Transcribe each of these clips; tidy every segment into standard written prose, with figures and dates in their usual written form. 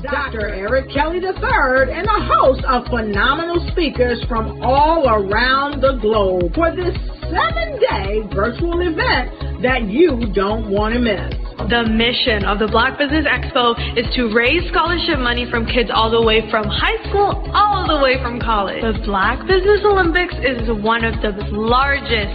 Dr. Eric Kelly III and a host of phenomenal speakers from all around the globe for this 7-day virtual event that you don't want to miss. The mission of the Black Business Expo is to raise scholarship money from kids all the way from high school all the way from college. The Black Business Olympics is one of the largest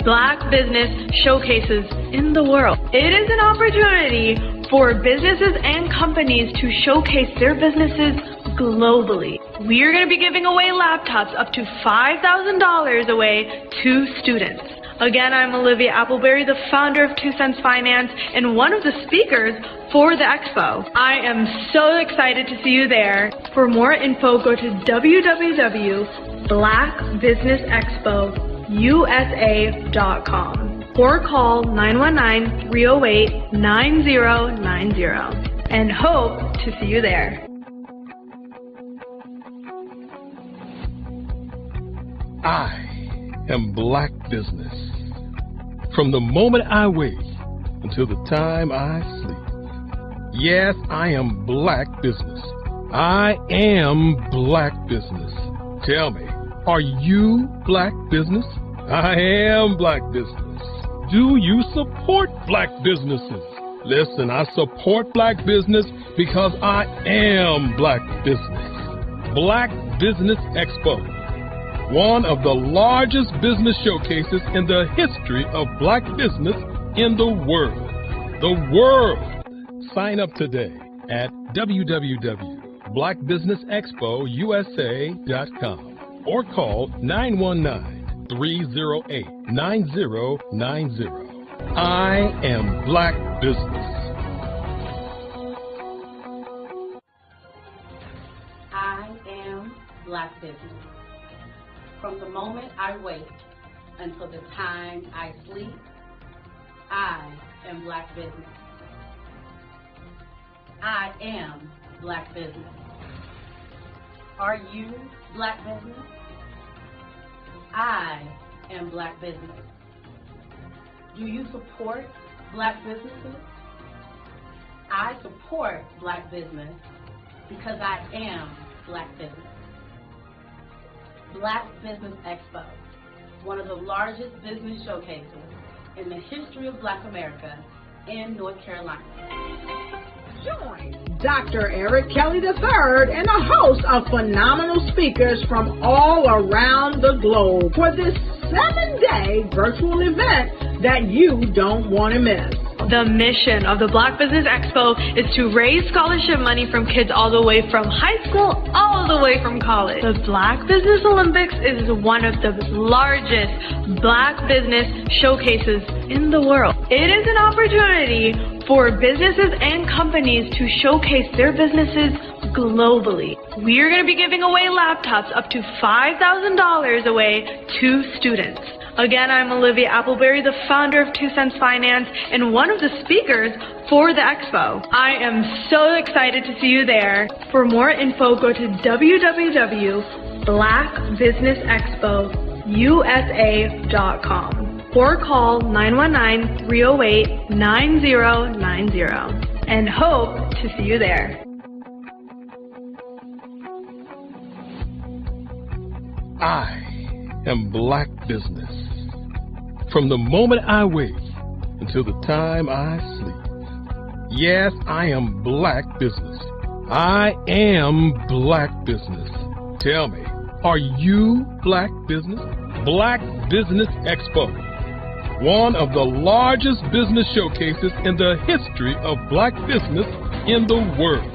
Black business showcases in the world. It is an opportunity for businesses and companies to showcase their businesses globally. We are going to be giving away laptops up to $5,000 away to students. Again, I'm Olivia Appleberry, the founder of 2 Cents Finance and one of the speakers for the expo. I am so excited to see you there. For more info, go to www.blackbusinessexpousa.com or call 919-308-9090 and hope to see you there. I am Black Business. From the moment I wake until the time I sleep. Yes, I am Black Business. I am Black Business. Tell me, are you Black Business? I am Black Business. Do you support Black businesses? Listen, I support Black business because I am Black Business. Black Business Expo, one of the largest business showcases in the history of Black business in the world. The world! Sign up today at www.blackbusinessexpousa.com or call 919-308-9090. I am Black Business. I am Black Business. From the moment I wake until the time I sleep, I am Black Business. I am Black Business. Are you Black Business? I am Black Business. Do you support Black businesses? I support Black business because I am Black Business. Black Business Expo, one of the largest business showcases in the history of Black America in North Carolina. Join Dr. Eric Kelly III and a host of phenomenal speakers from all around the globe for this 7-day virtual event that you don't want to miss. The mission of the Black Business Expo is to raise scholarship money from kids all the way from high school all the way from college. The Black Business Olympics is one of the largest Black business showcases in the world. It is an opportunity for businesses and companies to showcase their businesses globally. We are going to be giving away laptops up to $5,000 away to students. Again, I'm Olivia Appleberry, the founder of 2 Cents Finance and one of the speakers for the expo. I am so excited to see you there. For more info, go to www.blackbusinessexpousa.com or call 919-308-9090 and hope to see you there. I am Black Business. From the moment I wake until the time I sleep. Yes, I am Black Business. I am Black Business. Tell me, are you Black Business? Black Business Expo, one of the largest business showcases in the history of Black business in the world.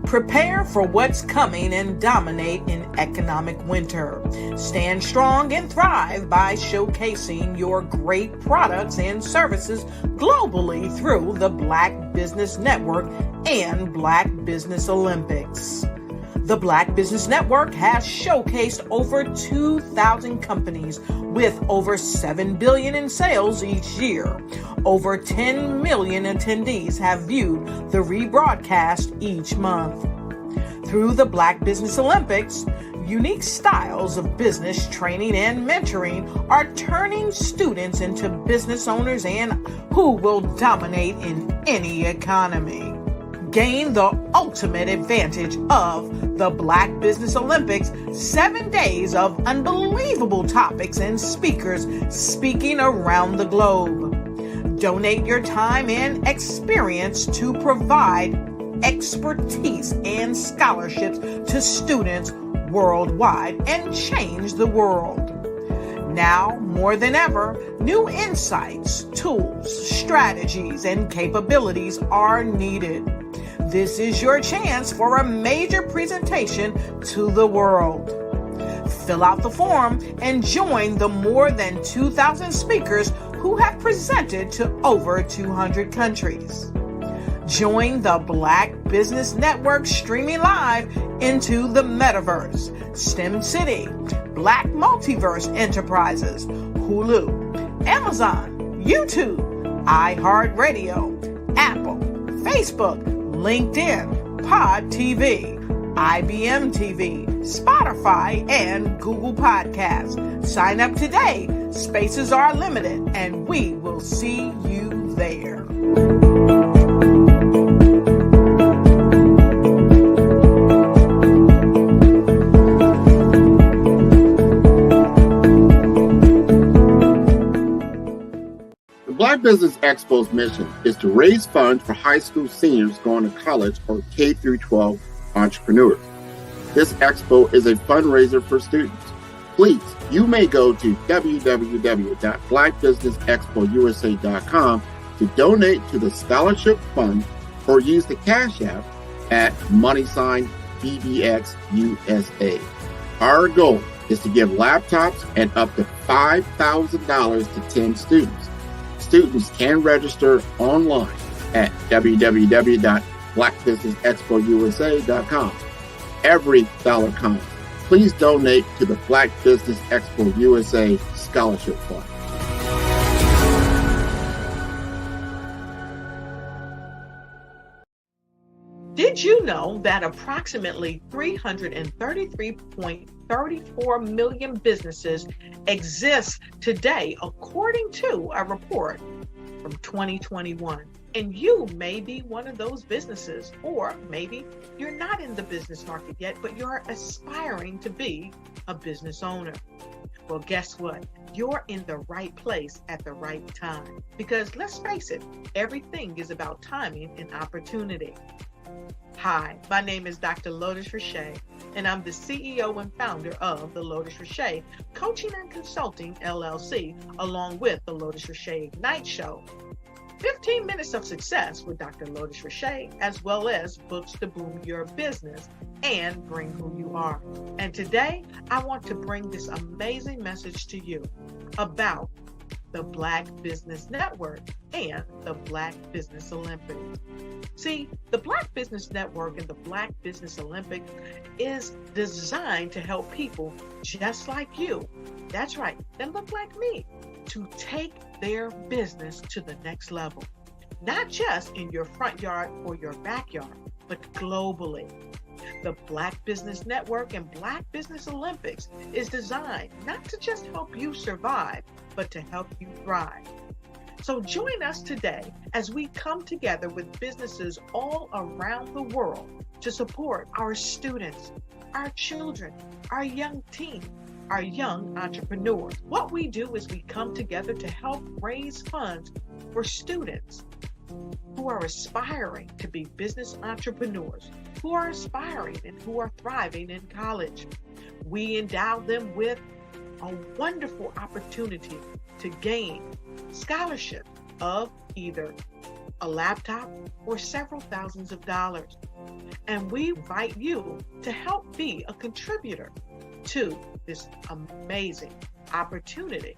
Prepare for what's coming and dominate in economic winter. Stand strong and thrive by showcasing your great products and services globally through the Black Business Network and Black Business Olympics. The Black Business Network has showcased over 2,000 companies with over $7 billion in sales each year. Over 10 million attendees have viewed the rebroadcast each month. Through the Black Business Olympics, unique styles of business training and mentoring are turning students into business owners and who will dominate in any economy. Gain the ultimate advantage of the Black Business Olympics, 7 days of unbelievable topics and speakers speaking around the globe. Donate your time and experience to provide expertise and scholarships to students worldwide and change the world. Now, more than ever, new insights, tools, strategies, and capabilities are needed. This is your chance for a major presentation to the world. Fill out the form and join the more than 2,000 speakers who have presented to over 200 countries. Join the Black Business Network streaming live into the Metaverse, STEM City, Black Multiverse Enterprises, Hulu, Amazon, YouTube, iHeartRadio, Apple, Facebook, LinkedIn, Pod TV, IBM TV, Spotify, and Google Podcasts. Sign up today. Spaces are limited, and we will see you there. Black Business Expo's mission is to raise funds for high school seniors going to college or K-12 entrepreneurs. This expo is a fundraiser for students. Please, you may go to www.blackbusinessexpousa.com to donate to the scholarship fund or use the Cash App at $BBXUSA. Our goal is to give laptops and up to $5,000 to 10 students. Students can register online at www.blackbusinessexpousa.com. Every dollar counts. Please donate to the Black Business Expo USA Scholarship Fund. Did you know that approximately 333.34 million businesses exist today, according to a report from 2021? And you may be one of those businesses, or maybe you're not in the business market yet, but you're aspiring to be a business owner. Well, guess what? You're in the right place at the right time. Because let's face it, everything is about timing and opportunity. Hi, my name is Dr. Lotus Richey, and I'm the CEO and founder of the Lotus Richey Coaching and Consulting LLC, along with the Lotus Richey Ignite Show. 15 minutes of success with Dr. Lotus Richey, as well as books to boom your business and bring who you are. And today, I want to bring this amazing message to you about the Black Business Network and the Black Business Olympics. See, the Black Business Network and the Black Business Olympics is designed to help people just like you, that's right, that look like me, to take their business to the next level. Not just in your front yard or your backyard, but globally. The Black Business Network and Black Business Olympics is designed not to just help you survive, but to help you thrive. So join us today as we come together with businesses all around the world to support our students, our children, our young teens, our young entrepreneurs. What we do is we come together to help raise funds for students who are aspiring to be business entrepreneurs, who are aspiring and who are thriving in college. We endow them with a wonderful opportunity to gain scholarship of either a laptop or several thousands of dollars. And we invite you to help be a contributor to this amazing opportunity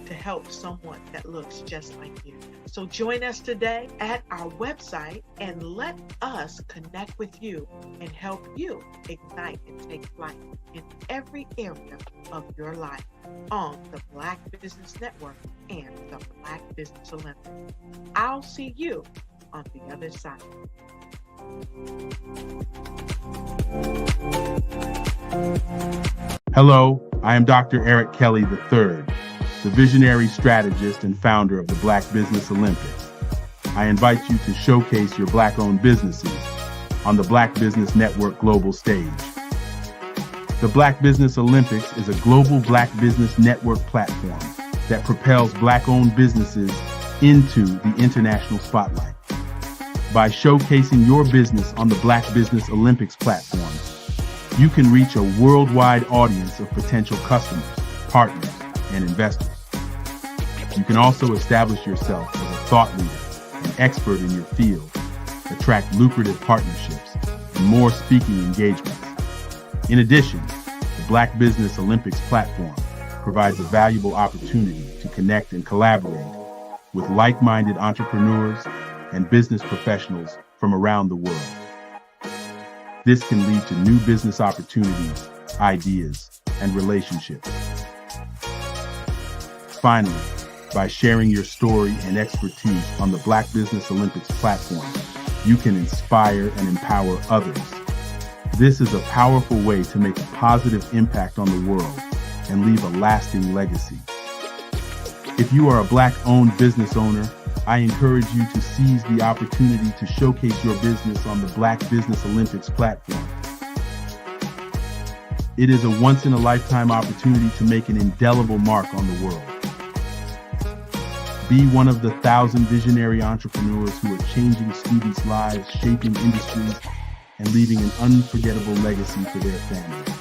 to help someone that looks just like you. So join us today at our website and let us connect with you and help you ignite and take flight in every area of your life. on the Black Business Network and the Black Business Olympics. I'll see you on the other side. Hello, I am Dr. Eric Kelly III, the visionary strategist and founder of the Black Business Olympics. I invite you to showcase your Black-owned businesses on the Black Business Network global stage. The Black Business Olympics is a global Black Business Network platform that propels Black-owned businesses into the international spotlight. By showcasing your business on the Black Business Olympics platform, you can reach a worldwide audience of potential customers, partners, and investors. You can also establish yourself as a thought leader, an expert in your field, attract lucrative partnerships, and more speaking engagements. In addition, the Black Business Olympics platform provides a valuable opportunity to connect and collaborate with like-minded entrepreneurs and business professionals from around the world. This can lead to new business opportunities, ideas, and relationships. Finally, by sharing your story and expertise on the Black Business Olympics platform, you can inspire and empower others. This is a powerful way to make a positive impact on the world and leave a lasting legacy. If you are a Black-owned business owner, I encourage you to seize the opportunity to showcase your business on the Black Business Olympics platform. It is a once-in-a-lifetime opportunity to make an indelible mark on the world. Be one of the 1,000 visionary entrepreneurs who are changing students' lives, shaping industries, and leaving an unforgettable legacy for their families.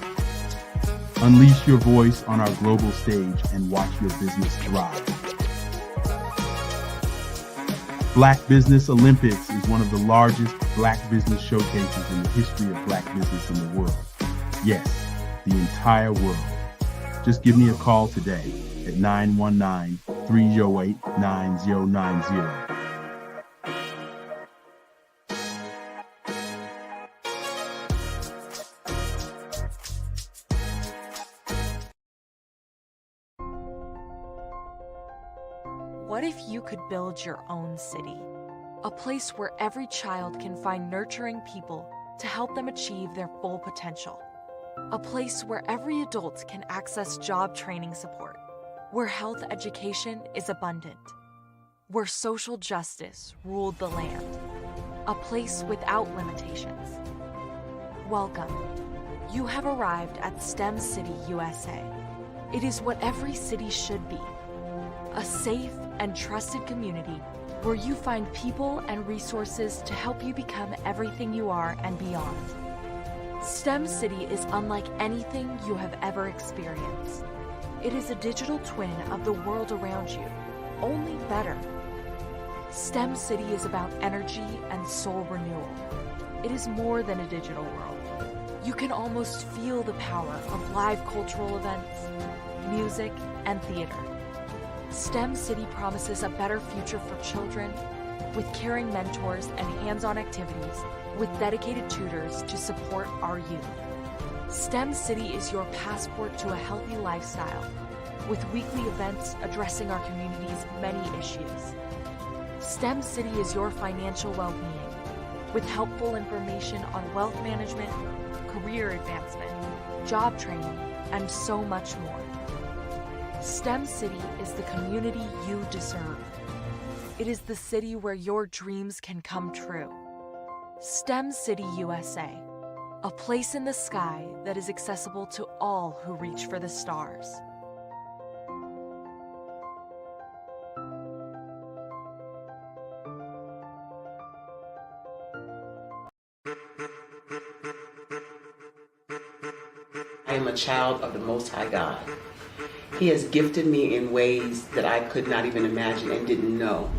Unleash your voice on our global stage and watch your business thrive. Black Business Olympics is one of the largest Black business showcases in the history of Black business in the world. Yes, the entire world. Just give me a call today at 919-308-9090. What if you could build your own city? A place where every child can find nurturing people to help them achieve their full potential. A place where every adult can access job training support. Where health education is abundant. Where social justice ruled the land. A place without limitations. Welcome. You have arrived at STEM City USA. It is what every city should be. A safe and trusted community where you find people and resources to help you become everything you are and beyond. STEM City is unlike anything you have ever experienced. It is a digital twin of the world around you, only better. STEM City is about energy and soul renewal. It is more than a digital world. You can almost feel the power of live cultural events, music, and theater. STEM City promises a better future for children with caring mentors and hands-on activities with dedicated tutors to support our youth. STEM City is your passport to a healthy lifestyle with weekly events addressing our community's many issues. STEM City is your financial well-being with helpful information on wealth management, career advancement, job training, and so much more. STEM City is the community you deserve. It is the city where your dreams can come true. STEM City USA, a place in the sky that is accessible to all who reach for the stars. I am a child of the Most High God. He has gifted me in ways that I could not even imagine and didn't know.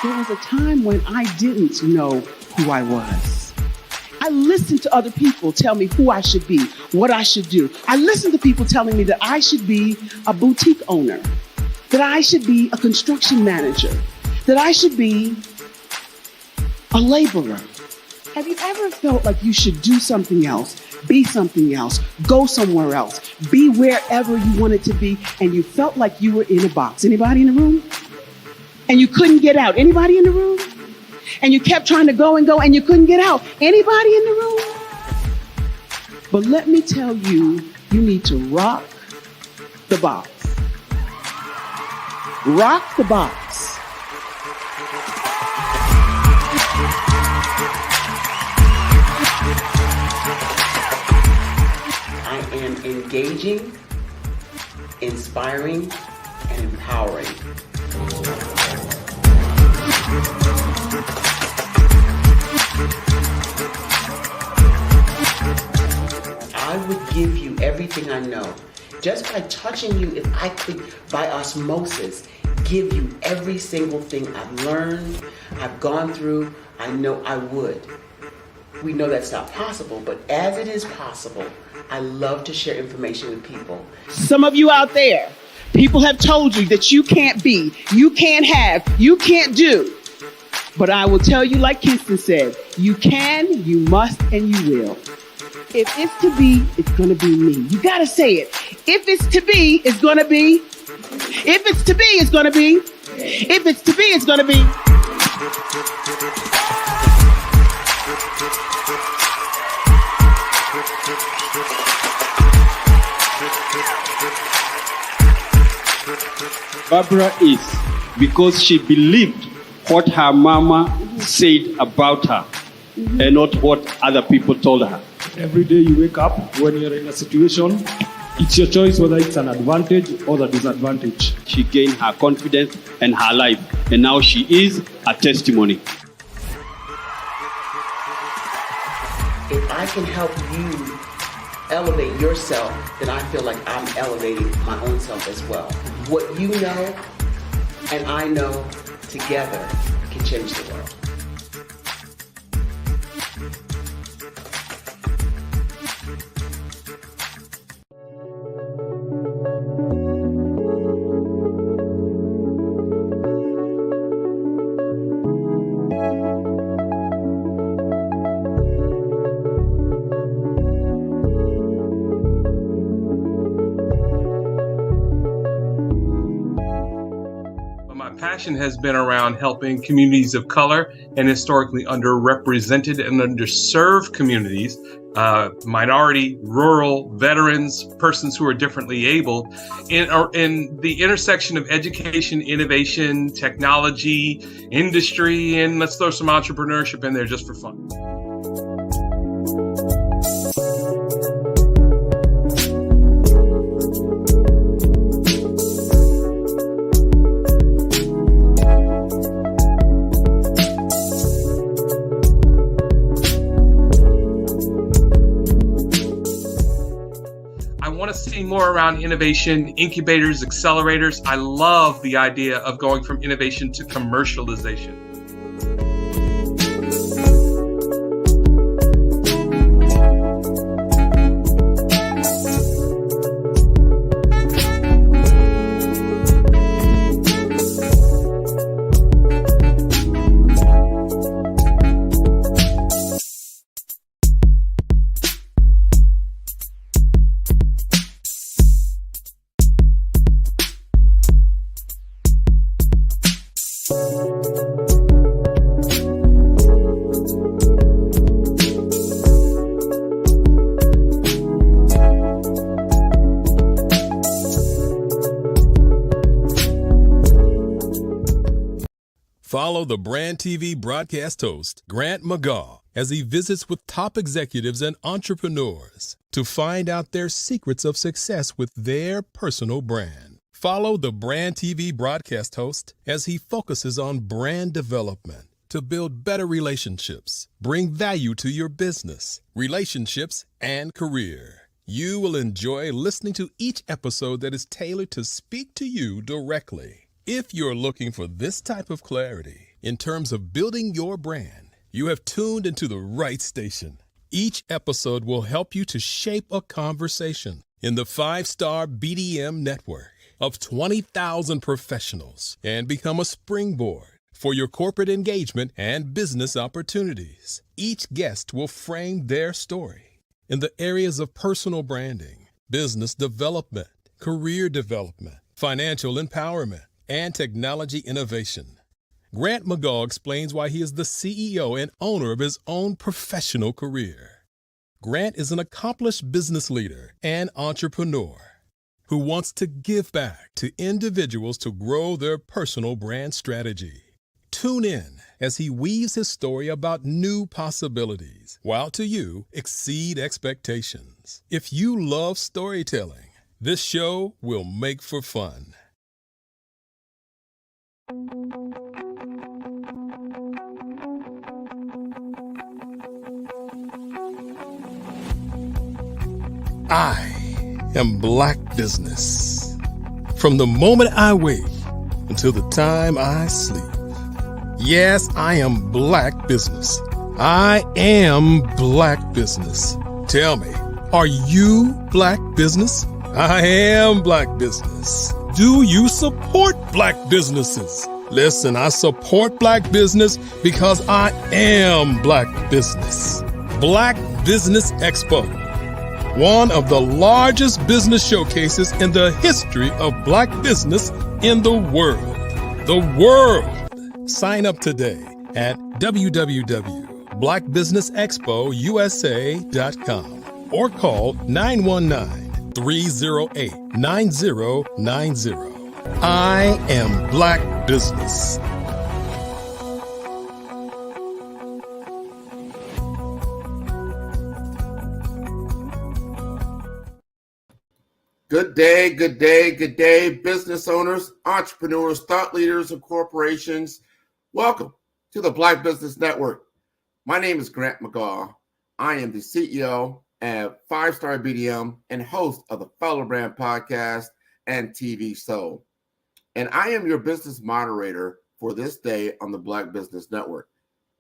There was a time when I didn't know who I was. I listened to other people tell me who I should be, what I should do. I listened to people telling me that I should be a boutique owner, that I should be a construction manager, that I should be a laborer. Have you ever felt like you should do something else, be something else, go somewhere else, be wherever you wanted to be, and you felt like you were in a box? Anybody in the room? And you couldn't get out. Anybody in the room? And you kept trying to go and you couldn't get out. Anybody in the room? But let me tell you, you need to rock the box. Rock the box. I am engaging, inspiring, and empowering. I would give you everything I know. Just by touching you, if I could, by osmosis, give you every single thing I've learned, I've gone through, I know I would. We know that's not possible, but as it is possible, I love to share information with people. Some of you out there, people have told you that you can't be, you can't have, you can't do. But I will tell you, like Kingston said, you can, you must, and you will. If it's to be, it's going to be me. You got to say it. If it's to be, it's going to be. If it's to be, it's going to be. If it's to be, it's going to be. Barbara is because she believed what her mama said about her and not what other people told her. Every day you wake up, when you're in a situation, it's your choice whether it's an advantage or the disadvantage. She gained her confidence and her life, and now she is a testimony. If I can help you elevate yourself, then I feel like I'm elevating my own self as well. What you know and I know together can change the world. Passion has been around helping communities of color and historically underrepresented and underserved communities, minority, rural, veterans, persons who are differently able, in the intersection of education, innovation, technology, industry, and let's throw some entrepreneurship in there just for fun. See more around innovation, incubators, accelerators. I love the idea of going from innovation to commercialization. Follow the Brand TV broadcast host, Grant McGaw, as he visits with top executives and entrepreneurs to find out their secrets of success with their personal brand. Follow the Brand TV broadcast host as he focuses on brand development to build better relationships, bring value to your business, relationships, and career. You will enjoy listening to each episode that is tailored to speak to you directly. If you're looking for this type of clarity in terms of building your brand, you have tuned into the right station. Each episode will help you to shape a conversation in the 5-star BDM network of 20,000 professionals and become a springboard for your corporate engagement and business opportunities. Each guest will frame their story in the areas of personal branding, business development, career development, financial empowerment, and technology innovation. Grant McGaugh explains why he is the CEO and owner of his own professional career. Grant is an accomplished business leader and entrepreneur who wants to give back to individuals to grow their personal brand strategy. Tune in as he weaves his story about new possibilities, while to you exceed expectations. If you love storytelling, this show will make for fun. I am Black Business. From the moment I wake until the time I sleep. Yes, I am Black Business. I am Black Business. Tell me, are you Black Business? I am Black Business. Do you support Black businesses? Listen, I support Black business because I am Black Business. Black Business Expo, one of the largest business showcases in the history of Black business in the world. The world! Sign up today at www.blackbusinessexpousa.com or call 919-308-9090. I am Black Business. Good day, good day, good day, business owners, entrepreneurs, thought leaders, and corporations. Welcome to the Black Business Network. My name is Grant McGaugh. I am the CEO at 5-Star BDM and host of the Fellow Brand Podcast and TV show. And I am your business moderator for this day on the Black Business Network.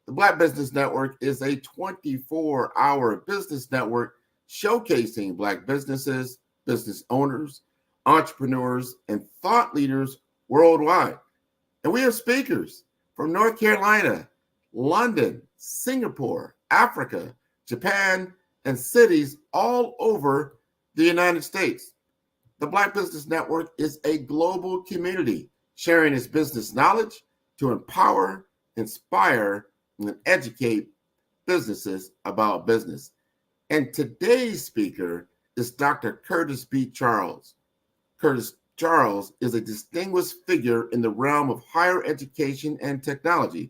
The Black Business Network is a 24-hour business network showcasing Black businesses, business owners, entrepreneurs, and thought leaders worldwide. And we have speakers from North Carolina, London, Singapore, Africa, Japan, and cities all over the United States. The Black Business Network is a global community sharing its business knowledge to empower, inspire, and educate businesses about business. And today's speaker is Dr. Curtis B. Charles. Curtis Charles is a distinguished figure in the realm of higher education and technology.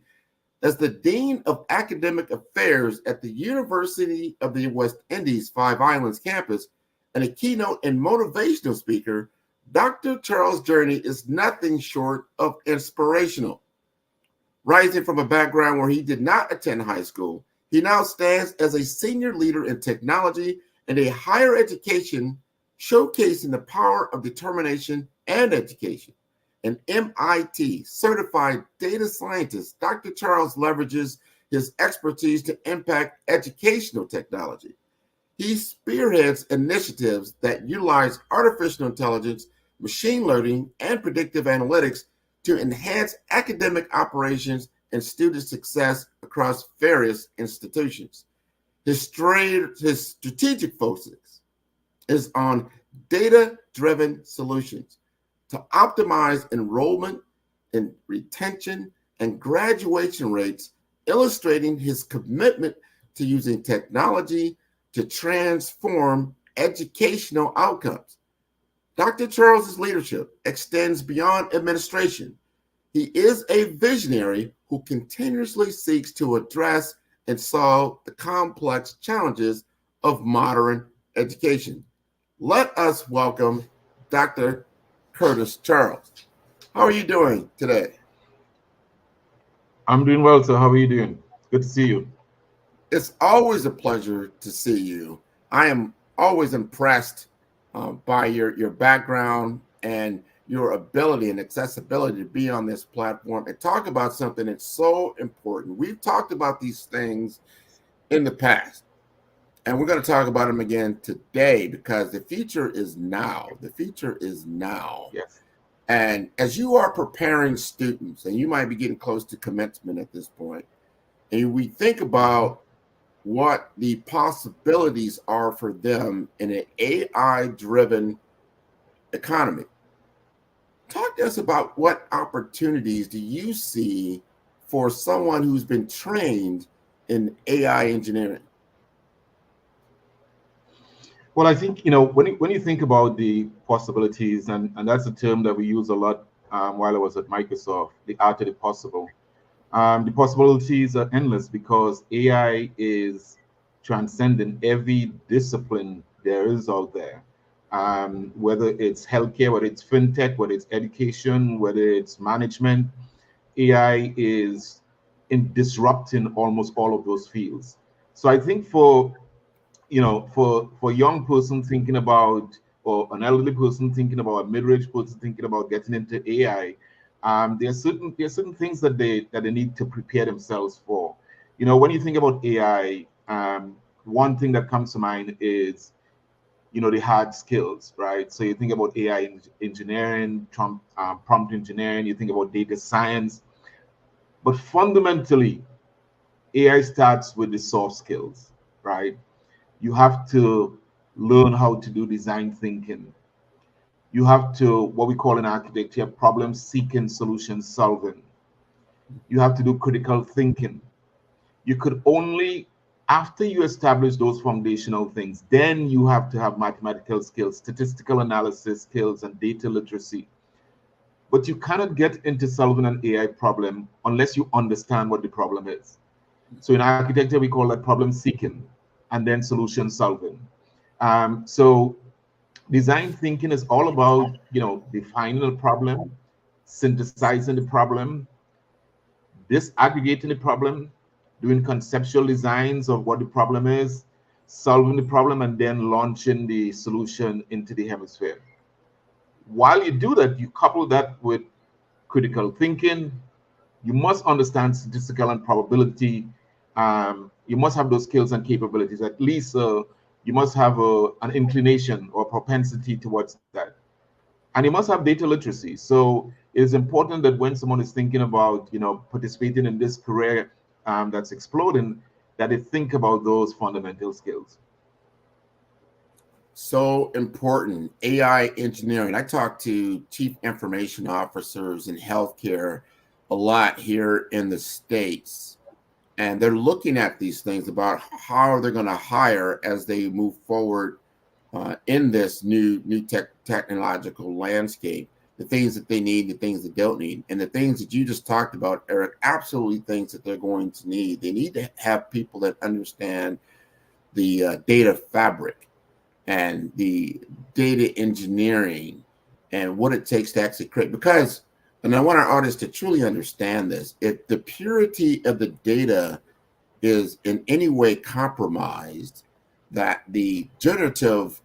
As the Dean of Academic Affairs at the University of the West Indies Five Islands campus and a keynote and motivational speaker, Dr. Charles' journey is nothing short of inspirational. Rising from a background where he did not attend high school, he now stands as a senior leader in technology and a higher education, showcasing the power of determination and education. An MIT certified data scientist, Dr. Charles leverages his expertise to impact educational technology. He spearheads initiatives that utilize artificial intelligence, machine learning, and predictive analytics to enhance academic operations and student success across various institutions. His strategic focus is on data-driven solutions to optimize enrollment and retention and graduation rates, illustrating his commitment to using technology to transform educational outcomes. Dr. Charles's leadership extends beyond administration. He is a visionary who continuously seeks to address and solve the complex challenges of modern education. Let us welcome Dr. Curtis Charles. How are you doing today? I'm doing well, sir. How are you doing? Good to see you. It's always a pleasure to see you. I am always impressed by your background and your ability and accessibility to be on this platform and talk about something that's so important. We've talked about these things in the past, and we're going to talk about them again today because the future is now. The future is now. Yes. And as you are preparing students, and you might be getting close to commencement at this point, and we think about what the possibilities are for them in an AI-driven economy, talk to us about what opportunities do you see for someone who's been trained in AI engineering? Well, I think, when you think about the possibilities, and that's a term that we use a lot while I was at Microsoft, the art of the possible. The possibilities are endless because AI is transcending every discipline there is out there. Whether it's healthcare, whether it's fintech, whether it's education, whether it's management, AI is in disrupting almost all of those fields. So I think for a young person thinking about, or an elderly person thinking about, a mid-range person thinking about getting into AI, there are certain things that they need to prepare themselves for. When you think about AI, one thing that comes to mind is the hard skills, right? So you think about AI engineering, prompt engineering, you think about data science, but fundamentally, AI starts with the soft skills, right? You have to learn how to do design thinking. You have to, what we call in architecture, problem seeking, solution solving. You have to do critical thinking. You could only, after you establish those foundational things, then you have to have mathematical skills, statistical analysis skills, and data literacy. But you cannot get into solving an AI problem unless you understand what the problem is. So in architecture, we call that problem seeking and then solution solving. So design thinking is all about, defining the problem, synthesizing the problem, disaggregating the problem, doing conceptual designs of what the problem is, solving the problem, and then launching the solution into the hemisphere. While you do that, you couple that with critical thinking. You must understand statistical and probability. You must have those skills and capabilities. At least you must have an inclination or propensity towards that. And you must have data literacy. So it is important that when someone is thinking about, participating in this career that's exploding, that they think about those fundamental skills. So important. AI engineering. I talk to chief information officers in healthcare a lot here in the States, and they're looking at these things about how they're going to hire as they move forward in this new technological landscape. The things that they need, the things they don't need, and the things that you just talked about, Eric, absolutely things that they're going to need. They need to have people that understand the data fabric and the data engineering and what it takes to actually create. Because, and I want our audience to truly understand this, if the purity of the data is in any way compromised, that the generative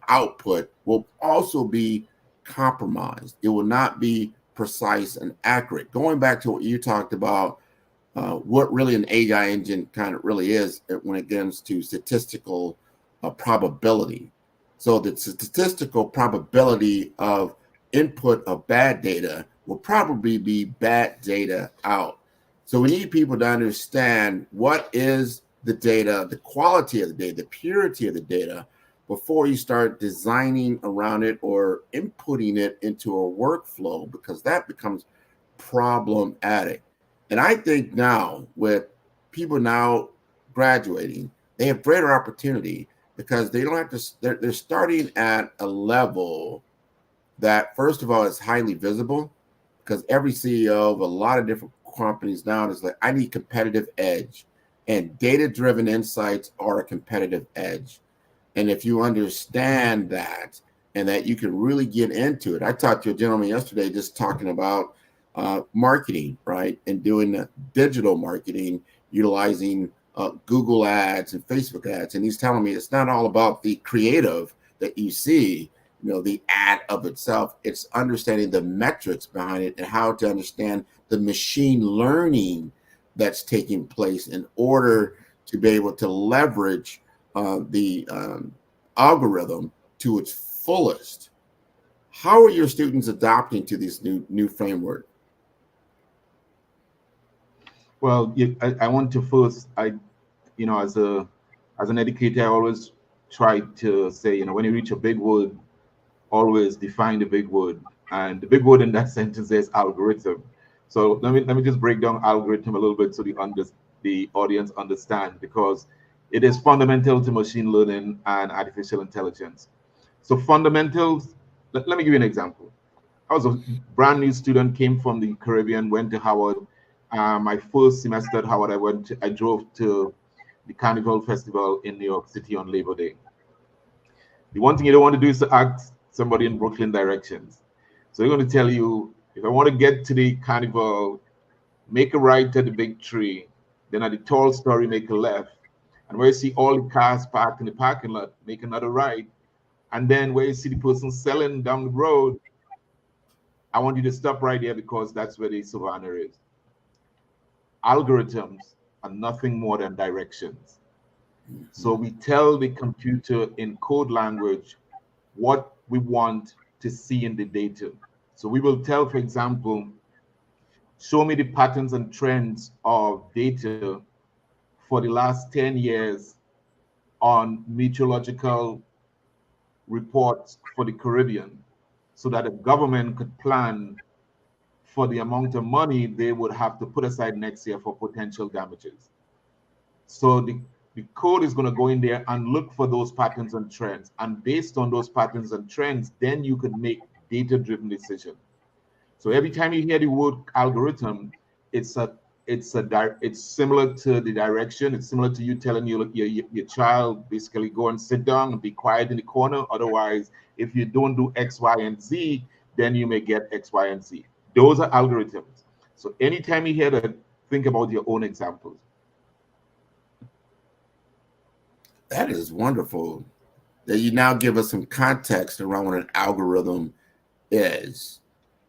output will also be compromised. It will not be precise and accurate. Going back to what you talked about, what really an AI engine kind of really is when it comes to statistical probability. So the statistical probability of input of bad data will probably be bad data out. So we need people to understand what is the data, the quality of the data, the purity of the data, before you start designing around it or inputting it into a workflow, because that becomes problematic. And I think now, with people now graduating, they have greater opportunity because they don't have to, they're starting at a level that, first of all, is highly visible, because every CEO of a lot of different companies now is like, I need competitive edge, and data-driven insights are a competitive edge. And if you understand that, and that you can really get into it. I talked to a gentleman yesterday just talking about marketing, right? And doing the digital marketing, utilizing Google ads and Facebook ads. And he's telling me it's not all about the creative that you see, the ad of itself. It's understanding the metrics behind it and how to understand the machine learning that's taking place in order to be able to leverage the algorithm to its fullest. How are your students adapting to this new framework? Well, I want to first, as an educator, I always try to say, when you reach a big word, always define the big word. And the big word in that sentence is algorithm. So let me just break down algorithm a little bit so the audience understand, because it is fundamental to machine learning and artificial intelligence. So fundamentals, let me give you an example. I was a brand new student, came from the Caribbean, went to Howard. My first semester at Howard, I drove to the Carnival Festival in New York City on Labor Day. The one thing you don't want to do is to ask somebody in Brooklyn directions. So they're going to tell you, if I want to get to the Carnival, make a right at the big tree, then at the tall story, make a left. And where you see all the cars parked in the parking lot, make another right. And then where you see the person selling down the road, I want you to stop right there because that's where the savannah is. Algorithms are nothing more than directions. So we tell the computer in code language what we want to see in the data. So we will tell, for example, show me the patterns and trends of data for the last 10 years on meteorological reports for the Caribbean, so that the government could plan for the amount of money they would have to put aside next year for potential damages. So the code is going to go in there and look for those patterns and trends. And based on those patterns and trends, then you could make data-driven decisions. So every time you hear the word algorithm, it's similar to the direction. It's similar to you telling your child, basically go and sit down and be quiet in the corner. Otherwise, if you don't do X, Y, and Z, then you may get X, Y, and Z. Those are algorithms. So anytime you hear that, think about your own examples. That is wonderful that you now give us some context around what an algorithm is.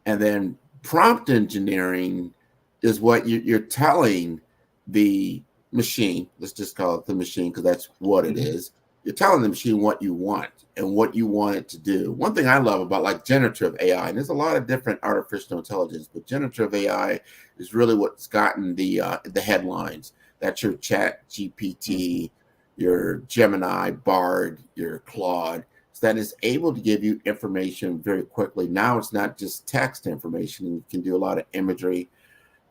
And then prompt engineering is what you're telling the machine. Let's just call it the machine because that's what it is. You're telling the machine what you want and what you want it to do. One thing I love about like generative AI, and there's a lot of different artificial intelligence, but generative AI is really what's gotten the headlines. That's your Chat GPT, your Gemini, Bard, your Claude, that is able to give you information very quickly. Now it's not just text information. You can do a lot of imagery.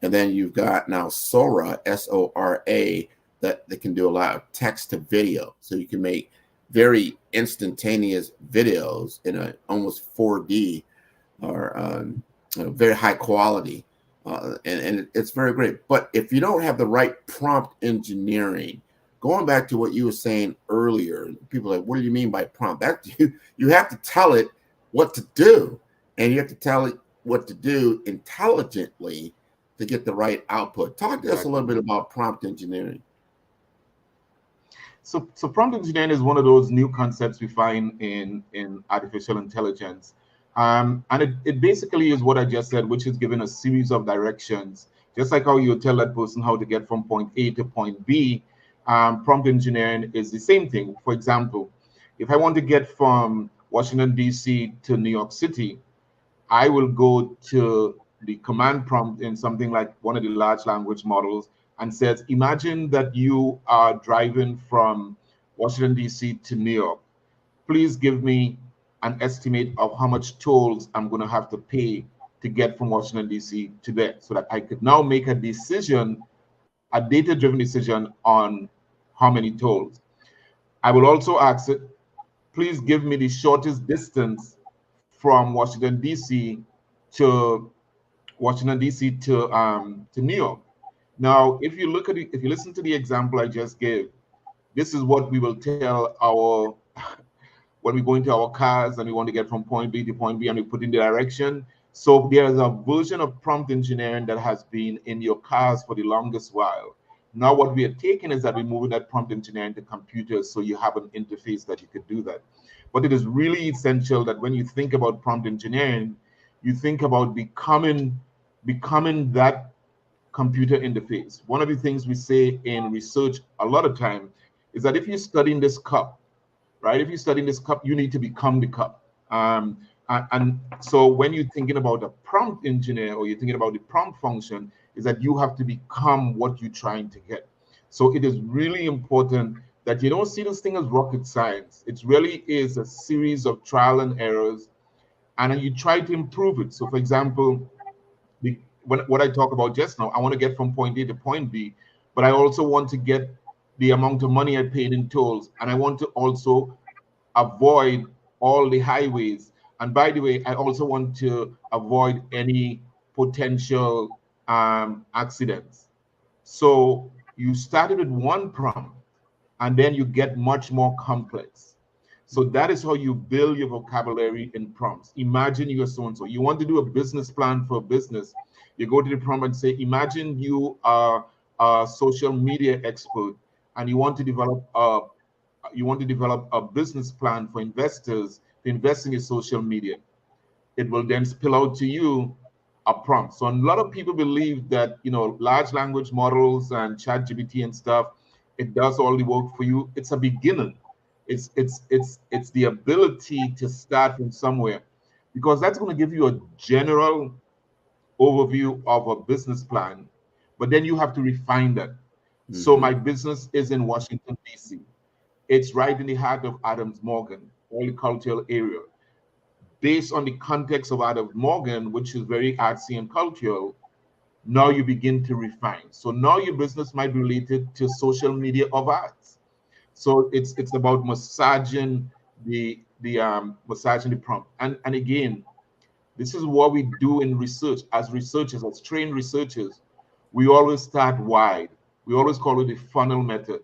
And then you've got now Sora, S-O-R-A, that can do a lot of text to video. So you can make very instantaneous videos in a almost 4D or very high quality. And it's very great. But if you don't have the right prompt engineering, going back to what you were saying earlier, people are like, what do you mean by prompt? That you have to tell it what to do, and you have to tell it what to do intelligently to get the right output. Talk to us a little bit about prompt engineering. So prompt engineering is one of those new concepts we find in artificial intelligence. And it basically is what I just said, which is given a series of directions, just like how you tell that person how to get from point A to point B. Prompt engineering is the same thing. For example, if I want to get from Washington, D.C. to New York City, I will go to the command prompt in something like one of the large language models and says, imagine that you are driving from Washington, D.C. to New York. Please give me an estimate of how much tolls I'm going to have to pay to get from Washington, D.C. to there, so that I could now make a decision, a data-driven decision on how many tolls. I will also ask it, please give me the shortest distance from Washington, D.C. to New York. Now, if you listen to the example I just gave, this is what we will tell when we go into our cars and we want to get from point B to point B and we put in the direction. So there is a version of prompt engineering that has been in your cars for the longest while. Now what we are taking is that we're moving that prompt engineering to computers, so you have an interface that you could do that. But it is really essential that when you think about prompt engineering, you think about becoming that computer interface. One of the things we say in research a lot of time is that if you're studying this cup, right? If you're studying this cup, you need to become the cup. And so when you're thinking about a prompt engineer or you're thinking about the prompt function, is that you have to become what you're trying to get. So it is really important that you don't see this thing as rocket science. It really is a series of trial and errors, and then you try to improve it. So for example, what I talk about just now, I want to get from point A to point B, but I also want to get the amount of money I paid in tolls, and I want to also avoid all the highways. And by the way, I also want to avoid any potential accidents. So you started with one prompt, and then you get much more complex. So that is how you build your vocabulary in prompts. Imagine you're so and so. You want to do a business plan for a business. You go to the prompt and say, imagine you are a social media expert and you want to develop a business plan for investors to invest in your social media. It will then spill out to you a prompt. So a lot of people believe that large language models and chat GPT and stuff, it does all the work for you. It's a beginning. It's the ability to start from somewhere, because that's going to give you a general overview of a business plan, but then you have to refine that. So my business is in Washington, D.C. It's right in the heart of Adams Morgan, all the cultural area. Based on the context of Adams Morgan, which is very artsy and cultural, now you begin to refine. So now your business might be related to social media of arts. So it's about massaging the prompt. And again, this is what we do in research. As researchers, as trained researchers, we always start wide. We always call it the funnel method.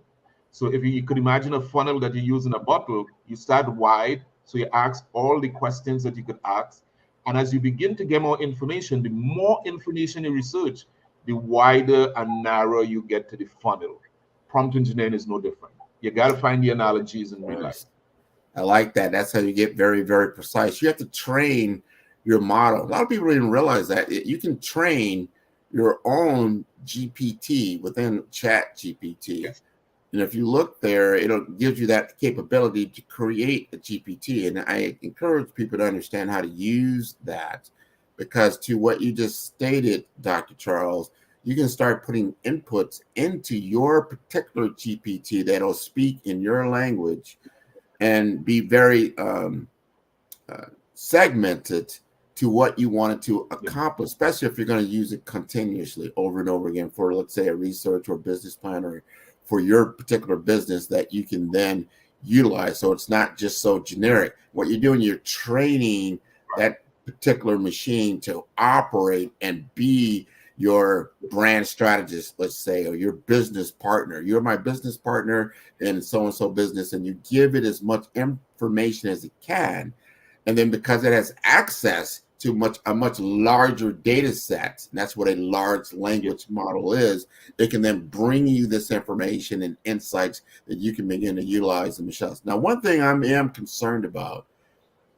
So if you could imagine a funnel that you use in a bottle, you start wide. So you ask all the questions that you could ask. And as you begin to get more information, the more information you research, the wider and narrower you get to the funnel. Prompt engineering is no different. You got to find the analogies in real life. I like that. That's how you get very, very precise. You have to train your model. A lot of people didn't realize that you can train your own GPT within Chat GPT. Yes. And if you look there, it'll give you that capability to create a GPT. And I encourage people to understand how to use that, because to what you just stated, Dr. Charles, you can start putting inputs into your particular GPT that'll speak in your language and be very segmented to what you want it to accomplish, especially if you're going to use it continuously over and over again for, let's say, a research or business plan, or for your particular business that you can then utilize. So it's not just so generic. What you're doing, you're training that particular machine to operate and be your brand strategist, let's say, or your business partner. You're my business partner in so-and-so business, and you give it as much information as it can. And then because it has access to a much larger data set, and that's what a large language model is, it can then bring you this information and insights that you can begin to utilize in Michelle's. Now, one thing I am concerned about,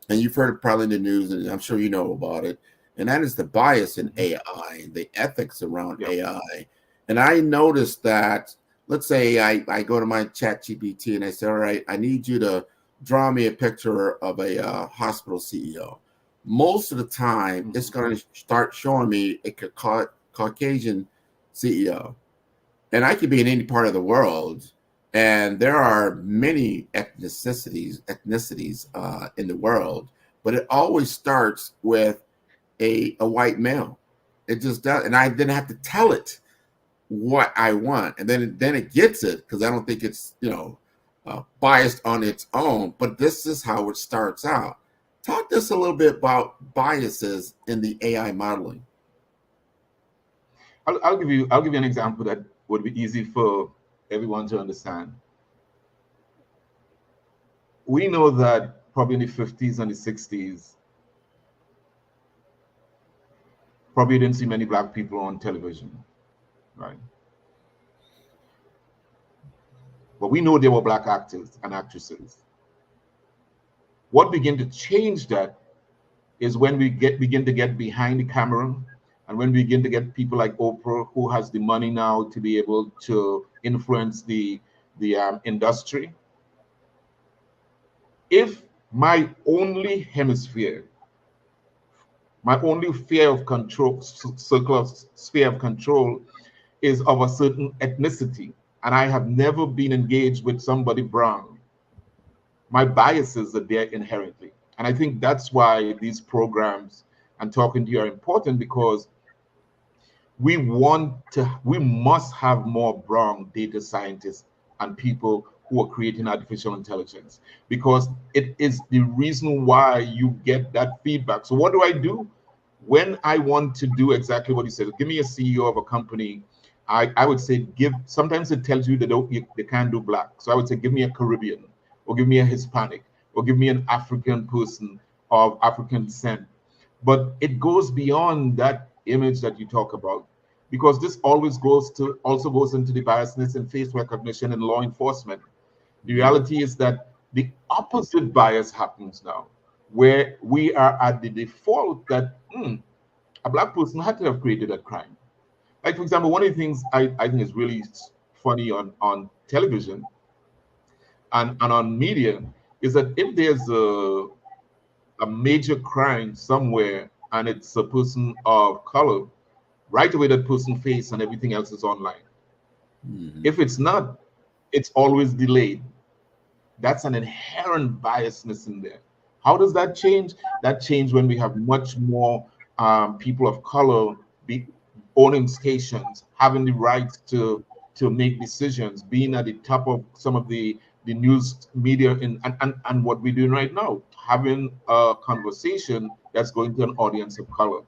and you've heard it probably in the news, and I'm sure you know about it, and that is the bias in AI and the ethics around AI. And I noticed that, let's say I go to my Chat GPT and I say, all right, I need you to draw me a picture of a hospital CEO. Most of the time, it's going to start showing me a Caucasian CEO. And I could be in any part of the world, and there are many ethnicities in the world, but it always starts with a white male. It just does. And I then have to tell it what I want. And then it gets it, because I don't think it's, biased on its own, but this is how it starts out. Talk to us a little bit about biases in the AI modeling. I'll give you an example that would be easy for everyone to understand. We know that probably in the 50s and the 60s, probably didn't see many Black people on television, right? But we know there were Black actors and actresses. What began to change that is when we begin to get behind the camera, and when we begin to get people like Oprah, who has the money now to be able to influence the industry. If my only hemisphere My only fear of control, circle of sphere of control, is of a certain ethnicity. And I have never been engaged with somebody brown. My biases are there inherently. And I think that's why these programs and talking to you are important, because we must have more brown data scientists and people who are creating artificial intelligence, because it is the reason why you get that feedback. So what do I do when I want to do exactly what you said? Give me a CEO of a company. I would say sometimes it tells you they can't do black. So I would say give me a Caribbean, or give me a Hispanic, or give me an African person of African descent. But it goes beyond that image that you talk about, because this also goes into the biasness in face recognition and law enforcement. The reality is that the opposite bias happens now, where we are at the default that a black person had to have created that crime. Like, for example, one of the things I think is really funny on television and on media is that if there's a major crime somewhere and it's a person of color, right away that person's face and everything else is online. If it's not, it's always delayed. That's an inherent biasness in there. How does that change? That change when we have much more people of color owning stations, having the right to make decisions, being at the top of some of the news media and what we're doing right now, having a conversation that's going to an audience of color.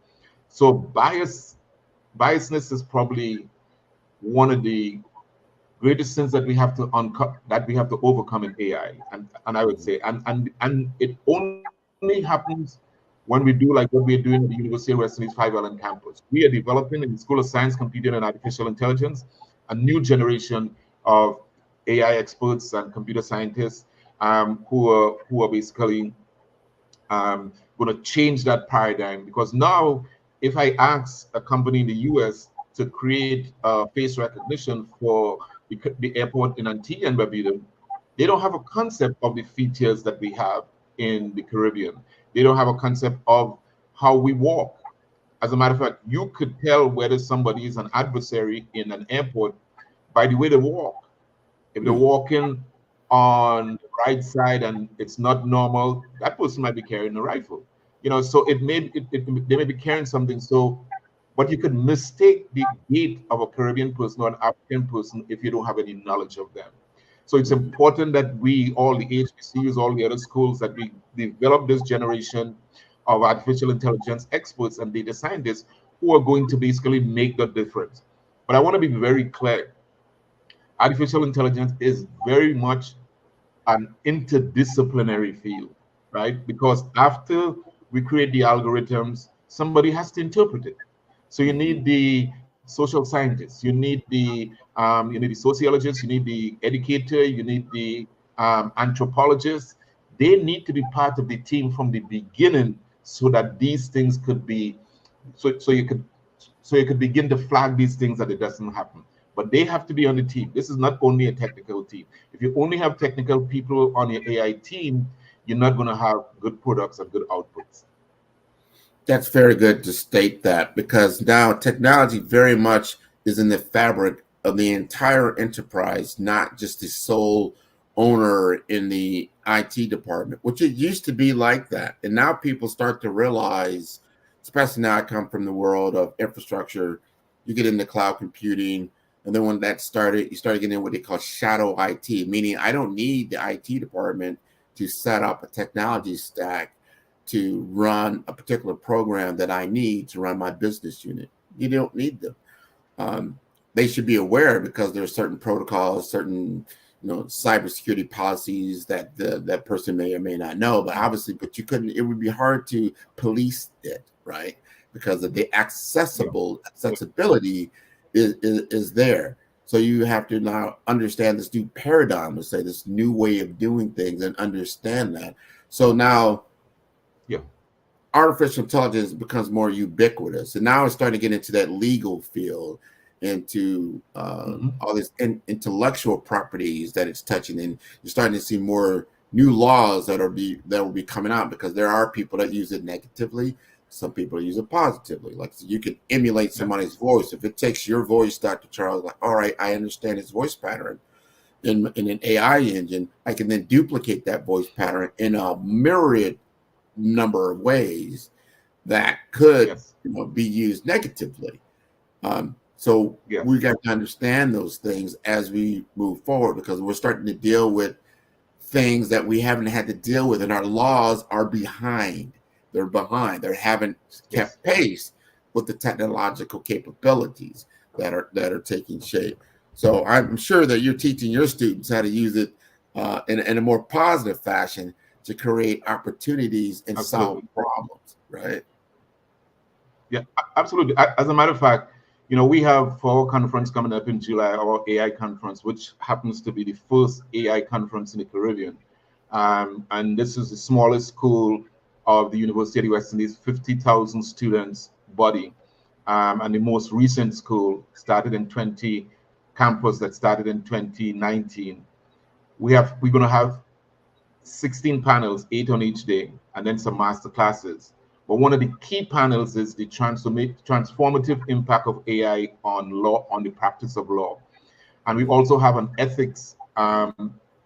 So biasness is probably one of the greatest sins that we have to overcome in AI. And I would say, and it only happens when we do like what we're doing at the University of West Indies 5 Island campus. We are developing in the School of Science, Computing and Artificial Intelligence a new generation of AI experts and computer scientists who are basically going to change that paradigm. Because now, if I ask a company in the US to create face recognition for the airport in Antigua and Barbuda, they don't have a concept of the features that we have in the Caribbean. They don't have a concept of how we walk. As a matter of fact, you could tell whether somebody is an adversary in an airport by the way they walk. If they're walking on the right side and it's not normal, that person might be carrying a rifle. So they may be carrying something. So, but you could mistake the gait of a Caribbean person or an African person if you don't have any knowledge of them. So it's important that we, all the HBCUs, all the other schools, that we develop this generation of artificial intelligence experts and data scientists who are going to basically make the difference. But I want to be very clear. Artificial intelligence is very much an interdisciplinary field, right? Because after we create the algorithms, somebody has to interpret it. So you need the social scientists, you need the sociologists, you need the educator, you need the anthropologists. They need to be part of the team from the beginning, so that these things could be, so you could begin to flag these things that it doesn't happen. But they have to be on the team. This is not only a technical team. If you only have technical people on your AI team, you're not going to have good products and good outputs. That's very good to state that, because now technology very much is in the fabric of the entire enterprise, not just the sole owner in the IT department, which it used to be like that. And now people start to realize, especially now I come from the world of infrastructure, you get into cloud computing, and then when that started, you started getting what they call shadow IT, meaning I don't need the IT department to set up a technology stack to run a particular program that I need to run my business unit. You don't need them. They should be aware, because there are certain protocols, certain cybersecurity policies that that person may or may not know. But obviously, it would be hard to police it, right? Because of the accessibility is there. So you have to now understand this new paradigm, let's say this new way of doing things, and understand that. So now, artificial intelligence becomes more ubiquitous, and now it's starting to get into that legal field, into all these intellectual properties that it's touching, and you're starting to see more new laws that will be coming out, because there are people that use it negatively, Some people use it positively. Like you can emulate somebody's voice. If it takes your voice, Dr. Charles, like, all right, I understand his voice pattern in an AI engine, I can then duplicate that voice pattern in a myriad number of ways that could be used negatively. So we got to understand those things as we move forward, because we're starting to deal with things that we haven't had to deal with, and our laws are behind. They're behind. They haven't kept pace with the technological capabilities that are taking shape. So I'm sure that you're teaching your students how to use it in a more positive fashion to create opportunities and solve problems, right? Yeah, absolutely. As a matter of fact, we have for our conference coming up in July, our AI conference, which happens to be the first AI conference in the Caribbean. And this is the smallest school of the University of the West Indies, 50,000 students body. And the most recent school started in campus that started in 2019. We're going to have 16 panels, 8 on each day, and then some master classes. But one of the key panels is the transformative impact of AI on law, on the practice of law. And we also have an ethics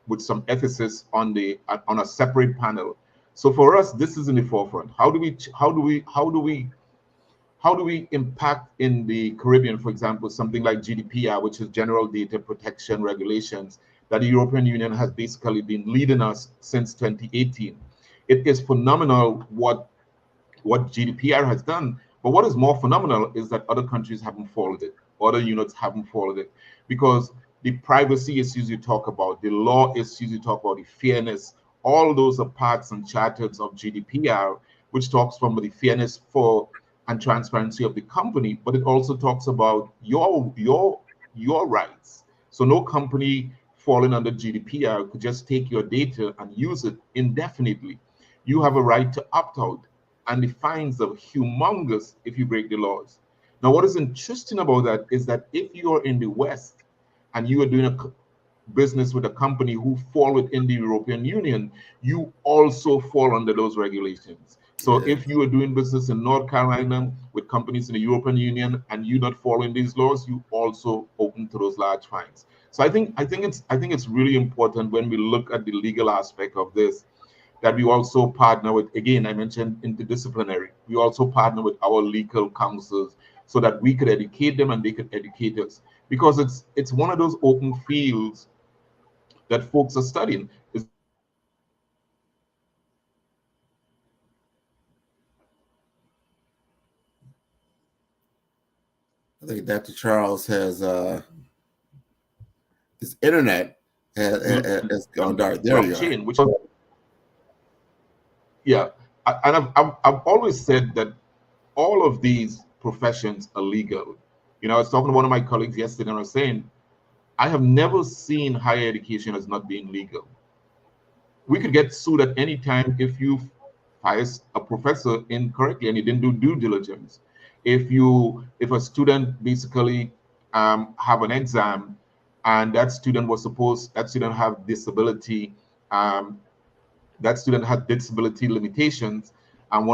with some ethicists on a separate panel. So for us, this is in the forefront. How do we impact in the Caribbean, for example, something like GDPR, which is General Data Protection Regulations, that the European Union has basically been leading us since 2018. It is phenomenal what GDPR has done, but what is more phenomenal is that other countries haven't followed it, other units haven't followed it, because the privacy issues you talk about, the law issues you talk about, the fairness, all those are parts and charters of GDPR, which talks from the fairness and transparency of the company, but it also talks about your rights. So no company falling under GDPR could just take your data and use it indefinitely. You have a right to opt out, and the fines are humongous if you break the laws. Now, what is interesting about that is that if you are in the West and you are doing a business with a company who fall within the European Union, you also fall under those regulations. So if you are doing business in North Carolina with companies in the European Union and you not following these laws, you also open to those large fines. So I think it's really important when we look at the legal aspect of this, that we also partner with, again, I mentioned interdisciplinary. We also partner with our legal counsels so that we could educate them and they could educate us, because it's one of those open fields that folks are studying. I think Dr. Charles has his internet has gone dark. There you are. Yeah, and I've always said that all of these professions are legal. I was talking to one of my colleagues yesterday, and I was saying, I have never seen higher education as not being legal. We could get sued at any time if you fire a professor incorrectly and you didn't do due diligence. If a student basically have an exam and that student have disability, that student had disability limitations, and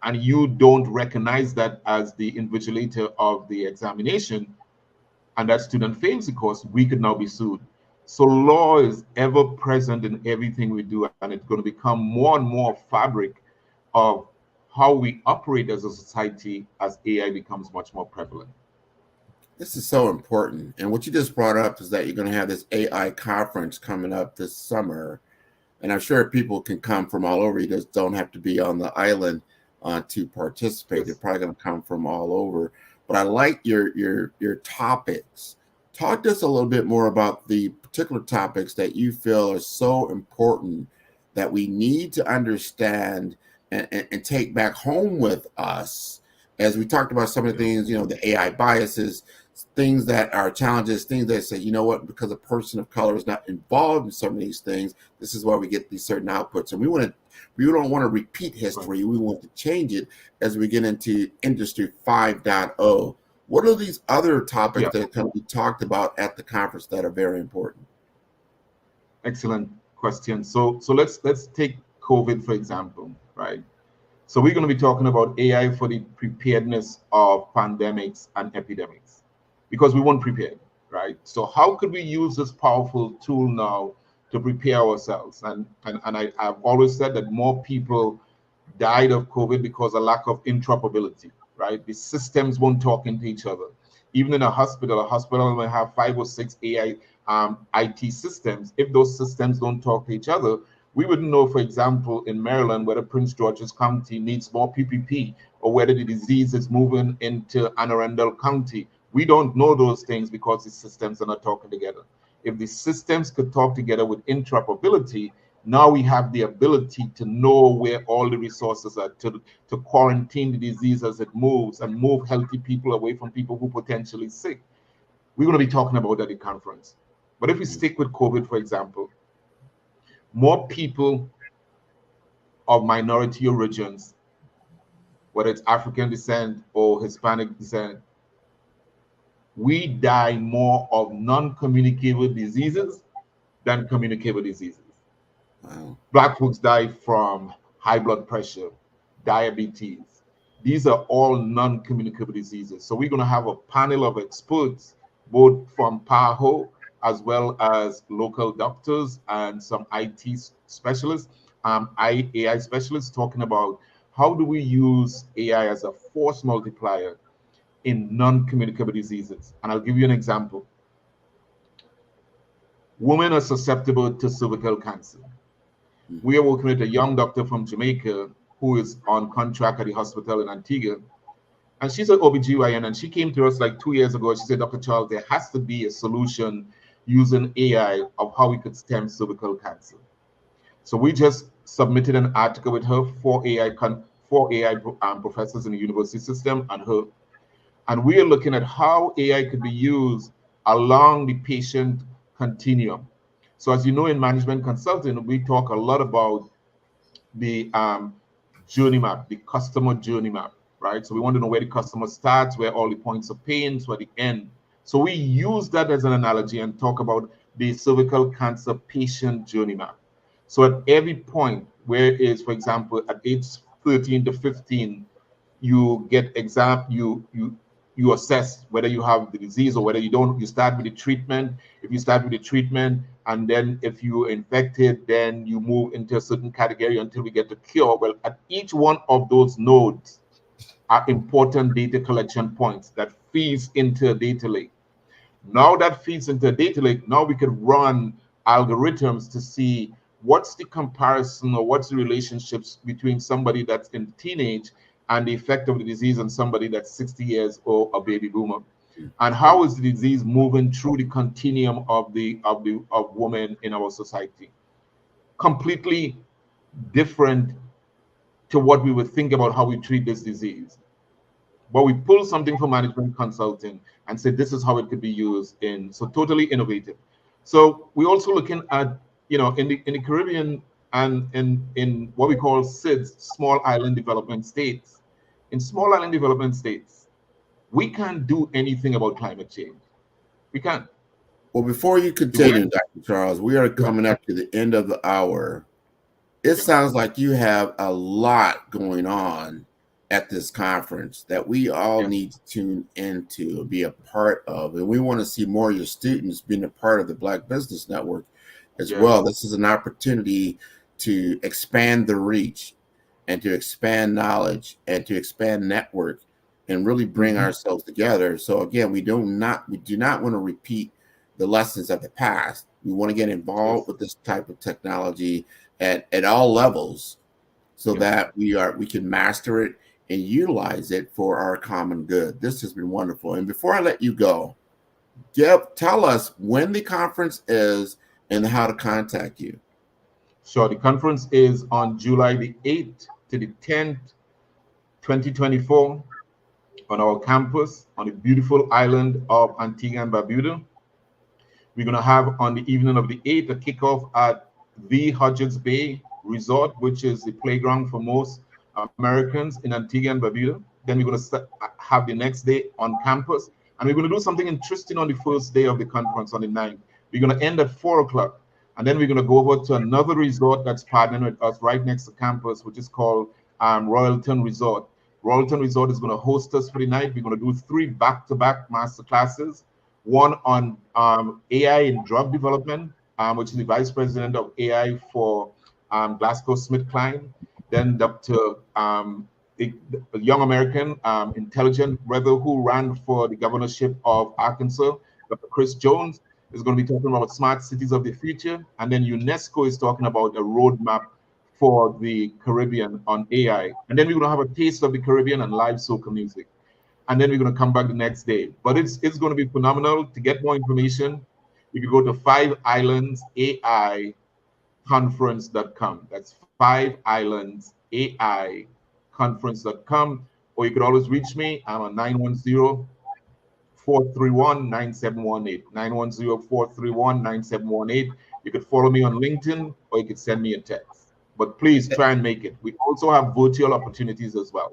and you don't recognize that as the invigilator of the examination, and that student fails the course, we could now be sued. So law is ever present in everything we do, and it's going to become more and more fabric of how we operate as a society as AI becomes much more prevalent. This is so important. And what you just brought up is that you're going to have this AI conference coming up this summer. And I'm sure people can come from all over. You just don't have to be on the island to participate. They're probably going to come from all over. But I like your topics. Talk to us a little bit more about the particular topics that you feel are so important that we need to understand and take back home with us. As we talked about some of the things, the AI biases, things that are challenges, things that say, you know what, because a person of color is not involved in some of these things, this is why we get these certain outputs. And we don't want to repeat history. We want to change it as we get into Industry 5.0. What are these other topics that can be talked about at the conference that are very important? Excellent question. So let's take COVID, for example, right? So we're going to be talking about AI for the preparedness of pandemics and epidemics, because we weren't prepared, right? So how could we use this powerful tool now to prepare ourselves? And I've always said that more people died of COVID because of lack of interoperability, right? The systems won't talk into each other. Even in a hospital may have 5 or 6 AI IT systems. If those systems don't talk to each other, we wouldn't know, for example, in Maryland, whether Prince George's County needs more PPP or whether the disease is moving into Anne Arundel County. We don't know those things because the systems are not talking together. If the systems could talk together with interoperability, now we have the ability to know where all the resources are to quarantine the disease as it moves and move healthy people away from people who potentially sick. We're going to be talking about that at the conference. But if we stick with COVID, for example, more people of minority origins, whether it's African descent or Hispanic descent, we die more of non-communicable diseases than communicable diseases. Wow. Black folks die from high blood pressure, diabetes. These are all non-communicable diseases. So we're going to have a panel of experts, both from PAHO as well as local doctors and some IT specialists, AI specialists, talking about how do we use AI as a force multiplier in non-communicable diseases. And I'll give you an example. Women are susceptible to cervical cancer. We are working with a young doctor from Jamaica who is on contract at the hospital in Antigua. And she's an OBGYN, and she came to us like 2 years ago. She said, Dr. Charles, there has to be a solution using AI of how we could stem cervical cancer. So we just submitted an article with her, four AI professors in the university system and her. And we are looking at how AI could be used along the patient continuum. So as you know, in management consulting, we talk a lot about the journey map, the customer journey map, right? So we want to know where the customer starts, where all the points of pain, where the end. So we use that as an analogy and talk about the cervical cancer patient journey map. So at every point, where is, for example, at age 13 to 15, you get you assess whether you have the disease or whether you don't. You start with the treatment. If you start with the treatment, and then if you're infected, then you move into a certain category until we get the cure. Well, at each one of those nodes are important data collection points that feeds into a data lake. Now that feeds into a data lake, now we could run algorithms to see what's the comparison or what's the relationships between somebody that's in teenage and the effect of the disease on somebody that's 60 years or a baby boomer. And how is the disease moving through the continuum of women in our society? Completely different to what we would think about how we treat this disease. But we pull something from management consulting and say this is how it could be used in, so totally innovative. So we're also looking at, in the Caribbean and in what we call SIDS, small island development states. In small island development states, we can't do anything about climate change. We can't. Well, before you continue, Dr. Charles, we are coming up to the end of the hour. It sounds like you have a lot going on at this conference that we all need to tune into and be a part of. And we want to see more of your students being a part of the Black Business Network as well. This is an opportunity to expand the reach and to expand knowledge and to expand network and really bring ourselves together. So again, we do not want to repeat the lessons of the past. We want to get involved with this type of technology at all levels so that we can master it and utilize it for our common good. This has been wonderful. And before I let you go, tell us when the conference is and how to contact you. So the conference is on July the 8th to the 10th, 2024 on our campus on the beautiful island of Antigua and Barbuda. We're going to have on the evening of the 8th a kickoff at the Hodges Bay Resort, which is the playground for most Americans in Antigua and Barbuda. Then we're going to have the next day on campus. And we're going to do something interesting on the first day of the conference on the 9th. We're going to end at 4 o'clock. And then we're going to go over to another resort that's partnering with us right next to campus, which is called Royalton Resort. Royalton Resort is going to host us for the night. We're going to do 3 back-to-back master classes, one on AI in drug development, which is the Vice President of AI for GlaxoSmithKline. Then Dr. The young American intelligent brother who ran for the governorship of Arkansas, Dr. Chris Jones, is going to be talking about smart cities of the future. And then UNESCO is talking about a roadmap for the Caribbean on AI. And then we're going to have a taste of the Caribbean and live soca music. And then we're going to come back the next day. But it's going to be phenomenal. To get more information, you can go to 5islandsaiconference.com. That's 5islandsaiconference.com. Or you could always reach me. I'm on 910-431-9718. 910-431-9718. You could follow me on LinkedIn, or you could send me a text. But please try and make it. We also have virtual opportunities as well.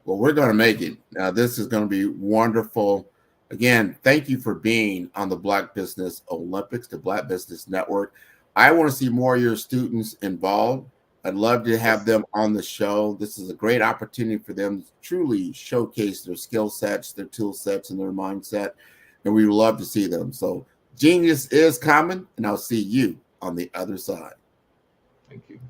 Well, we're going to make it. Now, this is going to be wonderful. Again, thank you for being on the Black Business Olympics, the Black Business Network. I want to see more of your students involved. I'd love to have them on the show. This is a great opportunity for them to truly showcase their skill sets, their tool sets, and their mindset. And we would love to see them. So genius is coming, and I'll see you on the other side. Thank you.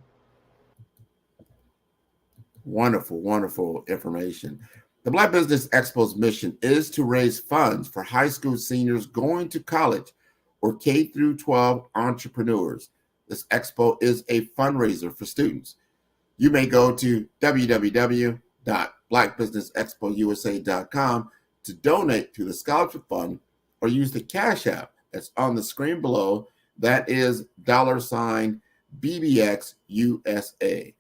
Wonderful, wonderful information. The Black Business Expo's mission is to raise funds for high school seniors going to college or K-12 entrepreneurs. This expo is a fundraiser for students. You may go to www.blackbusinessexpousa.com to donate to the scholarship fund, or use the Cash App that's on the screen below. That is $BBXUSA.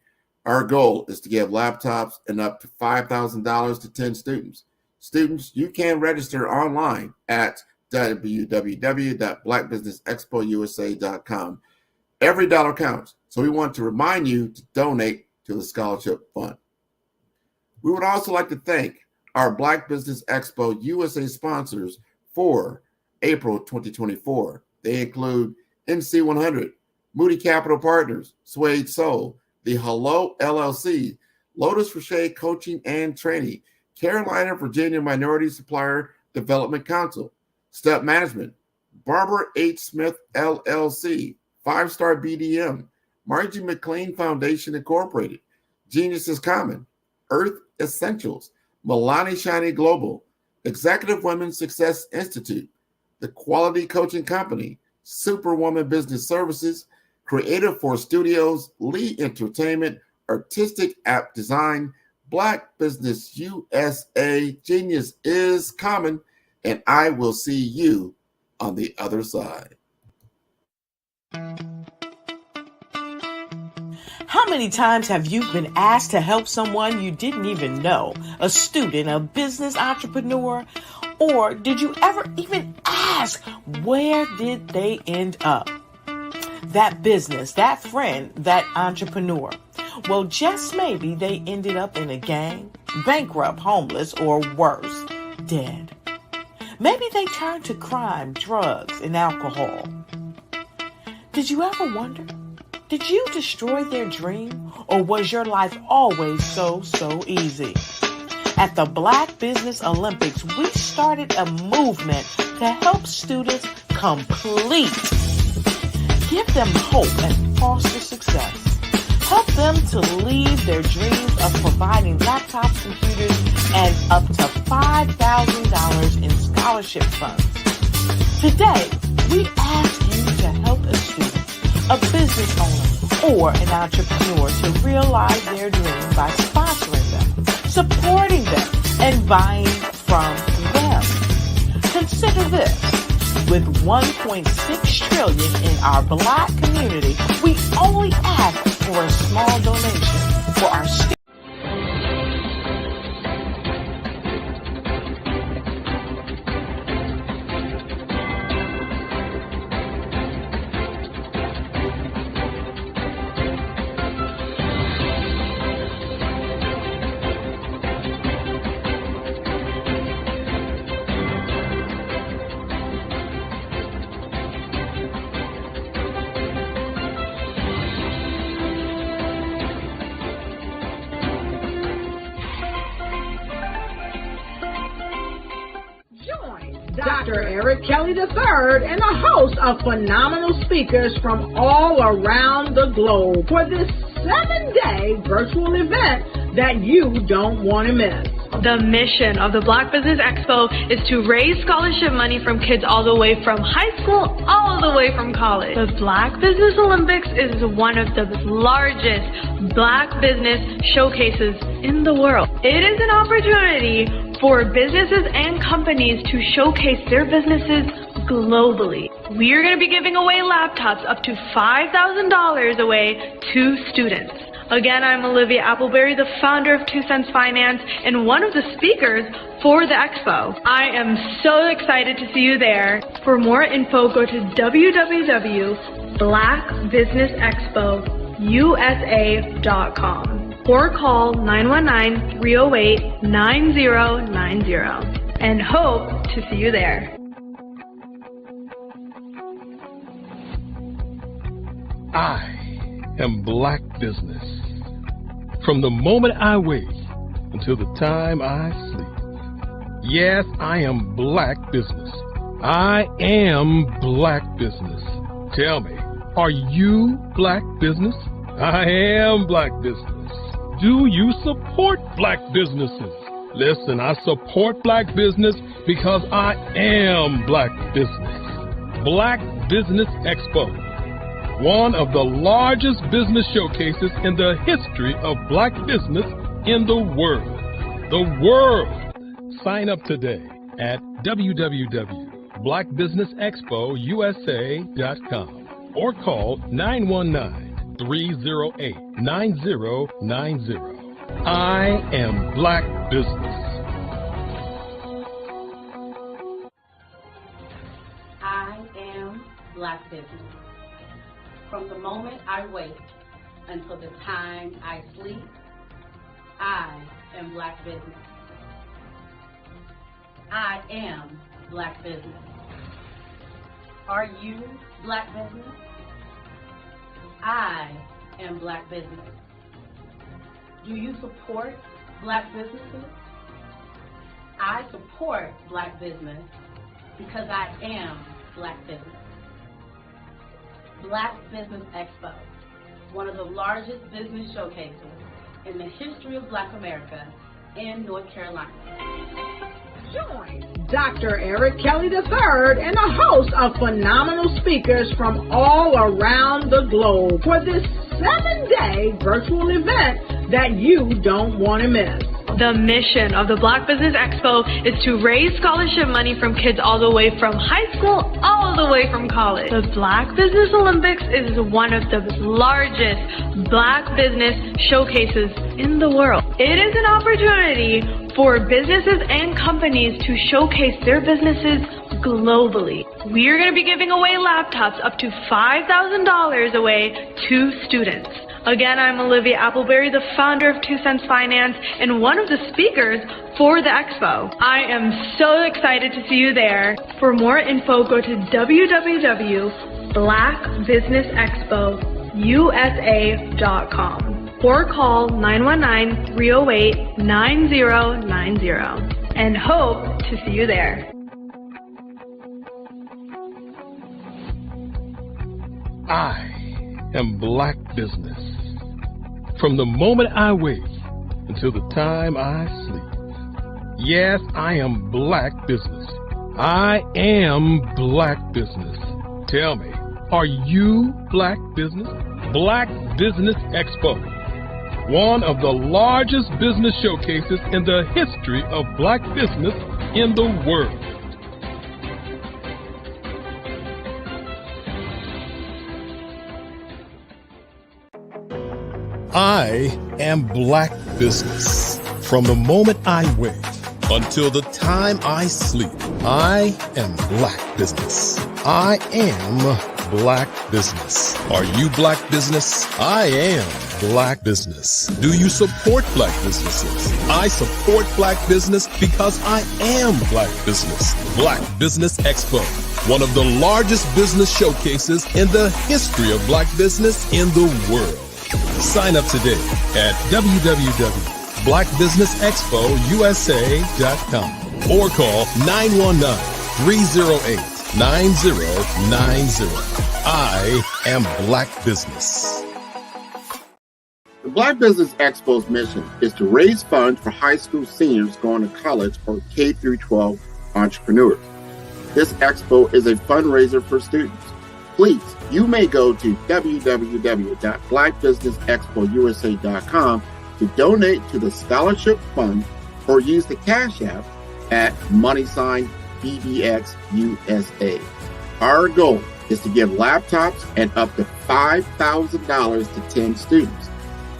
Our goal is to give laptops and up to $5,000 to 10 students. Students, you can register online at www.blackbusinessexpousa.com. Every dollar counts, so we want to remind you to donate to the scholarship fund. We would also like to thank our Black Business Expo USA sponsors for April 2024. They include NC100, Moody Capital Partners, Suede Soul, The Hello LLC, Lotus Rocher Coaching and Training, Carolina, Virginia Minority Supplier Development Council, Step Management, Barbara H. Smith LLC, 5-Star BDM, Margie McLean Foundation Incorporated, Genius is Common, Earth Essentials, Milani Shiny Global, Executive Women's Success Institute, The Quality Coaching Company, Superwoman Business Services, Creative Force Studios, Lee Entertainment, Artistic App Design, Black Business USA, Genius is Common, and I will see you on the other side. How many times have you been asked to help someone you didn't even know, a student, a business entrepreneur, or did you ever even ask, where did they end up? That business, that friend, that entrepreneur. Well, just maybe they ended up in a gang, bankrupt, homeless, or worse, dead. Maybe they turned to crime, drugs, and alcohol. Did you ever wonder? Did you destroy their dream, or was your life always so easy? At the Black Business Olympics, we started a movement to help students complete. Give them hope and foster success. Help them to leave their dreams of providing laptops, computers, and up to $5,000 in scholarship funds. Today, we ask you to help a student, a business owner, or an entrepreneur to realize their dream by sponsoring them, supporting them, and buying from them. Consider this. With $1.6 trillion in our Black community, we only ask for a small donation for our students. Dr. Eric Kelly III and a host of phenomenal speakers from all around the globe for this 7-day virtual event that you don't want to miss. The mission of the Black Business Expo is to raise scholarship money from kids all the way from high school, all the way from college. The Black Business Olympics is one of the largest Black business showcases in the world. It is an opportunity for businesses and companies to showcase their businesses globally. We are going to be giving away laptops up to $5,000 away to students. Again, I'm Olivia Appleberry, the founder of 2 Cents Finance and one of the speakers for the expo. I am so excited to see you there. For more info, go to www.blackbusinessexpousa.com or call 919-308-9090 and hope to see you there. I am Black Business. From the moment I wake until the time I sleep. Yes, I am Black Business. I am Black Business. Tell me, are you Black Business? I am Black Business. Do you support Black businesses? Listen, I support Black business because I am Black Business. Black Business Expo, one of the largest business showcases in the history of Black business in the world. The world! Sign up today at www.blackbusinessexpousa.com or call 919-308-9090. I am Black Business. I am Black Business. From the moment I wake until the time I sleep, I am Black Business. I am Black Business. Are you Black Business? I am Black Business. Do you support Black businesses? I support Black business because I am Black Business. Black Business Expo, one of the largest business showcases in the history of Black America in North Carolina. Join Dr. Eric Kelly III and a host of phenomenal speakers from all around the globe for this 7-day virtual event that you don't want to miss. The mission of the Black Business Expo is to raise scholarship money from kids all the way from high school, all the way from college. The Black Business Olympics is one of the largest Black business showcases in the world. It is an opportunity for businesses and companies to showcase their businesses globally. We are going to be giving away laptops up to $5,000 away to students. Again, I'm Olivia Appleberry, the founder of 2 Cents Finance and one of the speakers for the expo. I am so excited to see you there. For more info, go to www.blackbusinessexpousa.com or call 919-308-9090 and hope to see you there. I am Black Business. From the moment I wake until the time I sleep. Yes, I am Black Business. I am Black Business. Tell me, are you Black Business? Black Business Expo, one of the largest business showcases in the history of Black business in the world. I am Black Business. From the moment I wake until the time I sleep, I am Black Business. I am Black Business. Are you Black Business? I am Black Business. Do you support Black businesses? I support Black business because I am Black Business. Black Business Expo, one of the largest business showcases in the history of Black business in the world. Sign up today at www.blackbusinessexpousa.com or call 308-9090. I am Black Business. The Black Business Expo's mission is to raise funds for high school seniors going to college or K through 12 entrepreneurs. This expo is a fundraiser for students. Please, you may go to www.blackbusinessexpousa.com to donate to the scholarship fund or use the Cash App at $BBXUSA. Our goal is to give laptops and up to $5,000 to 10 students.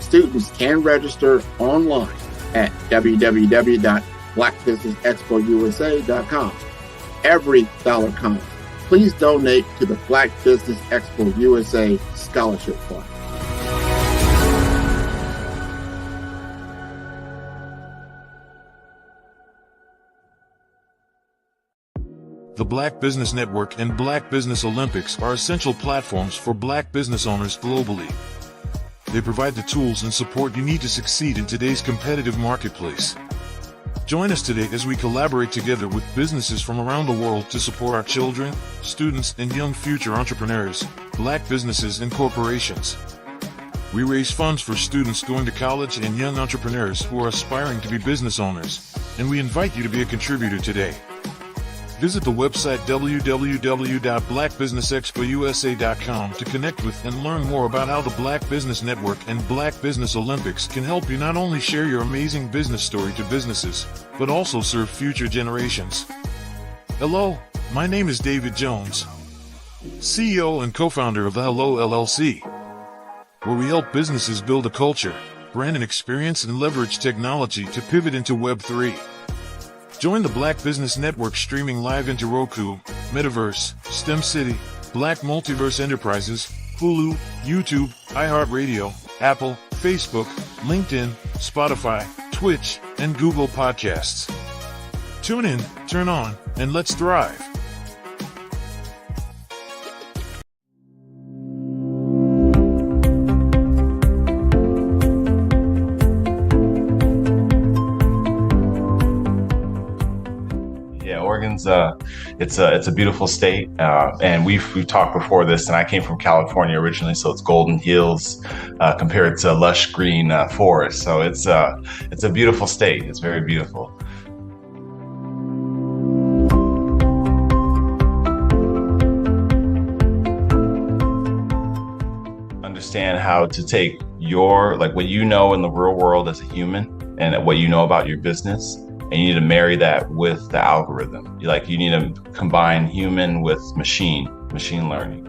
Students can register online at www.blackbusinessexpousa.com. Every dollar counts. Please donate to the Black Business Expo USA Scholarship Fund. The Black Business Network and Black Business Olympics are essential platforms for Black business owners globally. They provide the tools and support you need to succeed in today's competitive marketplace. Join us today as we collaborate together with businesses from around the world to support our children, students, and young future entrepreneurs, Black businesses and corporations. We raise funds for students going to college and young entrepreneurs who are aspiring to be business owners, and we invite you to be a contributor today. Visit the website www.blackbusinessexpousa.com to connect with and learn more about how the Black Business Network and Black Business Olympics can help you not only share your amazing business story to businesses, but also serve future generations. Hello, my name is David Jones, CEO and co-founder of the Hello LLC, where we help businesses build a culture, brand and experience, and leverage technology to pivot into Web3. Join the Black Business Network streaming live into Roku, Metaverse, STEM City, Black Multiverse Enterprises, Hulu, YouTube, iHeartRadio, Apple, Facebook, LinkedIn, Spotify, Twitch, and Google Podcasts. Tune in, turn on, and let's thrive. Oregon's it's a beautiful state, and we've talked before this. And I came from California originally, so it's golden hills compared to lush green forest. So it's a beautiful state. It's very beautiful. Understand how to take your what you know in the real world as a human and what you know about your business. And you need to marry that with the algorithm. You need to combine human with machine learning.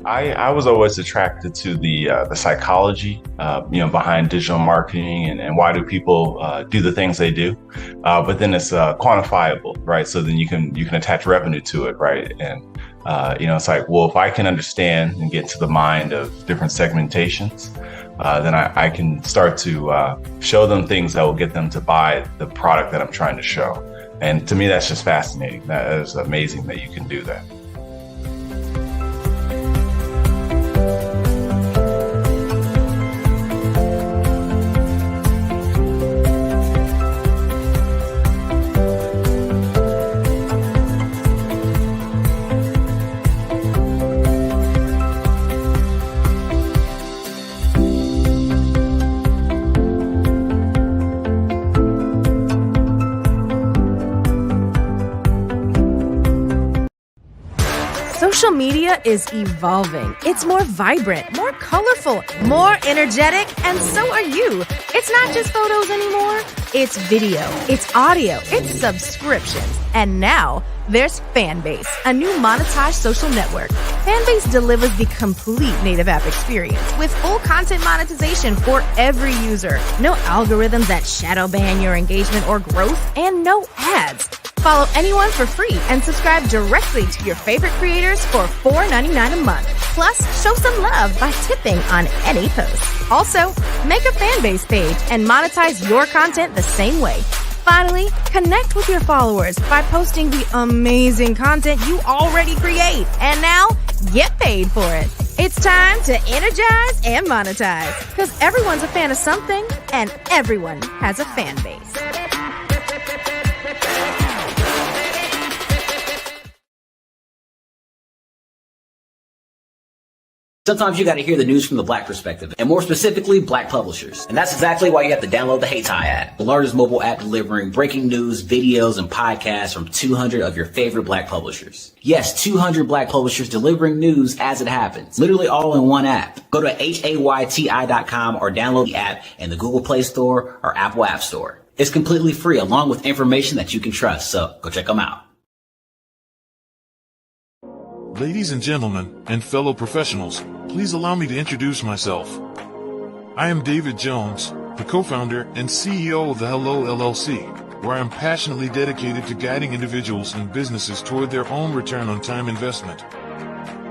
I was always attracted to the psychology, behind digital marketing and why do people do the things they do, but then it's quantifiable, right? So then you can attach revenue to it, right? And it's if I can understand and get to the mind of different segmentations, then I can start to show them things that will get them to buy the product that I'm trying to show. And to me, that's just fascinating. That is amazing that you can do that. Social media is evolving. It's more vibrant, more colorful, more energetic, and so are you. It's not just photos anymore. It's video, it's audio, it's subscriptions. And now there's Fanbase, a new monetized social network. Fanbase delivers the complete native app experience with full content monetization for every user. No algorithms that shadow ban your engagement or growth, and no ads. Follow anyone for free and subscribe directly to your favorite creators for $4.99 a month. Plus, show some love by tipping on any post. Also, make a Fanbase page and monetize your content the same way. Finally, connect with your followers by posting the amazing content you already create. And now, get paid for it. It's time to energize and monetize, because everyone's a fan of something, and everyone has a fan base. Sometimes you got to hear the news from the Black perspective, and more specifically, Black publishers. And that's exactly why you have to download the HeyTie app, the largest mobile app delivering breaking news, videos, and podcasts from 200 of your favorite Black publishers. Yes, 200 Black publishers delivering news as it happens, literally all in one app. Go to HAYTI.com or download the app in the Google Play Store or Apple App Store. It's completely free, along with information that you can trust, so go check them out. Ladies and gentlemen, and fellow professionals, please allow me to introduce myself. I am David Jones, the co-founder and CEO of the Hello LLC, where I am passionately dedicated to guiding individuals and businesses toward their own return on time investment.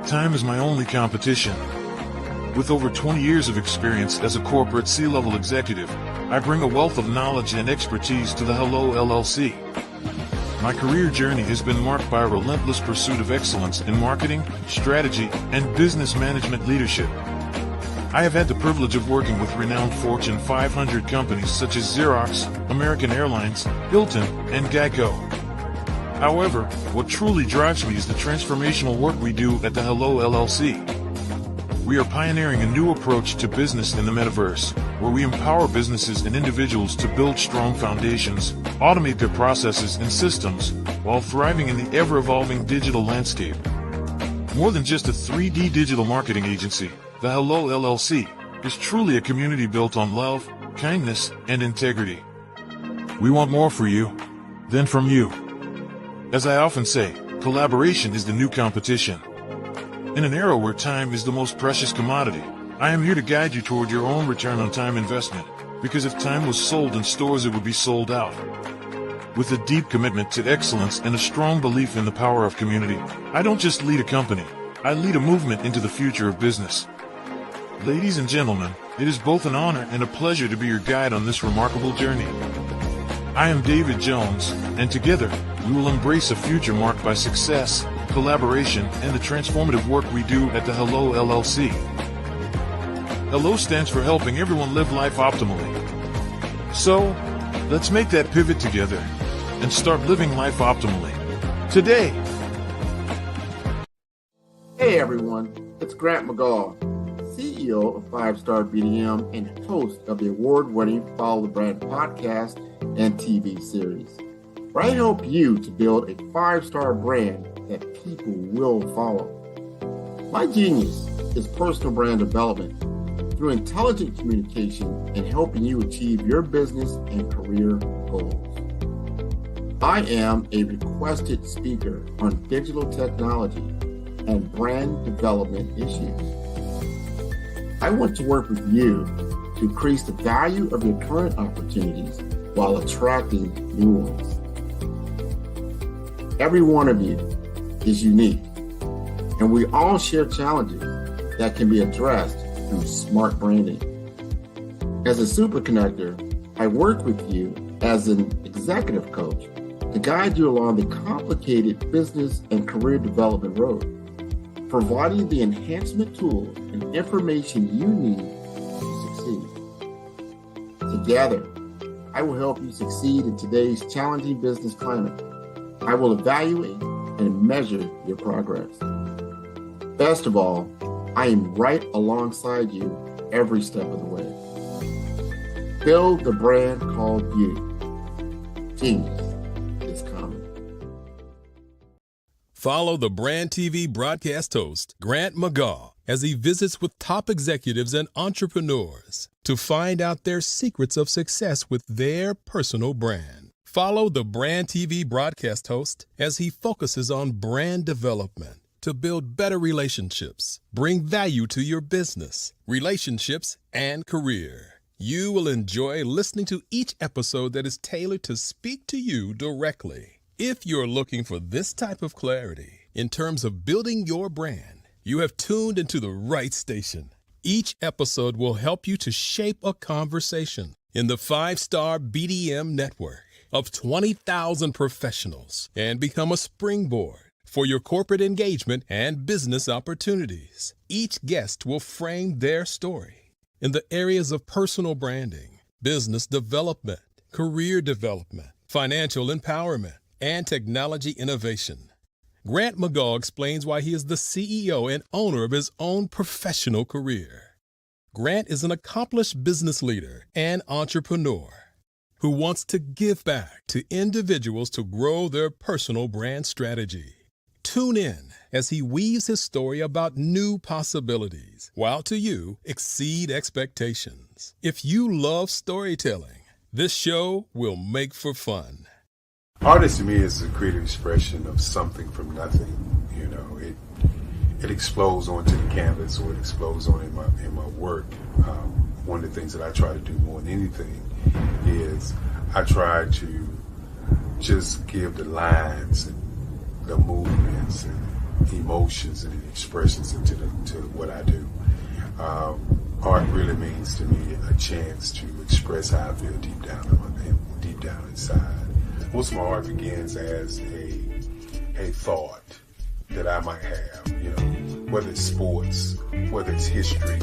Time is my only competition. With over 20 years of experience as a corporate C-level executive, I bring a wealth of knowledge and expertise to the Hello LLC. My career journey has been marked by a relentless pursuit of excellence in marketing, strategy, and business management leadership. I have had the privilege of working with renowned Fortune 500 companies such as Xerox, American Airlines, Hilton, and Geico. However, what truly drives me is the transformational work we do at the Hello LLC. We are pioneering a new approach to business in the metaverse, where we empower businesses and individuals to build strong foundations, automate their processes and systems, while thriving in the ever-evolving digital landscape. More than just a 3D digital marketing agency, the Hello LLC is truly a community built on love, kindness, and integrity. We want more for you than from you. As I often say, collaboration is the new competition. In an era where time is the most precious commodity, I am here to guide you toward your own return on time investment, because if time was sold in stores, it would be sold out. With a deep commitment to excellence and a strong belief in the power of community, I don't just lead a company, I lead a movement into the future of business. Ladies and gentlemen, it is both an honor and a pleasure to be your guide on this remarkable journey. I am David Jones, and together, we will embrace a future marked by success, collaboration, and the transformative work we do at the Hello LLC. Hello stands for helping everyone live life optimally. So, let's make that pivot together and start living life optimally today. Hey everyone, it's Grant McGaw, CEO of 5-Star BDM and host of the award-winning Follow the Brand podcast and TV series, where I help you to build a 5-star brand that people will follow. My genius is personal brand development through intelligent communication and helping you achieve your business and career goals. I am a requested speaker on digital technology and brand development issues. I want to work with you to increase the value of your current opportunities while attracting new ones. Every one of you is unique, and we all share challenges that can be addressed through smart branding. As a super connector, I work with you as an executive coach to guide you along the complicated business and career development road, providing the enhancement tools and information you need to succeed. Together, I will help you succeed in today's challenging business climate. I will evaluate and measure your progress. Best of all, I am right alongside you every step of the way. Build the brand called you. Genius is coming. Follow the Brand TV broadcast host, Grant McGaw, as he visits with top executives and entrepreneurs to find out their secrets of success with their personal brand. Follow the Brand TV broadcast host as he focuses on brand development to build better relationships, bring value to your business, relationships, and career. You will enjoy listening to each episode that is tailored to speak to you directly. If you're looking for this type of clarity in terms of building your brand, you have tuned into the right station. Each episode will help you to shape a conversation in the 5-Star BDM network. of 20,000 professionals and become a springboard for your corporate engagement and business opportunities. Each guest will frame their story in the areas of personal branding, business development, career development, financial empowerment, and technology innovation. Grant McGaw explains why he is the CEO and owner of his own professional career. Grant is an accomplished business leader and entrepreneur who wants to give back to individuals to grow their personal brand strategy. Tune in as he weaves his story about new possibilities, while to you exceed expectations. If you love storytelling, this show will make for fun. Artist to me is a creative expression of something from nothing. You know, it explodes onto the canvas, or it explodes on in my work. One of the things that I try to do more than anything is I try to just give the lines and the movements and emotions and expressions into to what I do. Art really means to me a chance to express how I feel deep down inside. Most of my art begins as a thought that I might have, you know, whether it's sports, whether it's history,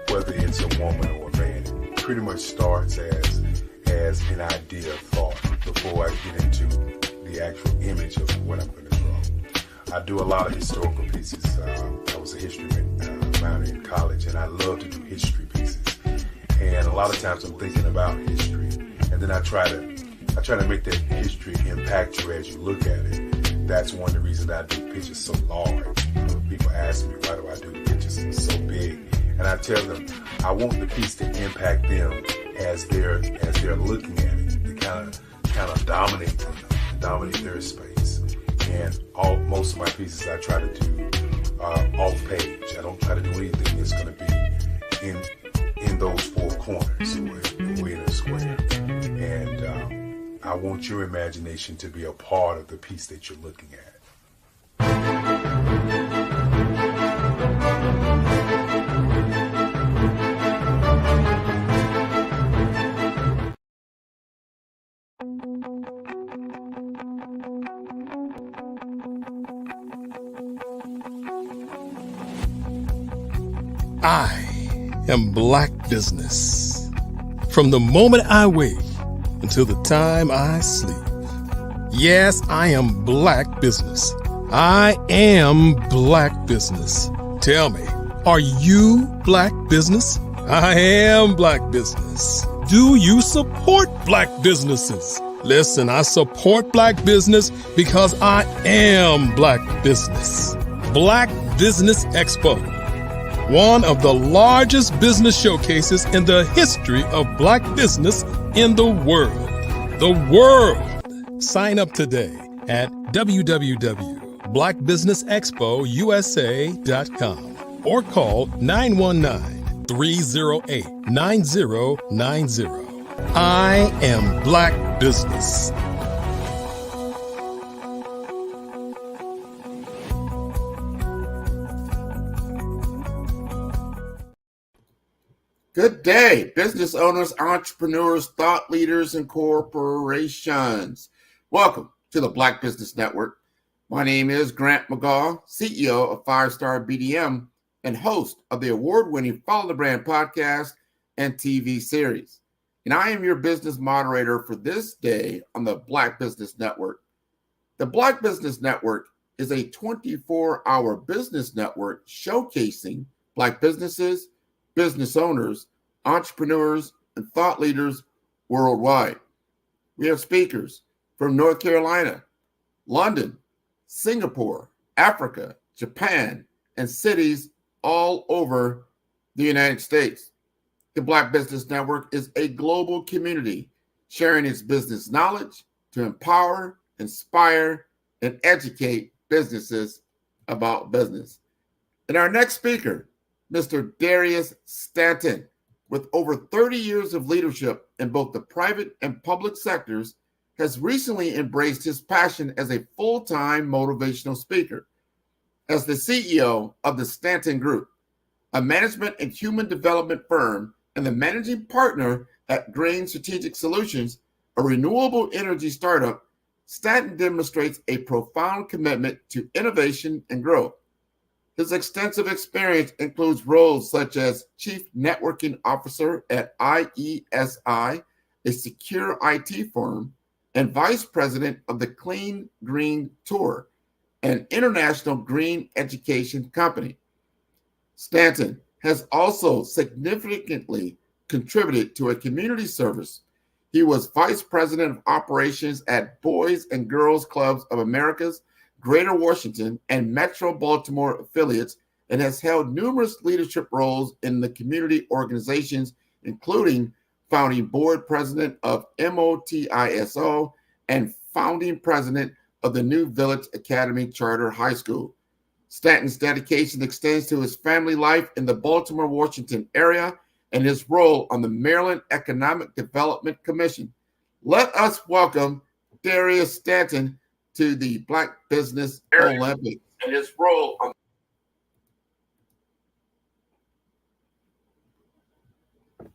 whether it's a woman or a man. It pretty much starts as an idea of thought before I get into the actual image of what I'm going to draw. I do a lot of historical pieces. I was a history minor in college, and I love to do history pieces. And a lot of times I'm thinking about history, and then I try to make that history impact you as you look at it. That's one of the reasons that I do pictures so large. People ask me, why do I do pictures so big? And I tell them, I want the piece to impact them as they're looking at it, to kind of dominate them, dominate their space. And most of my pieces I try to do off page. I don't try to do anything that's going to be in those four corners or in a square. And I want your imagination to be a part of the piece that you're looking at. I am Black Business. From the moment I wake until the time I sleep. Yes, I am Black Business. I am Black Business. Tell me, are you Black Business? I am Black Business. Do you support Black businesses? Listen, I support Black business because I am Black Business. Black Business Expo, one of the largest business showcases in the history of Black business in the world. The world! Sign up today at www.blackbusinessexpousa.com or call 919-308-9090. I am Black Business. Good day, business owners, entrepreneurs, thought leaders, and corporations. Welcome to the Black Business Network. My name is Grant McGaw, CEO of Five Star BDM and host of the award-winning Follow the Brand podcast and TV series. And I am your business moderator for this day on the Black Business Network. The Black Business Network is a 24-hour business network showcasing Black businesses, business owners, entrepreneurs, and thought leaders worldwide. We have speakers from North Carolina, London, Singapore, Africa, Japan, and cities all over the United States. The Black Business Network is a global community sharing its business knowledge to empower, inspire, and educate businesses about business. And our next speaker, Mr. Darius Stanton, with over 30 years of leadership in both the private and public sectors, has recently embraced his passion as a full-time motivational speaker. As the CEO of the Stanton Group, a management and human development firm, and the managing partner at Grain Strategic Solutions, a renewable energy startup, Stanton demonstrates a profound commitment to innovation and growth. His extensive experience includes roles such as Chief Networking Officer at IESI, a secure IT firm, and Vice President of the Clean Green Tour, an international green education company. Stanton has also significantly contributed to a community service. He was Vice President of Operations at Boys and Girls Clubs of America's Greater Washington and Metro Baltimore affiliates, and has held numerous leadership roles in the community organizations, including founding board president of MOTISO and founding president of the New Village Academy Charter High School. Stanton's dedication extends to his family life in the Baltimore, Washington area and his role on the Maryland Economic Development Commission. Let us welcome Darius Stanton to the Black Business Olympics and his role on. I'm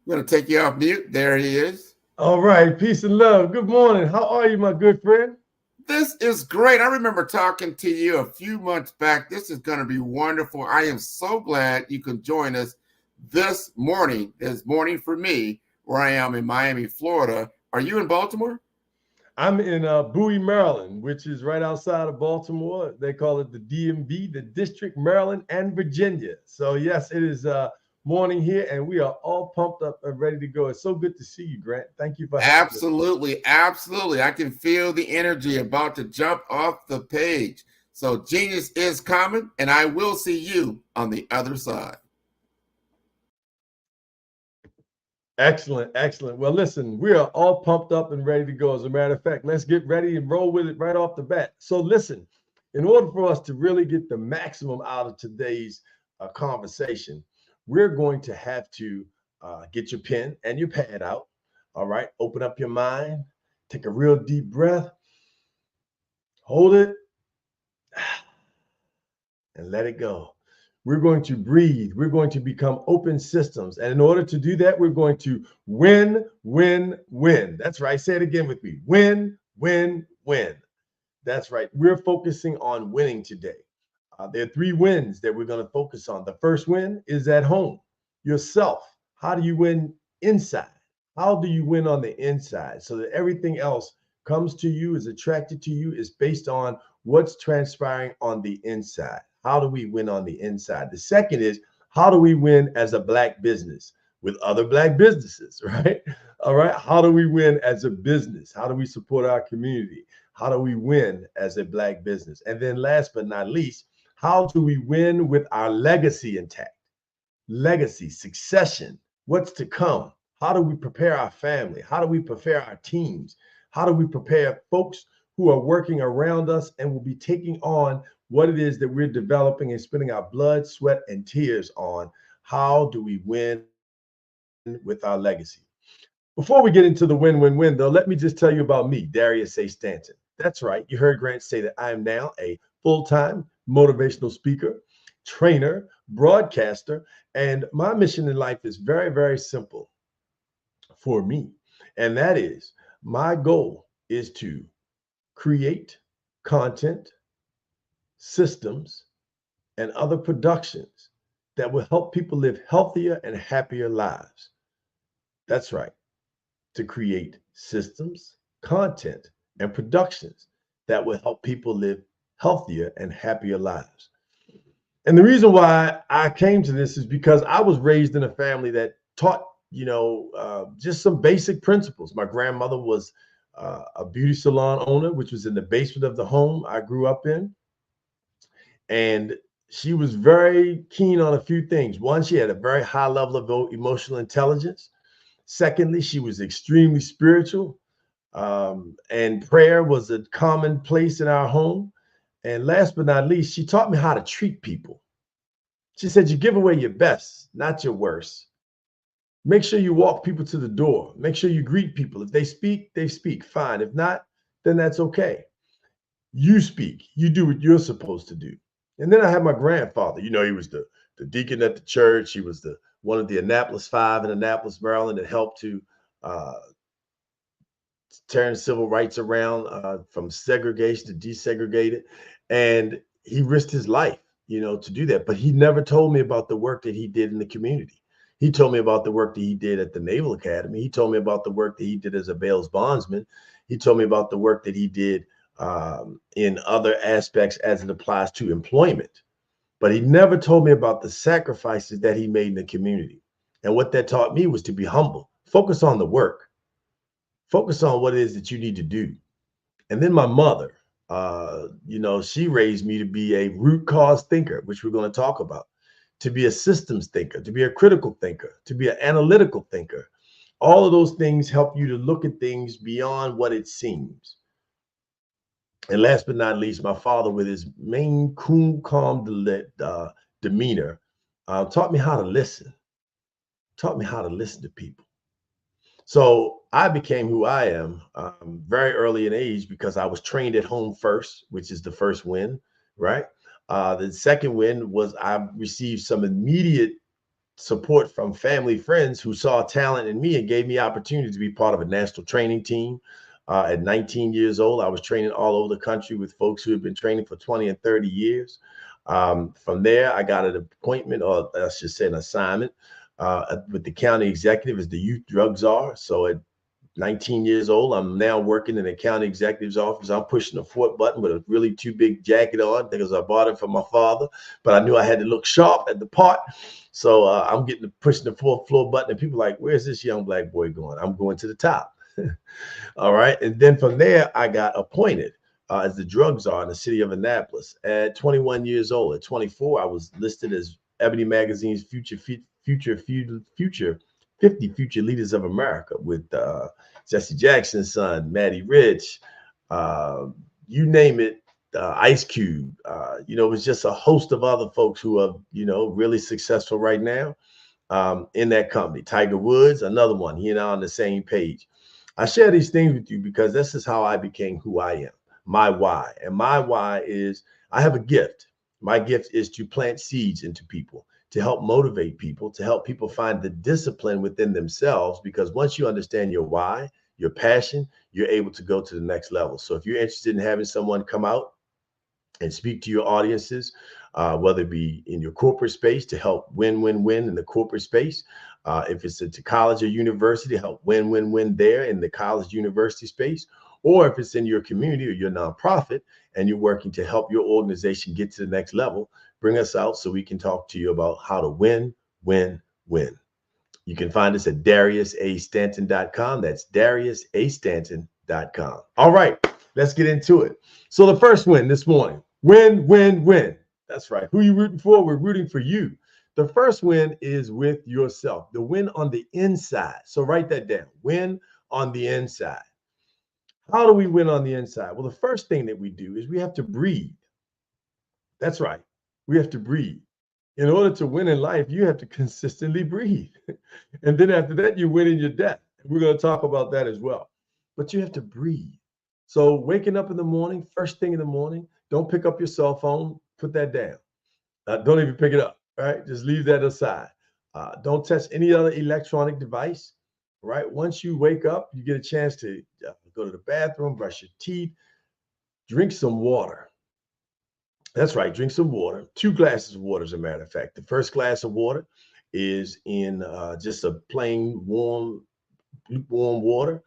going to take you off mute. There he is. All right. Peace and love. Good morning. How are you, my good friend? This is great. I remember talking to you a few months back. This is going to be wonderful. I am so glad you can join us this morning. This morning for me, where I am in Miami, Florida. Are you in Baltimore? I'm in Bowie, Maryland, which is right outside of Baltimore. They call it the DMV, the District, Maryland, and Virginia. So yes, it is morning here, and we are all pumped up and ready to go. It's so good to see you, Grant. Thank you for having us. Absolutely. I can feel the energy about to jump off the page. So genius is coming, and I will see you on the other side. Excellent, excellent. Well, listen, we are all pumped up and ready to go. As a matter of fact, let's get ready and roll with it right off the bat. So listen, in order for us to really get the maximum out of today's conversation, we're going to have to get your pen and your pad out. All right, open up your mind, take a real deep breath, hold it, and let it go. We're going to breathe. We're going to become open systems. And in order to do that, we're going to win, win, win. That's right. Say it again with me. Win, win, win. That's right. We're focusing on winning today. There are 3 wins that we're going to focus on. The first win is at home, yourself. How do you win inside? How do you win on the inside so that everything else comes to you, is attracted to you, is based on what's transpiring on the inside? How do we win on the inside? The second is, how do we win as a Black business with other Black businesses, right? All right. How do we win as a business? How do we support our community? How do we win as a Black business? And then last but not least, how do we win with our legacy intact? Legacy, succession, what's to come? How do we prepare our family? How do we prepare our teams? How do we prepare folks who are working around us and will be taking on what it is that we're developing and spending our blood, sweat, and tears on? How do we win with our legacy? Before we get into the win-win-win, though, let me just tell you about me, Darius A. Stanton. That's right. You heard Grant say that I am now a full-time motivational speaker, trainer, broadcaster, and my mission in life is very, very simple for me. And that is, my goal is to create content, systems, and other productions that will help people live healthier and happier lives. That's right. To create systems, content, and productions that will help people live healthier and happier lives. And the reason why I came to this is because I was raised in a family that taught, just some basic principles. My grandmother was a beauty salon owner, which was in the basement of the home I grew up in. And she was very keen on a few things. One, she had a very high level of emotional intelligence. Secondly, she was extremely spiritual. And prayer was a common place in our home. And last but not least, she taught me how to treat people. She said, you give away your best, not your worst. Make sure you walk people to the door. Make sure you greet people. If they speak, fine. If not, then that's okay. You speak. You do what you're supposed to do. And then I had my grandfather. He was the deacon at the church. He was one of the Annapolis Five in Annapolis, Maryland, that helped to turn civil rights around from segregation to desegregated. And he risked his life, to do that. But he never told me about the work that he did in the community. He told me about the work that he did at the Naval Academy. He told me about the work that he did as a bail's bondsman. He told me about the work that he did in other aspects as it applies to employment. But he never told me about the sacrifices that he made in the community. And what that taught me was to be humble, focus on the work, focus on what it is that you need to do. And then my mother, she raised me to be a root cause thinker, which we're going to talk about, to be a systems thinker, to be a critical thinker, to be an analytical thinker. All of those things help you to look at things beyond what it seems. And last but not least, my father, with his main cool, calm demeanor, taught me how to listen, to people. So I became who I am very early in age because I was trained at home first, which is the first win, right? The second win was I received some immediate support from family friends who saw talent in me and gave me opportunity to be part of a national training team. At 19 years old, I was training all over the country with folks who had been training for 20 and 30 years. From there, I got an appointment, or I should say an assignment, with the county executive as the youth drug czar. So at 19 years old, I'm now working in the county executive's office. I'm pushing the Fort button with a really too big jacket on because I bought it from my father, but I knew I had to look sharp at the part. So I'm pushing the fourth floor button, and people are like, where's this young black boy going? I'm going to the top. All right. And then from there, I got appointed as the drug czar in the city of Annapolis at 21 years old. At 24, I was listed as Ebony Magazine's future 50 Future Leaders of America with Jesse Jackson's son, Matty Rich, you name it, Ice Cube. It was just a host of other folks who are, really successful right now in that company. Tiger Woods, another one. He and I on the same page. I share these things with you because this is how I became who I am, my why. And my why is I have a gift. My gift is to plant seeds into people, to help motivate people, to help people find the discipline within themselves. Because once you understand your why, your passion, you're able to go to the next level. So if you're interested in having someone come out and speak to your audiences, whether it be in your corporate space to help win in the corporate space, if it's at college or university, help win there in the college university space, or if it's in your community or your nonprofit and you're working to help your organization get to the next level, bring us out so we can talk to you about how to win. You can find us at DariusAStanton.com. That's DariusAStanton.com. All right, let's get into it. So the first win this morning, win. That's right. Who are you rooting for? We're rooting for you. The first win is with yourself, the win on the inside. So write that down, win on the inside. How do we win on the inside? Well, the first thing that we do is we have to breathe. That's right. We have to breathe. In order to win in life, you have to consistently breathe. And then after that, you win in your death. We're going to talk about that as well. But you have to breathe. So waking up in the morning, first thing in the morning, don't pick up your cell phone. Put that down. Don't even pick it up. Right? Just leave that aside. Don't touch any other electronic device. Right? Once you wake up, you get a chance to go to the bathroom, brush your teeth, drink some water. That's right. Drink some water. 2 glasses of water, as a matter of fact. The first glass of water is in just a plain lukewarm water.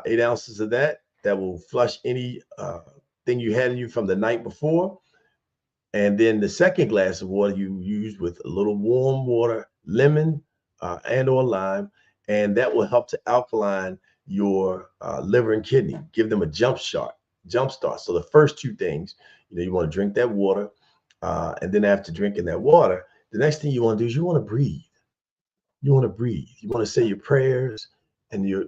8 ounces of that will flush any thing you had in you from the night before. And then the second glass of water you use with a little warm water, lemon and or lime, and that will help to alkaline your liver and kidney, give them a jump start. So the first 2 things, you want to drink that water, and then after drinking that water, the next thing you want to do is you want to breathe. You want to say your prayers, and your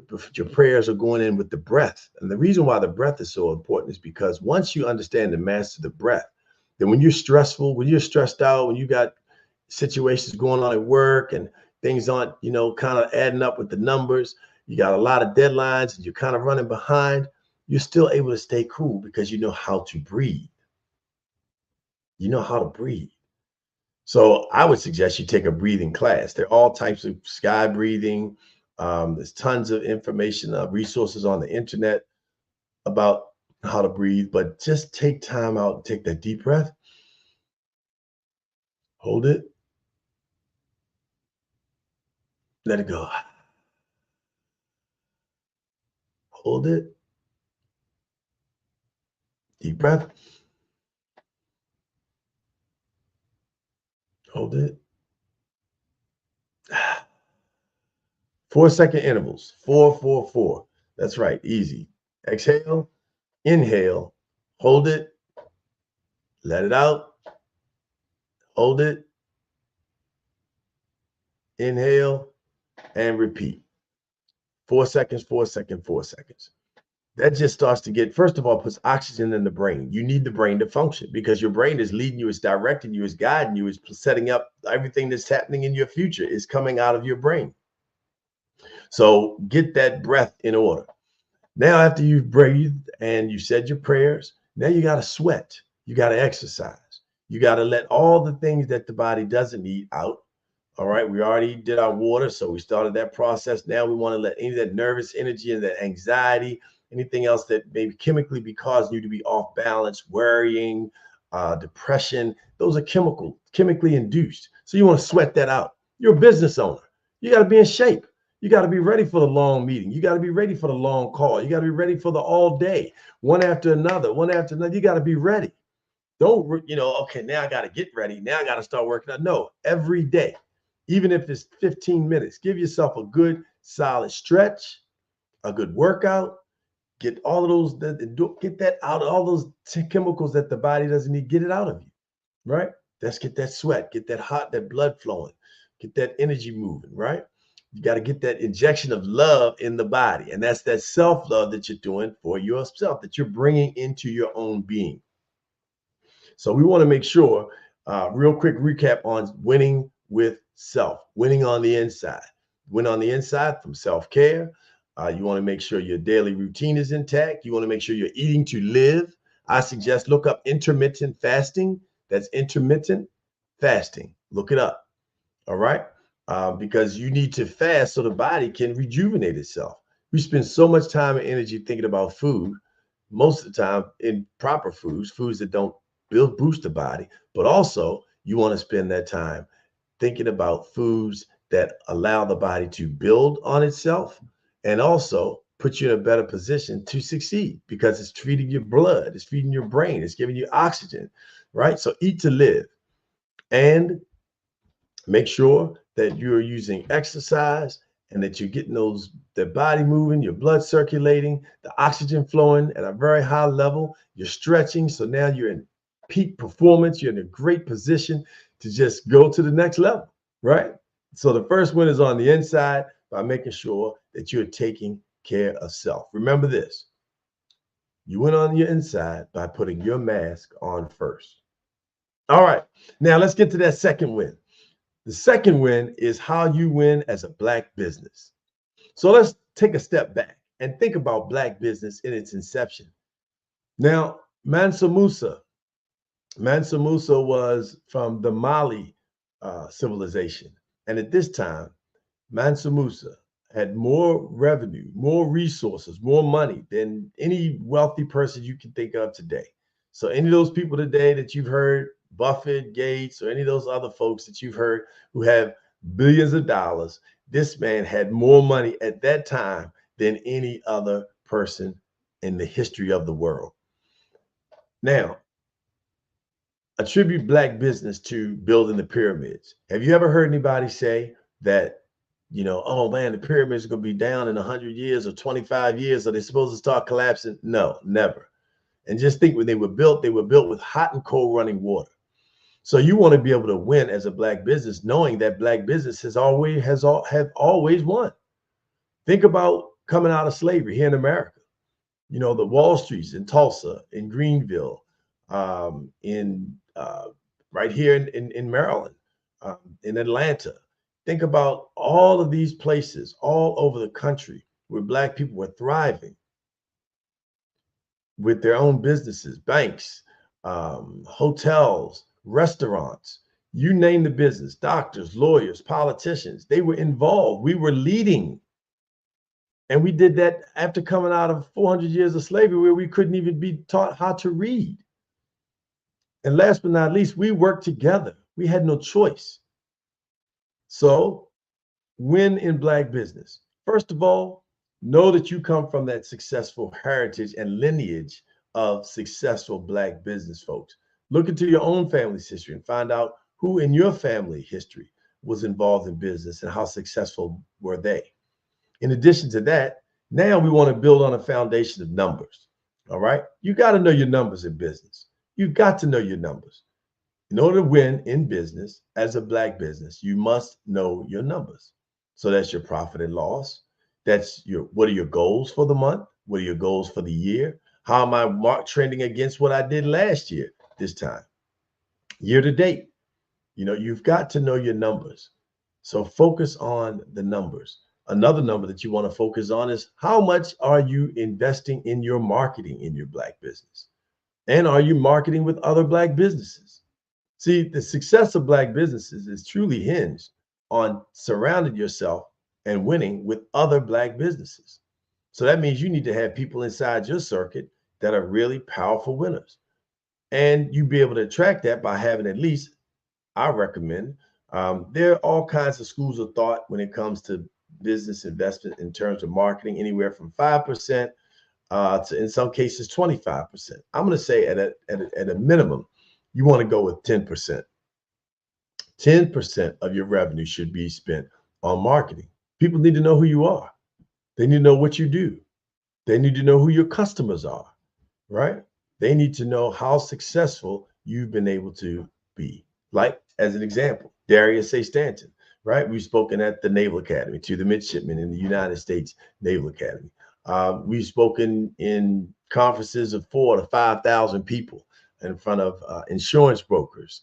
prayers are going in with the breath. And the reason why the breath is so important is because once you understand and master the breath, then when you're stressed out, when you got situations going on at work and things aren't, kind of adding up with the numbers, you got a lot of deadlines and you're kind of running behind, you're still able to stay cool because you know how to breathe. So I would suggest you take a breathing class. There are all types of sky breathing, There's tons of information, resources on the internet about how to breathe, but just take time out and take that deep breath. Hold it. Let it go. Hold it. Deep breath. Hold it. 4-second intervals. 4, 4, 4. That's right. Easy. Exhale. Inhale. Hold it. Let it out. Hold it. Inhale and repeat. 4 seconds, 4 seconds, 4 seconds. That just starts to get, first of all, puts oxygen in the brain. You need the brain to function because your brain is leading you, is directing you, is guiding you, is setting up everything that's happening in your future is coming out of your brain. So get that breath in order. Now, after you've breathed and you said your prayers, now you got to sweat. You got to exercise. You got to let all the things that the body doesn't need out. All right. We already did our water. So we started that process. Now we want to let any of that nervous energy and that anxiety, anything else that maybe chemically be causing you to be off balance, worrying, depression, those are chemically induced. So you want to sweat that out. You're a business owner. You got to be in shape. You got to be ready for the long meeting. You got to be ready for the long call. You got to be ready for the all day, one after another, one after another. You got to be ready. Don't, okay, now I got to get ready. Now I got to start working out. No, every day, even if it's 15 minutes, give yourself a good solid stretch, a good workout, get all of those, get that out, all those chemicals that the body doesn't need, get it out of you, right? Let's get that sweat, get that hot, that blood flowing, get that energy moving, right? You got to get that injection of love in the body. And that's that self-love that you're doing for yourself, that you're bringing into your own being. So we want to make sure, real quick recap on winning with self, winning on the inside. Win on the inside from self-care. You want to make sure your daily routine is intact. You want to make sure you're eating to live. I suggest look up intermittent fasting. That's intermittent fasting. Look it up. All right. Because you need to fast so the body can rejuvenate itself. We spend so much time and energy thinking about food, most of the time in proper foods that don't boost the body, but also you want to spend that time thinking about foods that allow the body to build on itself and also put you in a better position to succeed because it's feeding your blood, it's feeding your brain, it's giving you oxygen, right? So eat to live and make sure that you're using exercise and that you're getting the body moving, your blood circulating, the oxygen flowing at a very high level. You're stretching. So now you're in peak performance. You're in a great position to just go to the next level, right? So the first one is on the inside by making sure that you're taking care of self. Remember this. You went on your inside by putting your mask on first. All right. Now let's get to that second win. The second win is how you win as a Black business. So let's take a step back and think about Black business in its inception. Now, Mansa Musa was from the Mali civilization. And at this time, Mansa Musa had more revenue, more resources, more money than any wealthy person you can think of today. So any of those people today that you've heard, Buffett, Gates, or any of those other folks that you've heard who have billions of dollars, this man had more money at that time than any other person in the history of the world. Now, attribute Black business to building the pyramids. Have you ever heard anybody say that, oh man, the pyramids are going to be down in 100 years or 25 years? Are they supposed to start collapsing? No, never. And just think when they were built with hot and cold running water. So you want to be able to win as a Black business, knowing that Black business have always won. Think about coming out of slavery here in America. The Wall Streets in Tulsa, in Greenville, right here in Maryland, in Atlanta. Think about all of these places all over the country where Black people were thriving with their own businesses, banks, hotels, restaurants, you name the business, doctors, lawyers, politicians, they were involved. We were leading And we did that after coming out of 400 years of slavery where we couldn't even be taught how to read. And last but not least, we worked together. We had no choice. So win in Black business. First of all, know that you come from that successful heritage and lineage of successful Black business folks. Look into your own family's history and find out who in your family history was involved in business and how successful were they. In addition to that, now we want to build on a foundation of numbers. All right. You got to know your numbers in business. You've got to know your numbers. In order to win in business as a Black business, you must know your numbers. So that's your profit and loss. That's what are your goals for the month? What are your goals for the year? How am I trending against what I did last year this time? Year to date. You've got to know your numbers. So focus on the numbers. Another number that you want to focus on is how much are you investing in your marketing in your Black business? And are you marketing with other Black businesses? See, the success of Black businesses is truly hinged on surrounding yourself and winning with other Black businesses. So that means you need to have people inside your circuit that are really powerful winners. And you be able to attract that by having at least, I recommend, there are all kinds of schools of thought when it comes to business investment in terms of marketing, anywhere from 5% to, in some cases, 25%. I'm going to say at a minimum, you want to go with 10%. 10% of your revenue should be spent on marketing. People need to know who you are. They need to know what you do. They need to know who your customers are, right? They need to know how successful you've been able to be. Like, as an example, Darius A. Stanton, right? We've spoken at the Naval Academy to the midshipmen in the United States Naval Academy. We've spoken in conferences of 4,000 to 5,000 people in front of insurance brokers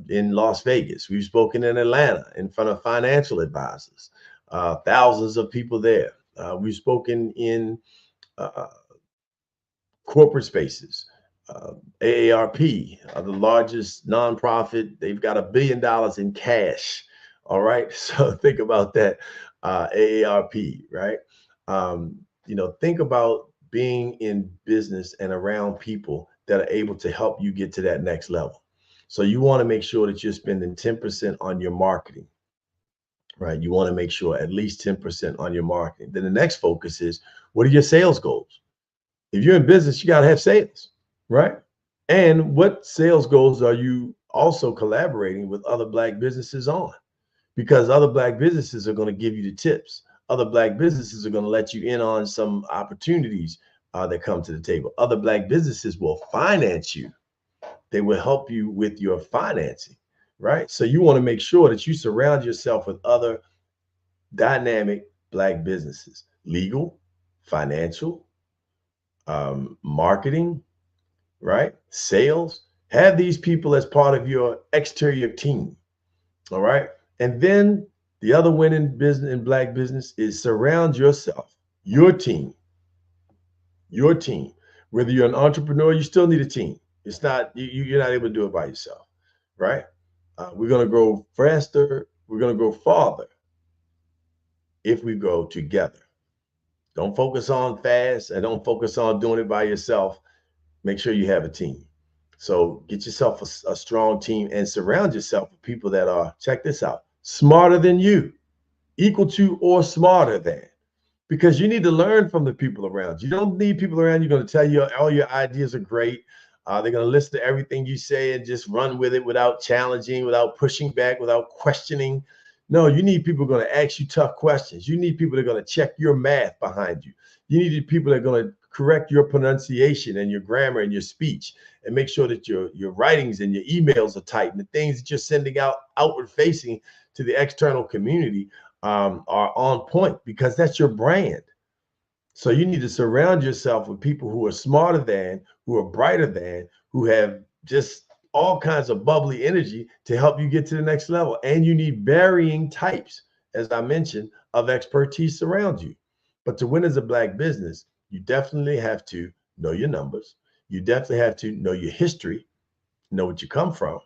in Las Vegas. We've spoken in Atlanta in front of financial advisors, thousands of people there. We've spoken in corporate spaces. AARP, the largest nonprofit, they've got $1 billion in cash. All right. So think about that. AARP, right? Think about being in business and around people that are able to help you get to that next level. So you want to make sure that you're spending 10% on your marketing, right? You want to make sure at least 10% on your marketing. Then the next focus is, what are your sales goals? If you're in business, you got to have sales, right? And what sales goals are you also collaborating with other Black businesses on? Because other Black businesses are going to give you the tips. Other Black businesses are going to let you in on some opportunities that come to the table. Other Black businesses will finance you. They will help you with your financing, right? So you want to make sure that you surround yourself with other dynamic Black businesses, legal, financial, marketing, right? Sales. Have these people as part of your exterior team, all right? And then the other winning business in Black business is surround yourself, your team. Whether you're an entrepreneur, you still need a team. It's not, you're not able to do it by yourself, right? We're going to grow faster. We're going to grow farther if we grow together. Don't focus on fast and don't focus on doing it by yourself. Make sure you have a team. So get yourself a strong team and surround yourself with people that are, check this out, smarter than you, equal to or smarter than, because you need to learn from the people around you. You don't need people around you going to tell you all your ideas are great. They're going to listen to everything you say and just run with it without challenging, without pushing back, without questioning. No, you need people going to ask you tough questions. You need people that are going to check your math behind you. You need people that are going to correct your pronunciation and your grammar and your speech and make sure that your writings and your emails are tight and the things that you're sending out outward facing to the external community are on point, because that's your brand. So you need to surround yourself with people who are smarter than, who are brighter than, who have just all kinds of bubbly energy to help you get to the next level. And you need varying types, as I mentioned, of expertise around you. But to win as a Black business, you definitely have to know your numbers. You definitely have to know your history, know what you come from.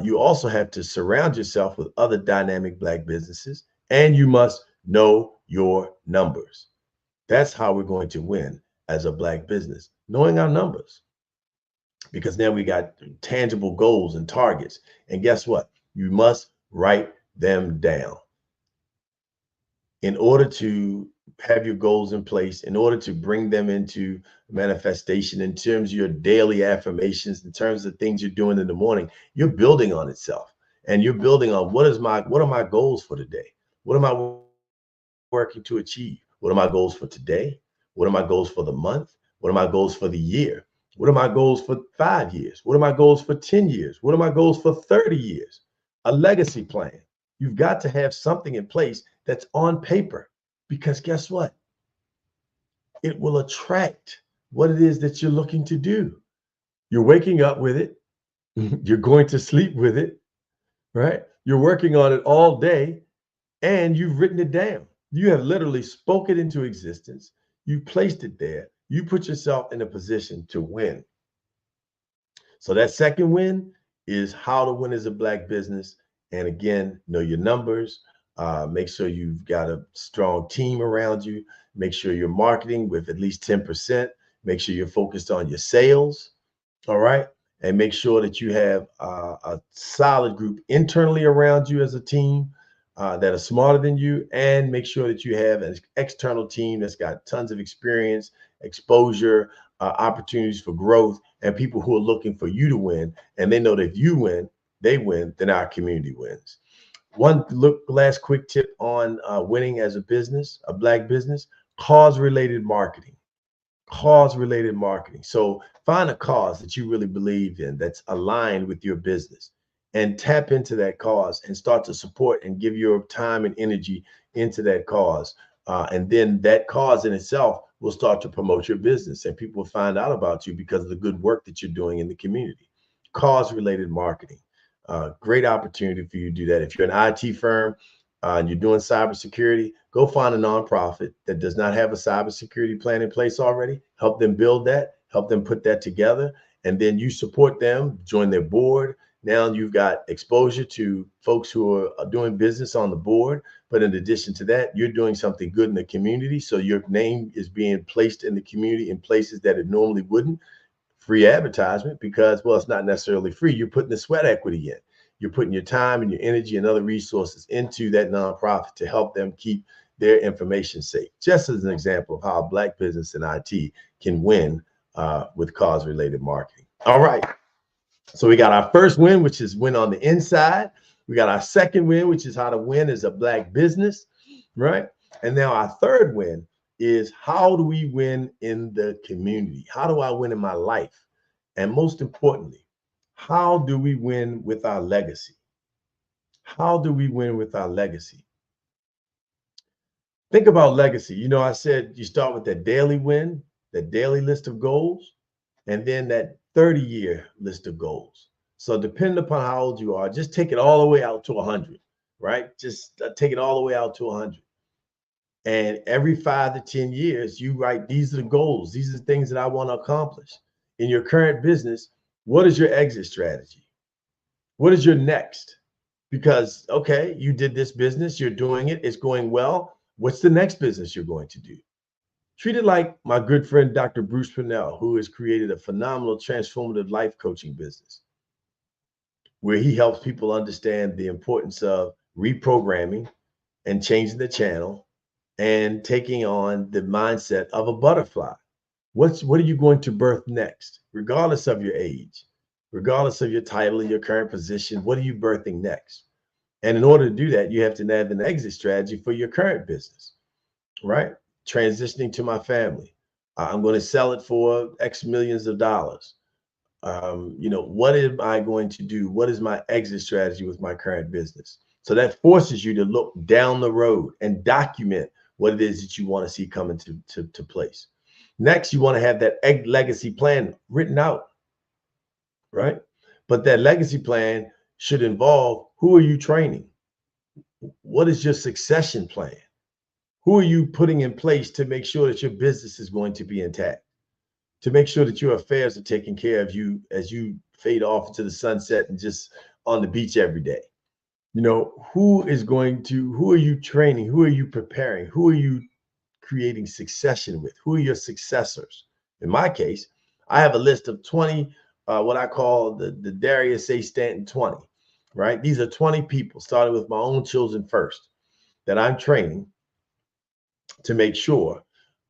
You also have to surround yourself with other dynamic Black businesses, and you must know your numbers. That's how we're going to win as a Black business, knowing our numbers. Because now we got tangible goals and targets. And guess what? You must write them down. In order to have your goals in place, in order to bring them into manifestation in terms of your daily affirmations, in terms of things you're doing in the morning, you're building on itself. And you're building on what are my goals for today? What am I working to achieve? What are my goals for today? What are my goals for the month? What are my goals for the year? What are my goals for 5 years? What are my goals for 10 years? What are my goals for 30 years? A legacy plan. You've got to have something in place that's on paper, because guess what? It will attract what it is that you're looking to do. You're waking up with it. You're going to sleep with it, right? You're working on it all day, and you've written it down. You have literally spoken it into existence. You placed it there. You put yourself in a position to win. So that second win is how to win as a Black business. And again, know your numbers. Make sure you've got a strong team around you. Make sure you're marketing with at least 10%. Make sure you're focused on your sales. All right. And make sure that you have a solid group internally around you as a team that are smarter than you. And make sure that you have an external team that's got tons of experience, exposure, opportunities for growth, and people who are looking for you to win. And they know that if you win, they win, then our community wins. Last quick tip on winning as a business, a Black business: cause-related marketing. Cause-related marketing. So find a cause that you really believe in that's aligned with your business, and tap into that cause and start to support and give your time and energy into that cause. And then that cause in itself will start to promote your business, and people will find out about you because of the good work that you're doing in the community. Cause-related marketing. Great opportunity for you to do that. If you're an IT firm and you're doing cybersecurity, go find a nonprofit that does not have a cybersecurity plan in place already. Help them build that, help them put that together, and then you support them, join their board. Now you've got exposure to folks who are doing business on the board. But in addition to that, you're doing something good in the community. So your name is being placed in the community in places that it normally wouldn't. Free advertisement, because, well, it's not necessarily free. You're putting the sweat equity in. You're putting your time and your energy and other resources into that nonprofit to help them keep their information safe. Just as an example of how a Black business in IT can win with cause-related marketing. All right. So we got our first win, which is win on the inside. We got our second win, which is how to win as a Black business, right? And now our third win is how do we win in the community? How do I win in my life? And most importantly, how do we win with our legacy? How do we win with our legacy? Think about legacy. You know, I said you start with that daily win, that daily list of goals, and then that 30-year list of goals. So depending upon how old you are, just take it all the way out to 100, right? Just take it all the way out to 100. And every 5 to 10 years, you write, these are the goals. These are the things that I want to accomplish. In your current business, what is your exit strategy? What is your next? Because, okay, you did this business, you're doing it, it's going well. What's the next business you're going to do? Treat it like my good friend, Dr. Bruce Purnell, who has created a phenomenal transformative life coaching business, where he helps people understand the importance of reprogramming and changing the channel and taking on the mindset of a butterfly. What are you going to birth next? Regardless of your age, regardless of your title and your current position, what are you birthing next? And in order to do that, you have to have an exit strategy for your current business, right? Transitioning to my family. I'm going to sell it for X millions of dollars. You know, what am I going to do? What is my exit strategy with my current business? So that forces you to look down the road and document what it is that you want to see come into place. Next, you want to have that legacy plan written out, right? But that legacy plan should involve, who are you training? What is your succession plan? Who are you putting in place to make sure that your business is going to be intact? To make sure that your affairs are taken care of you as you fade off into the sunset and just on the beach every day. You know, who are you training? Who are you preparing? Who are you creating succession with? Who are your successors? In my case, I have a list of 20, what I call the Darius A. Stanton 20, right? These are 20 people, starting with my own children first, that I'm training to make sure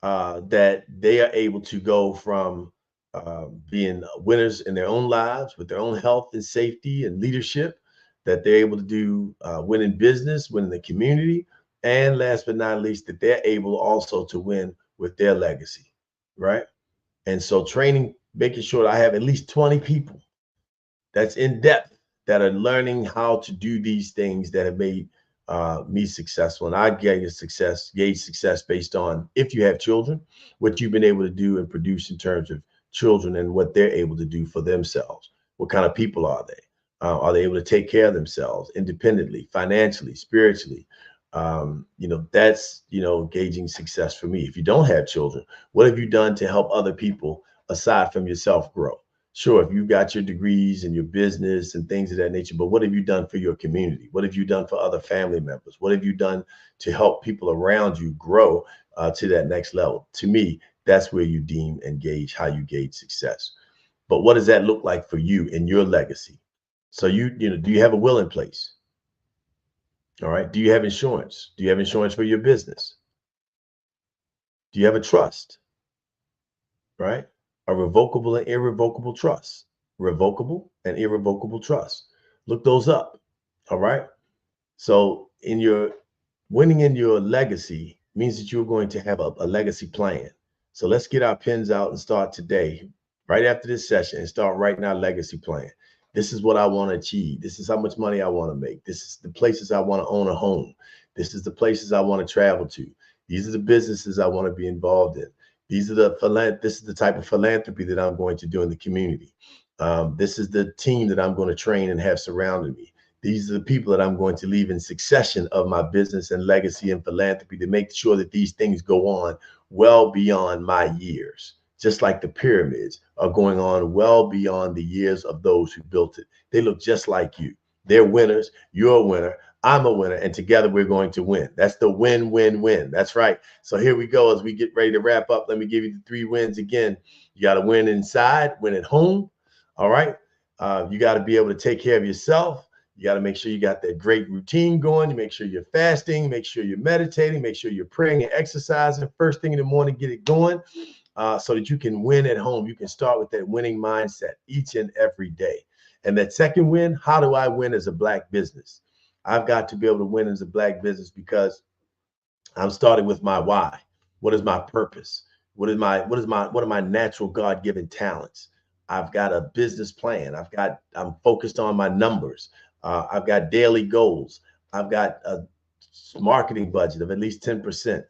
that they are able to go from being winners in their own lives with their own health and safety and leadership, that they're able to do win in business, win in the community, and last but not least, that they're able also to win with their legacy, right? And so training, making sure that I have at least 20 people that's in depth, that are learning how to do these things that have made me successful. And I gauge success based on, if you have children, what you've been able to do and produce in terms of children and what they're able to do for themselves. What kind of people are they? Are they able to take care of themselves independently, financially, spiritually? That's, gauging success for me. If you don't have children, what have you done to help other people aside from yourself grow? Sure, if you've got your degrees and your business and things of that nature, but what have you done for your community? What have you done for other family members? What have you done to help people around you grow to that next level? To me, that's where you deem and gauge how you gauge success. But what does that look like for you in your legacy? So do you have a will in place? All right. Do you have insurance? Do you have insurance for your business? Do you have a trust? Right? A revocable and irrevocable trust. Revocable and irrevocable trust. Look those up. All right. So winning in your legacy means that you're going to have a legacy plan. So let's get our pens out and start today, right after this session, and start writing our legacy plan. This is what I want to achieve. This is how much money I want to make. This is the places I want to own a home. This is the places I want to travel to. These are the businesses I want to be involved in. This is the type of philanthropy that I'm going to do in the community. This is the team that I'm going to train and have surrounding me. These are the people that I'm going to leave in succession of my business and legacy and philanthropy to make sure that these things go on well beyond my years. Just like the pyramids are going on well beyond the years of those who built it. They look just like you. They're winners. You're a winner. I'm a winner. And together we're going to win. That's the win, win, win. That's right. So here we go. As we get ready to wrap up, let me give you the 3 wins again. You got to win inside, win at home. All right. You got to be able to take care of yourself. You got to make sure you got that great routine going. You make sure you're fasting, make sure you're meditating, make sure you're praying and exercising first thing in the morning, get it going. So that you can win at home. You can start with that winning mindset each and every day. And that second win, how do I win as a Black business? I've got to be able to win as a Black business because I'm starting with my why. What is my purpose? What are my natural God-given talents? I've got a business plan. I'm focused on my numbers. I've got daily goals. I've got a marketing budget of at least 10%.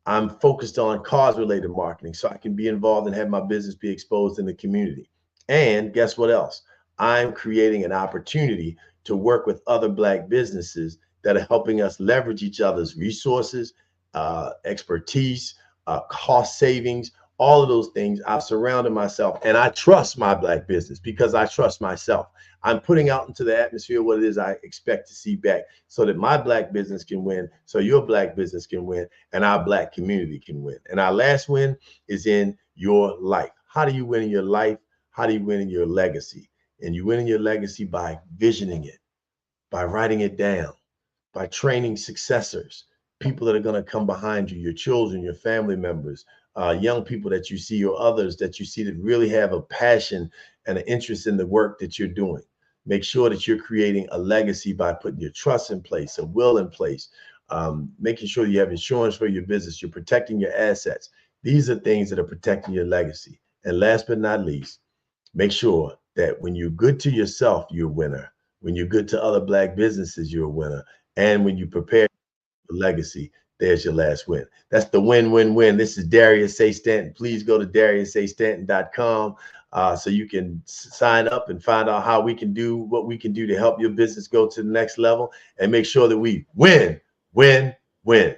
I'm focused on cause-related marketing so I can be involved and have my business be exposed in the community. And guess what else? I'm creating an opportunity to work with other Black businesses that are helping us leverage each other's resources, expertise, cost savings, all of those things. I've surrounded myself, and I trust my Black business because I trust myself. I'm putting out into the atmosphere what it is I expect to see back so that my Black business can win, so your Black business can win, and our Black community can win. And our last win is in your life. How do you win in your life? How do you win in your legacy? And you win in your legacy by visioning it, by writing it down, by training successors, people that are going to come behind you, your children, your family members, young people that you see or others that you see that really have a passion and an interest in the work that you're doing. Make sure that you're creating a legacy by putting your trust in place, a will in place, making sure you have insurance for your business, you're protecting your assets. These are things that are protecting your legacy. And last but not least, make sure that when you're good to yourself, you're a winner. When you're good to other Black businesses, you're a winner. And when you prepare for legacy, there's your last win. That's the win, win, win. This is Darius A. Stanton. Please go to DariusAStanton.com so you can sign up and find out how we can do what we can do to help your business go to the next level and make sure that we win, win, win.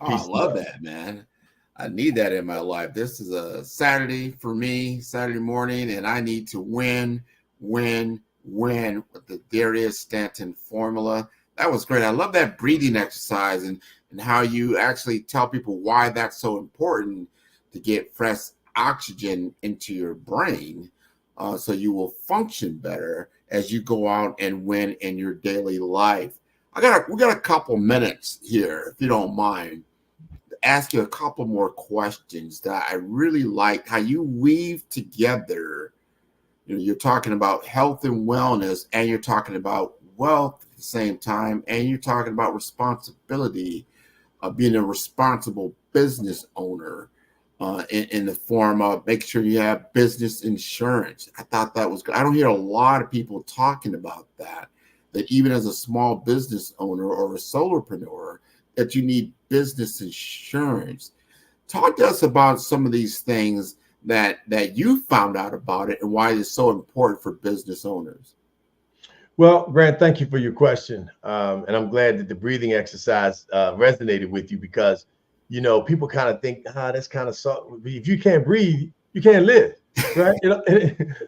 Oh, I love that, man. I need that in my life. This is a Saturday for me, Saturday morning, and I need to win, win, win with the Darius Stanton formula. That was great. I love that breathing exercise and and how you actually tell people why that's so important to get fresh oxygen into your brain, so you will function better as you go out and win in your daily life. We got a couple minutes here, if you don't mind, to ask you a couple more questions that I really like how you weave together. You're talking about health and wellness, and you're talking about wealth at the same time, and you're talking about responsibility of being a responsible business owner, in the form of making sure you have business insurance. I thought that was good. I don't hear a lot of people talking about that even as a small business owner or a solopreneur, that you need business insurance. Talk to us about some of these things that you found out about it and why it's so important for business owners. Well, Grant, thank you for your question. And I'm glad that the breathing exercise resonated with you, because, people kind of think, that's kind of soft. If you can't breathe, you can't live, right?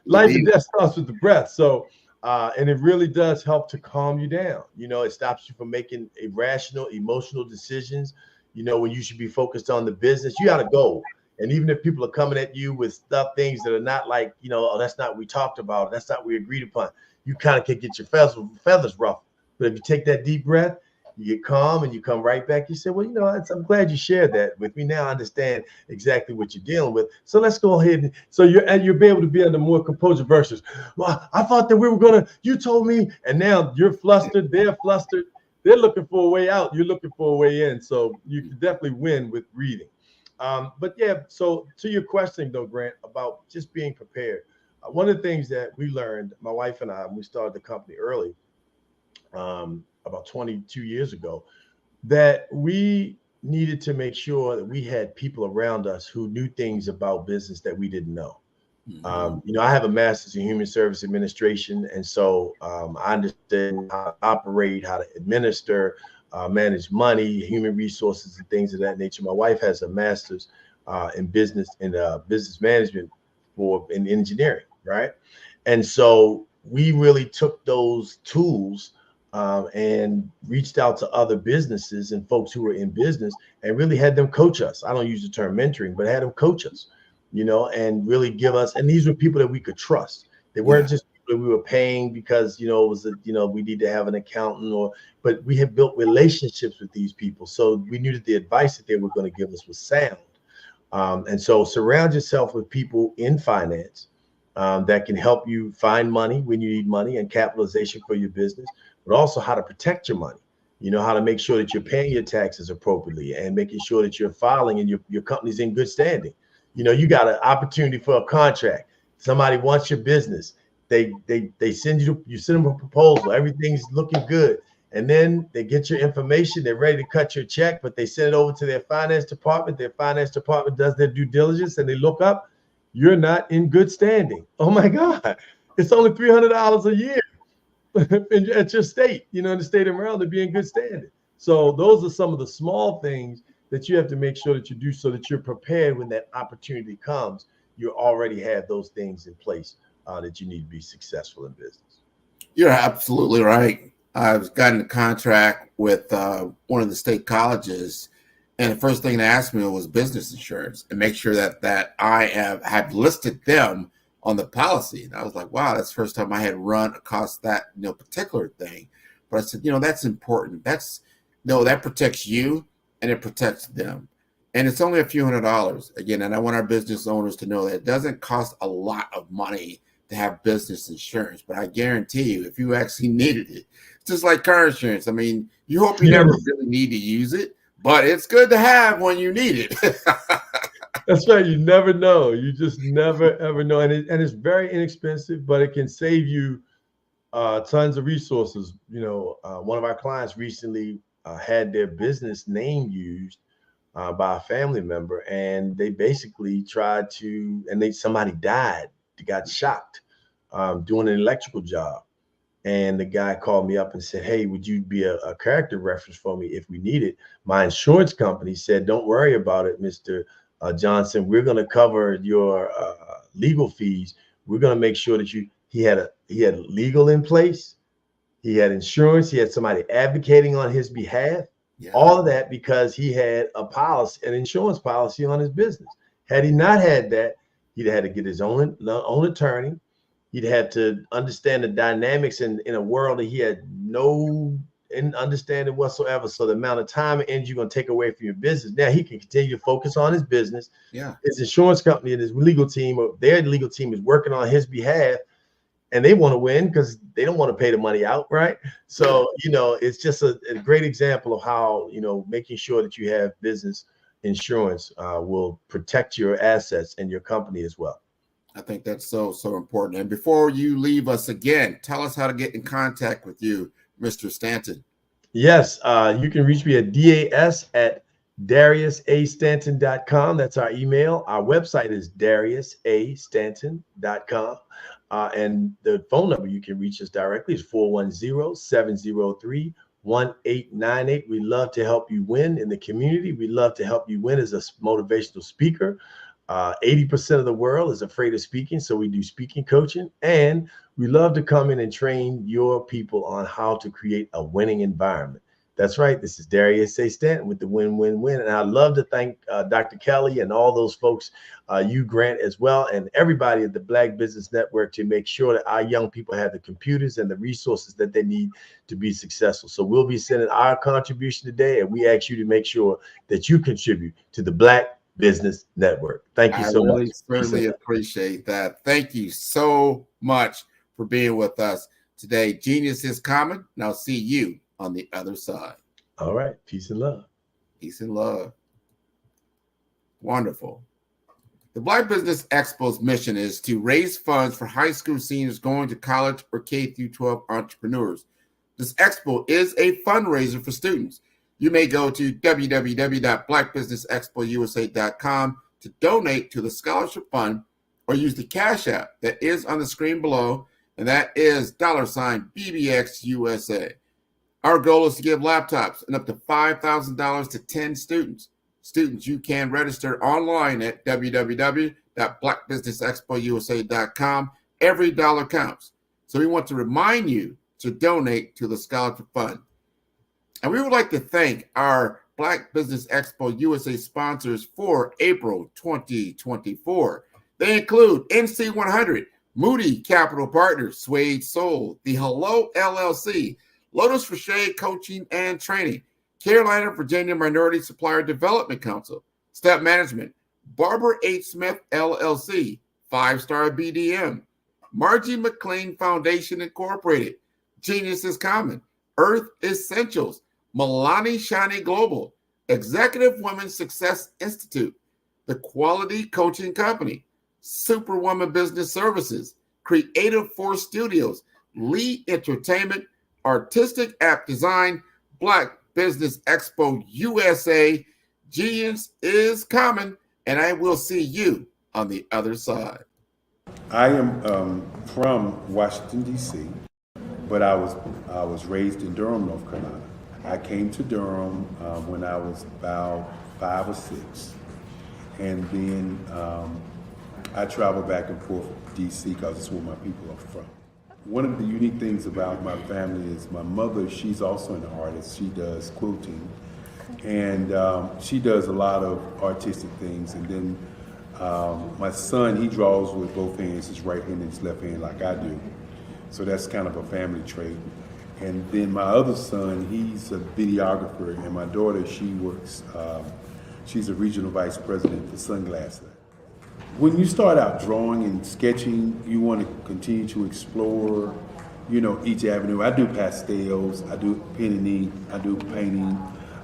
Life and death starts with the breath. So, and it really does help to calm you down. It stops you from making irrational, emotional decisions. When you should be focused on the business, you got to go. And even if people are coming at you with things that are not like, oh, that's not what we talked about, that's not what we agreed upon, you kind of can get your feathers ruffled. But if you take that deep breath, you get calm and you come right back. You say, well, I'm glad you shared that with me. Now I understand exactly what you're dealing with. So let's go ahead. So you'll be able to be under more composure versus, well, I thought that we were you told me, and now you're flustered, they're flustered. They're looking for a way out. You're looking for a way in. So you can definitely win with breathing. But yeah, so to your question though, Grant, about just being prepared. One of the things that we learned, my wife and I, when we started the company early, about 22 years ago, that we needed to make sure that we had people around us who knew things about business that we didn't know. I have a master's in human service administration. And so I understand how to operate, how to administer, manage money, human resources, and things of that nature. My wife has a master's in business management in engineering, right? And so we really took those tools and reached out to other businesses and folks who were in business and really had them coach us. I don't use the term mentoring, but had them coach us, and really give us. And these were people that we could trust. They weren't just people that we were paying because, it was we need to have an accountant, but we had built relationships with these people. So we knew that the advice that they were going to give us was sound. And so surround yourself with people in finance that can help you find money when you need money and capitalization for your business, but also how to protect your money, how to make sure that you're paying your taxes appropriately and making sure that you're filing and your company's in good standing. You got an opportunity for a contract. Somebody wants your business. They send you send them a proposal. Everything's looking good. And then they get your information. They're ready to cut your check, but they send it over to their finance department. Their finance department does their due diligence and they look up, you're not in good standing. Oh my God, it's only $300 a year at your state, in the state of Maryland, to be in good standing. So those are some of the small things that you have to make sure that you do so that you're prepared when that opportunity comes. You already have those things in place that you need to be successful in business. You're absolutely right. I've gotten a contract with one of the state colleges, and the first thing they asked me was business insurance and make sure that I have listed them on the policy. And I was like, wow, that's the first time I had run across that particular thing. But I said, that's important. That protects you and it protects them. And it's only a few $100s again. And I want our business owners to know that it doesn't cost a lot of money to have business insurance, but I guarantee you, if you actually needed it, it's just like car insurance. I mean, you hope you never really need to use it, but it's good to have when you need it. That's right. You never know. You just never, ever know. And it's very inexpensive, but it can save you tons of resources. One of our clients recently had their business name used by a family member, and they basically tried to, somebody died. They got shocked doing an electrical job. And the guy called me up and said, hey, would you be a character reference for me if we need it? My insurance company said, don't worry about it, Mr. Johnson. We're going to cover your legal fees. We're going to make sure that he had legal in place. He had insurance. He had somebody advocating on his behalf. All of that because he had a policy, an insurance policy on his business. Had he not had that, he'd had to get his own attorney. He'd had to understand the dynamics in a world that he had no understanding whatsoever. So the amount of time and energy you're going to take away from your business. Now he can continue to focus on his business. His insurance company and his legal team, or their legal team, is working on his behalf, and they want to win because they don't want to pay the money out, right? So, it's just a great example of how, making sure that you have business insurance will protect your assets and your company as well. I think that's so important. And before you leave us again, tell us how to get in contact with you, Mr. Stanton. Yes, you can reach me at DAS@DariusAStanton.com. That's our email. Our website is DariusAStanton.com. And the phone number you can reach us directly is 410-703-1898. We love to help you win in the community. We love to help you win as a motivational speaker. 80% of the world is afraid of speaking, so we do speaking coaching, and we love to come in and train your people on how to create a winning environment. That's right. This is Darius A. Stanton with the Win-Win-Win, and I'd love to thank Dr. Kelly and all those folks, you, Grant, as well, and everybody at the Black Business Network to make sure that our young people have the computers and the resources that they need to be successful. So we'll be sending our contribution today, and we ask you to make sure that you contribute to the Black Business Network. Thank you so much. I really appreciate that. Thank you so much for being with us today. Genius is common, and I'll see you on the other side. All right. Peace and love. Peace and love. Wonderful. The Black Business Expo's mission is to raise funds for high school seniors going to college or K-12 entrepreneurs. This expo is a fundraiser for students. You may go to www.blackbusinessexpousa.com to donate to the scholarship fund, or use the Cash App that is on the screen below, and that is $BBXUSA. Our goal is to give laptops and up to $5,000 to 10 students. Students, you can register online at www.blackbusinessexpousa.com. Every dollar counts. So we want to remind you to donate to the scholarship fund. And we would like to thank our Black Business Expo USA sponsors for April 2024. They include NC100, Moody Capital Partners, Suede Soul, The Hello LLC, Lotus for Shade Coaching and Training, Carolina, Virginia Minority Supplier Development Council, Step Management, Barbara H. Smith LLC, 5-Star BDM, Margie McLean Foundation Incorporated, Genius is Common, Earth Essentials, Milani Shani Global, Executive Women's Success Institute, The Quality Coaching Company, Superwoman Business Services, Creative Force Studios, Lee Entertainment, Artistic App Design, Black Business Expo USA. Genius is common, and I will see you on the other side. I am from Washington, D.C., but I was raised in Durham, North Carolina. I came to Durham when I was about 5 or 6, and then I traveled back and forth to D.C. because it's where my people are from. One of the unique things about my family is my mother, she's also an artist. She does quilting, and she does a lot of artistic things. And then my son, he draws with both hands, his right hand and his left hand, like I do. So that's kind of a family trait. And then my other son, he's a videographer, and my daughter, she works, she's a regional vice president for Sunglasses. When you start out drawing and sketching, you want to continue to explore, each avenue. I do pastels, I do pen and ink, I do painting,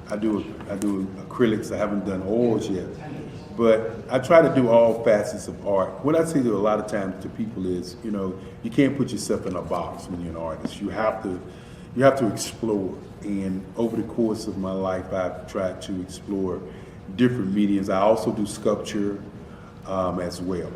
I do acrylics. I haven't done oils yet, but I try to do all facets of art. What I say to a lot of times to people is, you can't put yourself in a box when you're an artist. You have to explore. And over the course of my life, I've tried to explore different mediums. I also do sculpture as well.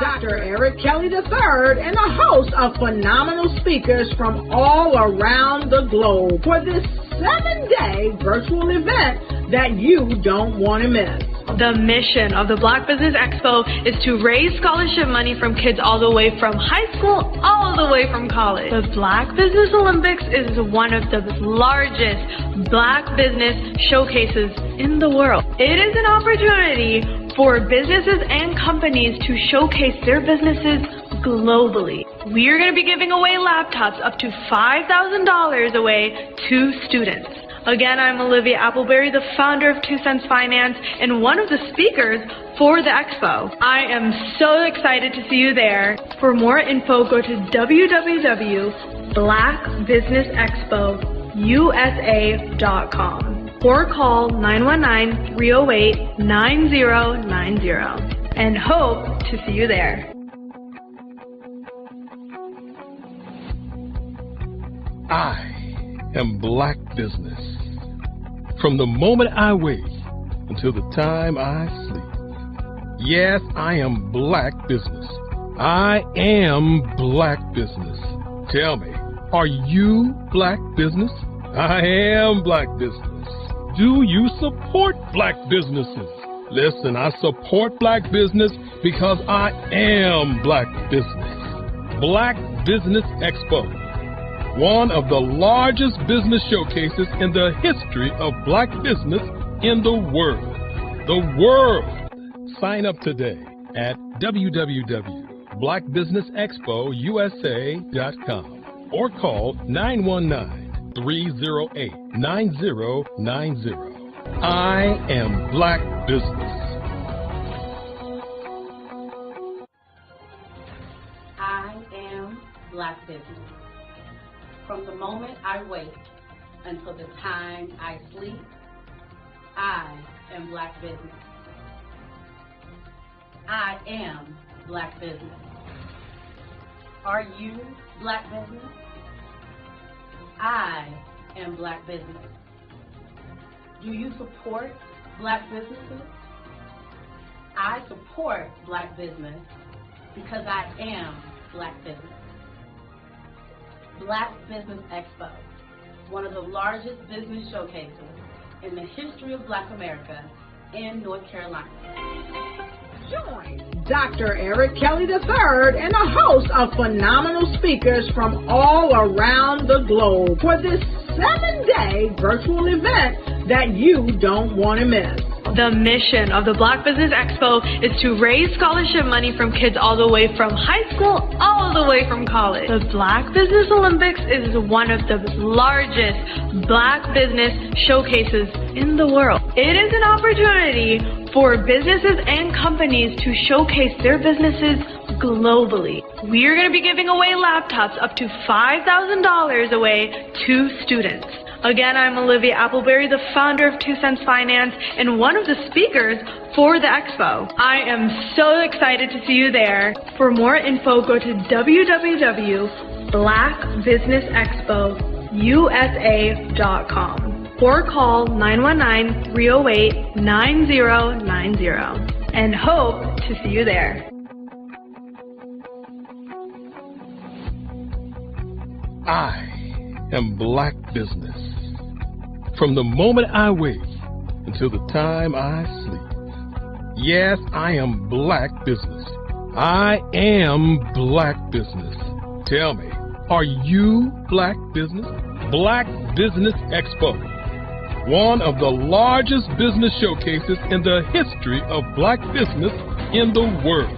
Dr. Eric Kelly III and a host of phenomenal speakers from all around the globe for this 7-day virtual event that you don't want to miss. The mission of the Black Business Expo is to raise scholarship money from kids all the way from high school, all the way from college. The Black Business Olympics is one of the largest Black business showcases in the world. It is an opportunity for businesses and companies to showcase their businesses globally. We are going to be giving away laptops up to $5,000 away to students. Again, I'm Olivia Appleberry, the founder of 2 Cents Finance and one of the speakers for the expo. I am so excited to see you there. For more info, go to www.blackbusinessexpousa.com or call 919-308-9090 and hope to see you there. I am Black Business. From the moment I wake until the time I sleep. Yes, I am Black Business. I am Black Business. Tell me, are you Black Business? I am Black Business. Do you support Black businesses? Listen, I support Black business because I am Black Business. Black Business Expo, one of the largest business showcases in the history of Black business in the world. The world! Sign up today at www.blackbusinessexpousa.com or call 919-308-9090. I am Black Business. I am Black Business. From the moment I wake until the time I sleep, I am Black Business. I am Black Business. Are you Black Business? I am Black Business. Do you support Black businesses? I support Black business because I am Black Business. Black Business Expo, one of the largest business showcases in the history of Black America in North Carolina. Join Dr. Eric Kelly III and a host of phenomenal speakers from all around the globe for this 7-day virtual event that you don't want to miss. The mission of the Black Business Expo is to raise scholarship money from kids all the way from high school, all the way from college. The Black Business Olympics is one of the largest Black business showcases in the world. It is an opportunity for businesses and companies to showcase their businesses globally. We are going to be giving away laptops up to $5,000 away to students. Again, I'm Olivia Appleberry, the founder of 2 Cents Finance and one of the speakers for the expo. I am so excited to see you there. For more info, go to www.blackbusinessexpousa.com or call 919-308-9090 and hope to see you there. I am Black Business. From the moment I wake until the time I sleep. Yes, I am Black Business. I am Black Business. Tell me, are you Black Business? Black Business Expo, one of the largest business showcases in the history of Black business in the world.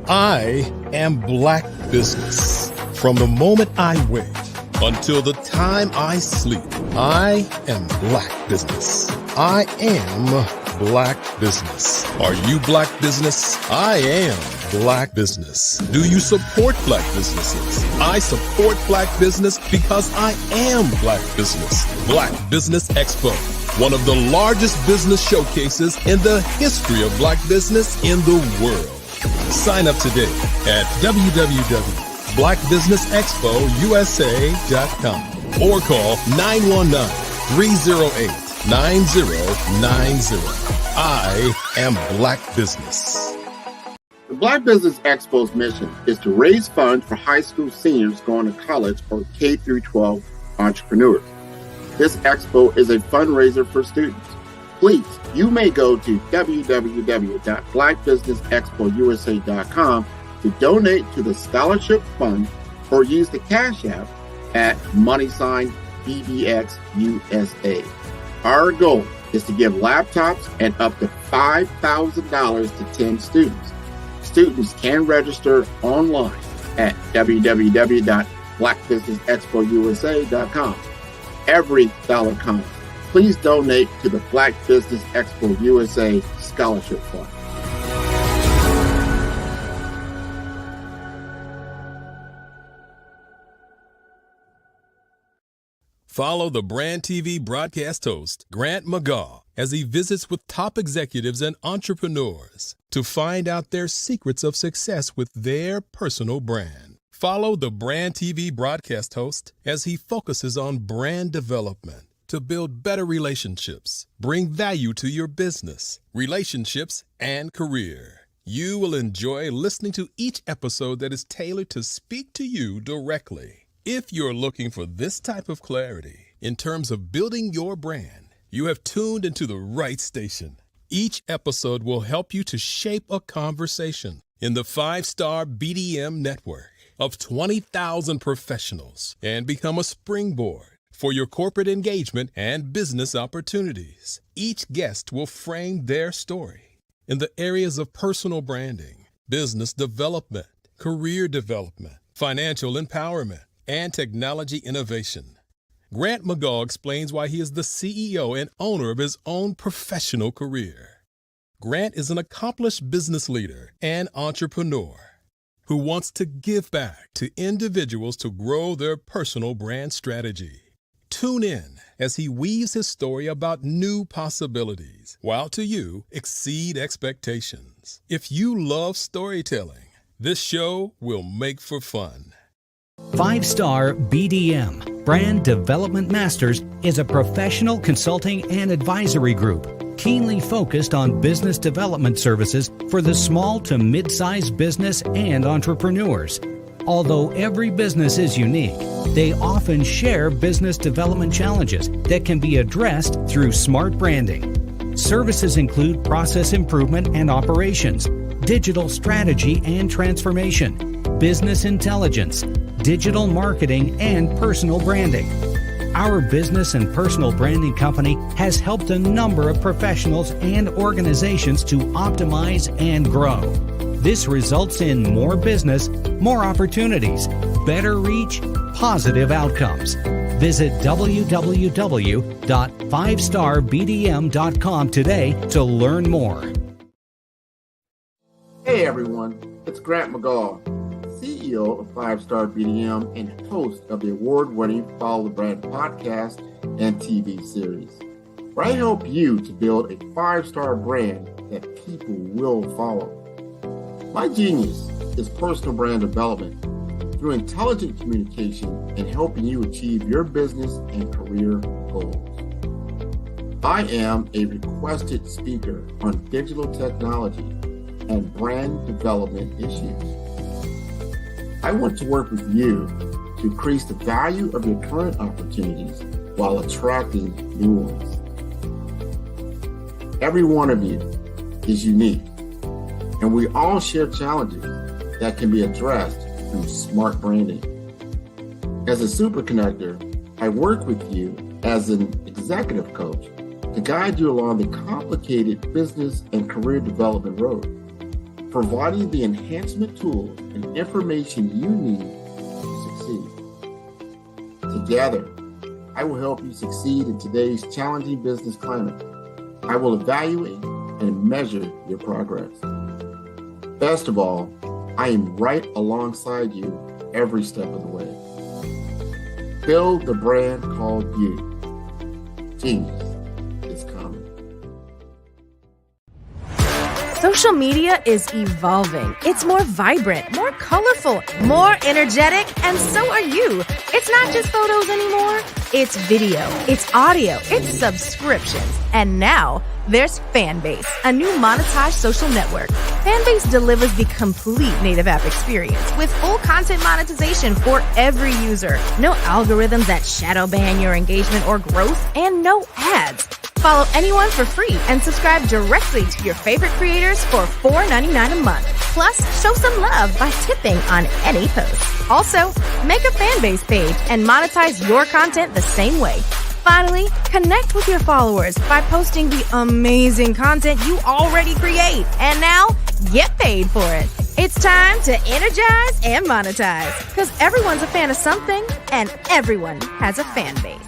I am Black Business. From the moment I wake until the time I sleep, I am Black Business. I am Black Business. Are you Black Business? I am Black Business. Do you support Black businesses? I support Black business because I am Black Business. Black Business Expo, one of the largest business showcases in the history of Black business in the world. Sign up today at www.blackbusinessexpousa.com or call 919-308-9090. I am Black Business. The Black Business Expo's mission is to raise funds for high school seniors going to college or K through 12 entrepreneurs. This expo is a fundraiser for students. Please, you may go to www.blackbusinessexpousa.com to donate to the scholarship fund or use the Cash App at $BBXUSA. Our goal is to give laptops and up to $5,000 to 10 students. Students can register online at www.blackbusinessexpousa.com. Every dollar counts. Please donate to the Black Business Expo USA Scholarship Fund. Follow the Brand TV broadcast host, Grant McGaw, as he visits with top executives and entrepreneurs to find out their secrets of success with their personal brand. Follow the Brand TV broadcast host as he focuses on brand development to build better relationships, bring value to your business, relationships, and career. You will enjoy listening to each episode that is tailored to speak to you directly. If you're looking for this type of clarity in terms of building your brand, you have tuned into the right station. Each episode will help you to shape a conversation in the 5-star BDM network of 20,000 professionals and become a springboard for your corporate engagement and business opportunities. Each guest will frame their story in the areas of personal branding, business development, career development, financial empowerment, and technology innovation. Grant McGaw explains why he is the CEO and owner of his own professional career. Grant is an accomplished business leader and entrepreneur who wants to give back to individuals to grow their personal brand strategy. Tune in as he weaves his story about new possibilities, while to you exceed expectations. If you love storytelling, this show will make for fun. 5-Star BDM, Brand Development Masters, is a professional consulting and advisory group keenly focused on business development services for the small to mid-sized business and entrepreneurs. Although every business is unique, they often share business development challenges that can be addressed through smart branding. Services include process improvement and operations, digital strategy and transformation, business intelligence, digital marketing, and personal branding. Our business and personal branding company has helped a number of professionals and organizations to optimize and grow. This results in more business, more opportunities, better reach, positive outcomes. Visit www.5starbdm.com today to learn more. Hey everyone, it's Grant McGaw, CEO of 5-Star BDM and host of the award-winning Follow the Brand podcast and TV series, where I help you to build a 5-star brand that people will follow. My genius is personal brand development through intelligent communication and helping you achieve your business and career goals. I am a requested speaker on digital technology and brand development issues. I want to work with you to increase the value of your current opportunities while attracting new ones. Every one of you is unique, and we all share challenges that can be addressed through smart branding. As a super connector, I work with you as an executive coach to guide you along the complicated business and career development road, providing the enhancement tools and information you need to succeed. Together, I will help you succeed in today's challenging business climate. I will evaluate and measure your progress. Best of all, I am right alongside you every step of the way. Build the brand called you. Genius is coming. Social media is evolving. It's more vibrant, more colorful, more energetic, and so are you. It's not just photos anymore. It's video, it's audio, it's subscriptions. And now there's Fanbase, a new monetized social network. Fanbase delivers the complete native app experience with full content monetization for every user. No algorithms that shadow ban your engagement or growth, and no ads. Follow anyone for free and subscribe directly to your favorite creators for $4.99 a month. Plus, show some love by tipping on any post. Also, make a Fanbase page and monetize your content the same way. Finally, connect with your followers by posting the amazing content you already create. And now, get paid for it. It's time to energize and monetize, because everyone's a fan of something and everyone has a fan base.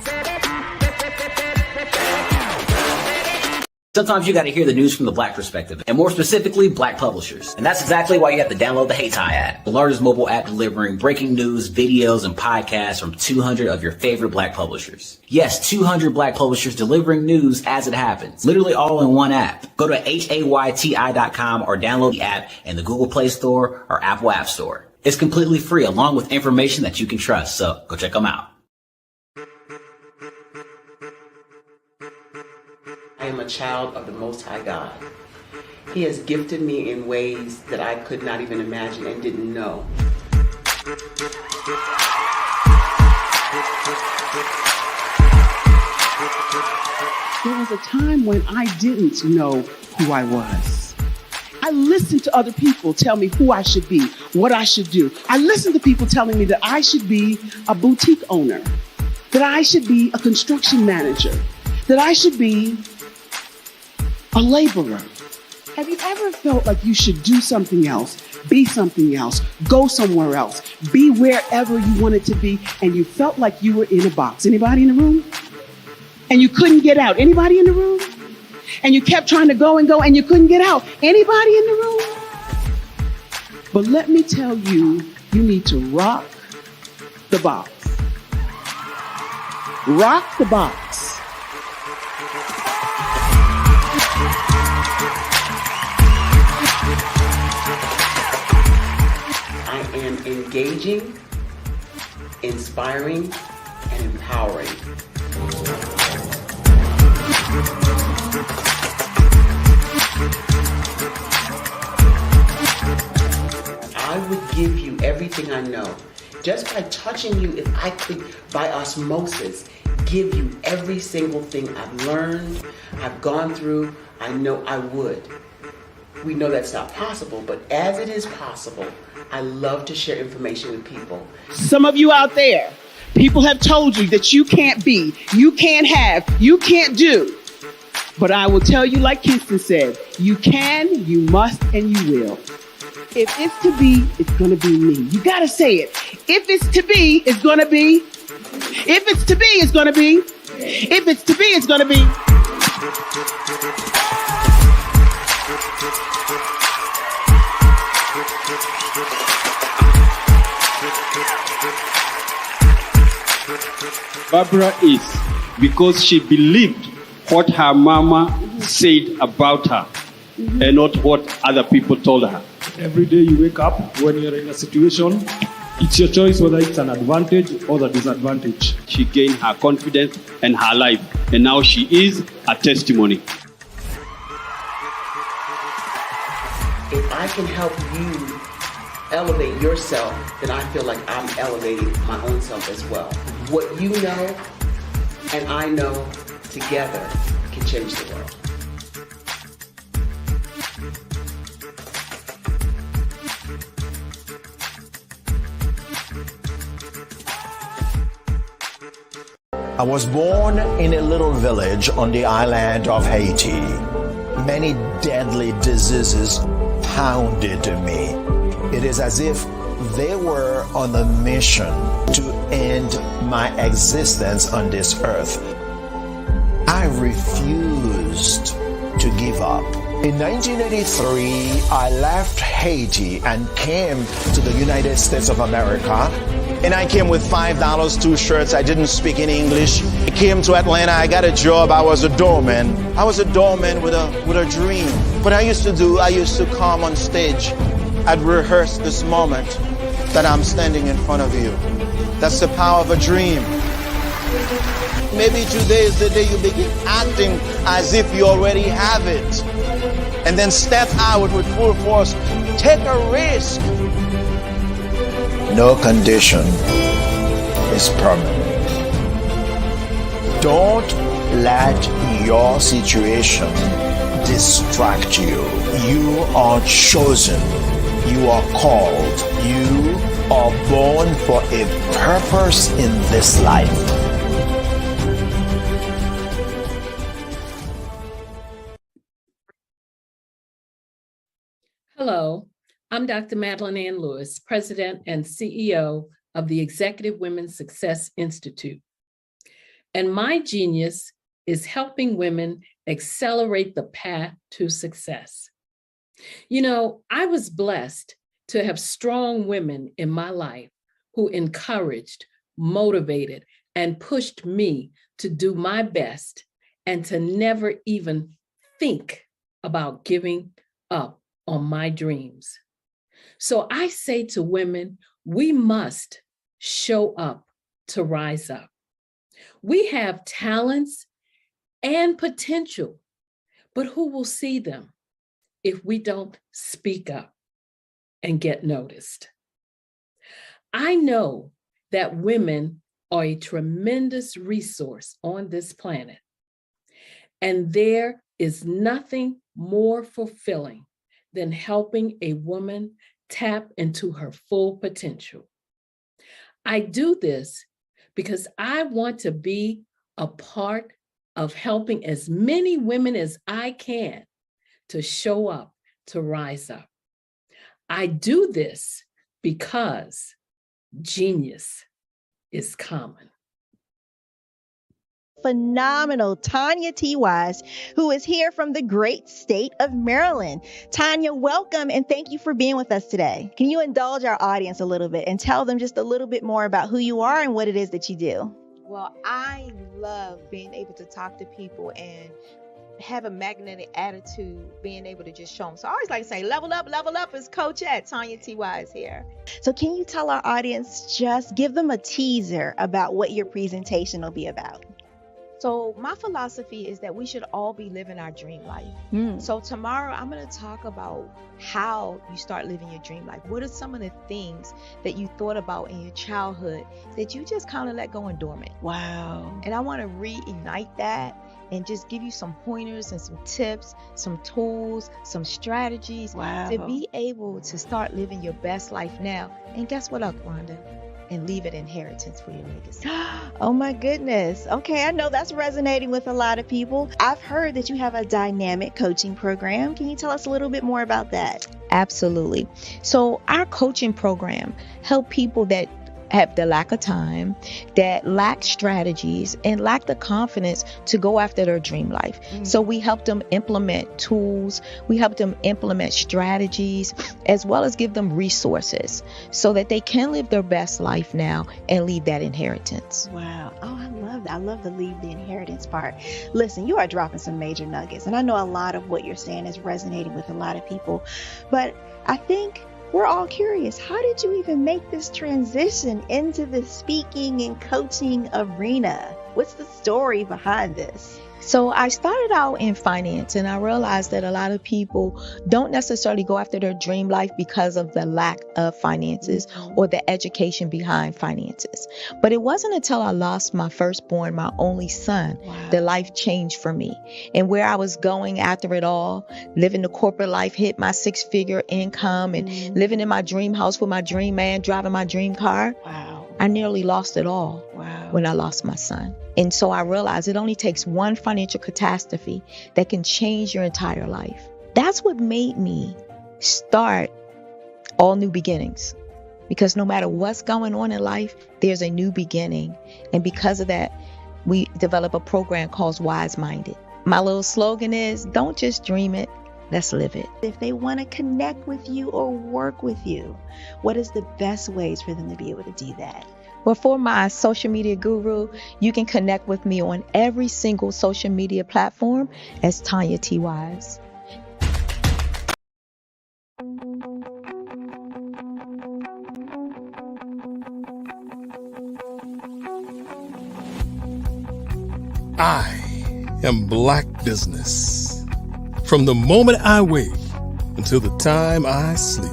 Sometimes you got to hear the news from the Black perspective, and more specifically, Black publishers. And that's exactly why you have to download the HeyTie app, the largest mobile app delivering breaking news, videos, and podcasts from 200 of your favorite Black publishers. Yes, 200 Black publishers delivering news as it happens, literally all in one app. Go to HAYTI.com or download the app in the Google Play Store or Apple App Store. It's completely free, along with information that you can trust, so go check them out. I am a child of the Most High God. He has gifted me in ways that I could not even imagine and didn't know. There was a time when I didn't know who I was. I listened to other people tell me who I should be, what I should do. I listened to people telling me that I should be a boutique owner, that I should be a construction manager, that I should be a laborer. Have you ever felt like you should do something else, be something else, go somewhere else, be wherever you wanted to be, and you felt like you were in a box? Anybody in the room? And you couldn't get out? Anybody in the room? And you kept trying to go and you couldn't get out? Anybody in the room? But let me tell you, you need to rock the box. Rock the box. I am engaging, inspiring, and empowering. I would give you everything I know. Just by touching you, if I could, by osmosis, give you every single thing I've learned, I've gone through, I know I would. We know that's not possible, but as it is possible, I love to share information with people. Some of you out there, people have told you that you can't be, you can't have, you can't do. But I will tell you, like Kingston said, you can, you must, and you will. If it's to be, it's going to be me. You got to say it. If it's to be, it's going to be. If it's to be, it's going to be. If it's to be, it's going to be. Barbara is because she believed what her mama said about her and not what other people told her. Every day you wake up, when you're in a situation, it's your choice whether it's an advantage or the disadvantage. She gained her confidence and her life, and now she is a testimony. If I can help you elevate yourself, then I feel like I'm elevating my own self as well. What you know and I know together can change the world. I was born in a little village on the island of Haiti. Many deadly diseases pounded me. It is as if they were on a mission to end my existence on this earth. I refused to give up. In 1983, I left Haiti and came to the United States of America. And I came with $5, 2 shirts. I didn't speak any English. I came to Atlanta. I got a job. I was a doorman. I was a doorman with a dream. What I used to come on stage. I'd rehearse this moment that I'm standing in front of you. That's the power of a dream. Maybe today is the day you begin acting as if you already have it. And then step out with full force. Take a risk. No condition is permanent. Don't let your situation distract you. You are chosen. You are called. You are born for a purpose in this life. Hello, I'm Dr. Madeline Ann Lewis, President and CEO of the Executive Women's Success Institute. And my genius is helping women accelerate the path to success. You know, I was blessed to have strong women in my life who encouraged, motivated, and pushed me to do my best and to never even think about giving up on my dreams. So I say to women, we must show up to rise up. We have talents and potential, but who will see them if we don't speak up and get noticed? I know that women are a tremendous resource on this planet, and there is nothing more fulfilling than helping a woman tap into her full potential. I do this because I want to be a part of helping as many women as I can to show up, to rise up. I do this because genius is common. Phenomenal Tanya T. Wise, who is here from the great state of Maryland. Tanya, welcome and thank you for being with us today. Can you indulge our audience a little bit and tell them just a little bit more about who you are and what it is that you do? Well, I love being able to talk to people and have a magnetic attitude, being able to just show them. So I always like to say, level up is Coach at Tanya T. Wise here. So can you tell our audience, just give them a teaser about what your presentation will be about? So my philosophy is that we should all be living our dream life. So tomorrow I'm going to talk about how you start living your dream life. What are some of the things that you thought about in your childhood that you just kind of let go and dormant? Wow. And I want to reignite that and just give you some pointers and some tips, some tools, some strategies to be able to start living your best life now. And guess what, Rhonda? And leave it inheritance for your legacy. Oh my goodness. Okay, I know that's resonating with a lot of people. I've heard that you have a dynamic coaching program. Can you tell us a little bit more about that? Absolutely. So our coaching program help people that have the lack of time, that lack strategies, and lack the confidence to go after their dream life. So we help them implement tools, we help them implement strategies, as well as give them resources so that they can live their best life now and leave that inheritance. Wow. Oh, I love that. I love the leave the inheritance part. Listen, you are dropping some major nuggets, and I know a lot of what you're saying is resonating with a lot of people, but I think we're all curious. How did you even make this transition into the speaking and coaching arena? What's the story behind this? So I started out in finance, and I realized that a lot of people don't necessarily go after their dream life because of the lack of finances or the education behind finances. But it wasn't until I lost my firstborn, my only son, that life changed for me. And where I was going after it all, living the corporate life, hit my 6-figure income and living in my dream house with my dream man, driving my dream car. I nearly lost it all when I lost my son. And so I realized it only takes one financial catastrophe that can change your entire life. That's what made me start All New Beginnings. Because no matter what's going on in life, there's a new beginning. And because of that, we develop a program called Wise Minded. My little slogan is, don't just dream it, Let's live it. If they want to connect with you or work with you, what is the best ways for them to be able to do that? Well, for my social media guru, you can connect with me on every single social media platform as Tanya T. Wise. I am Black Business. From the moment I wake until the time I sleep.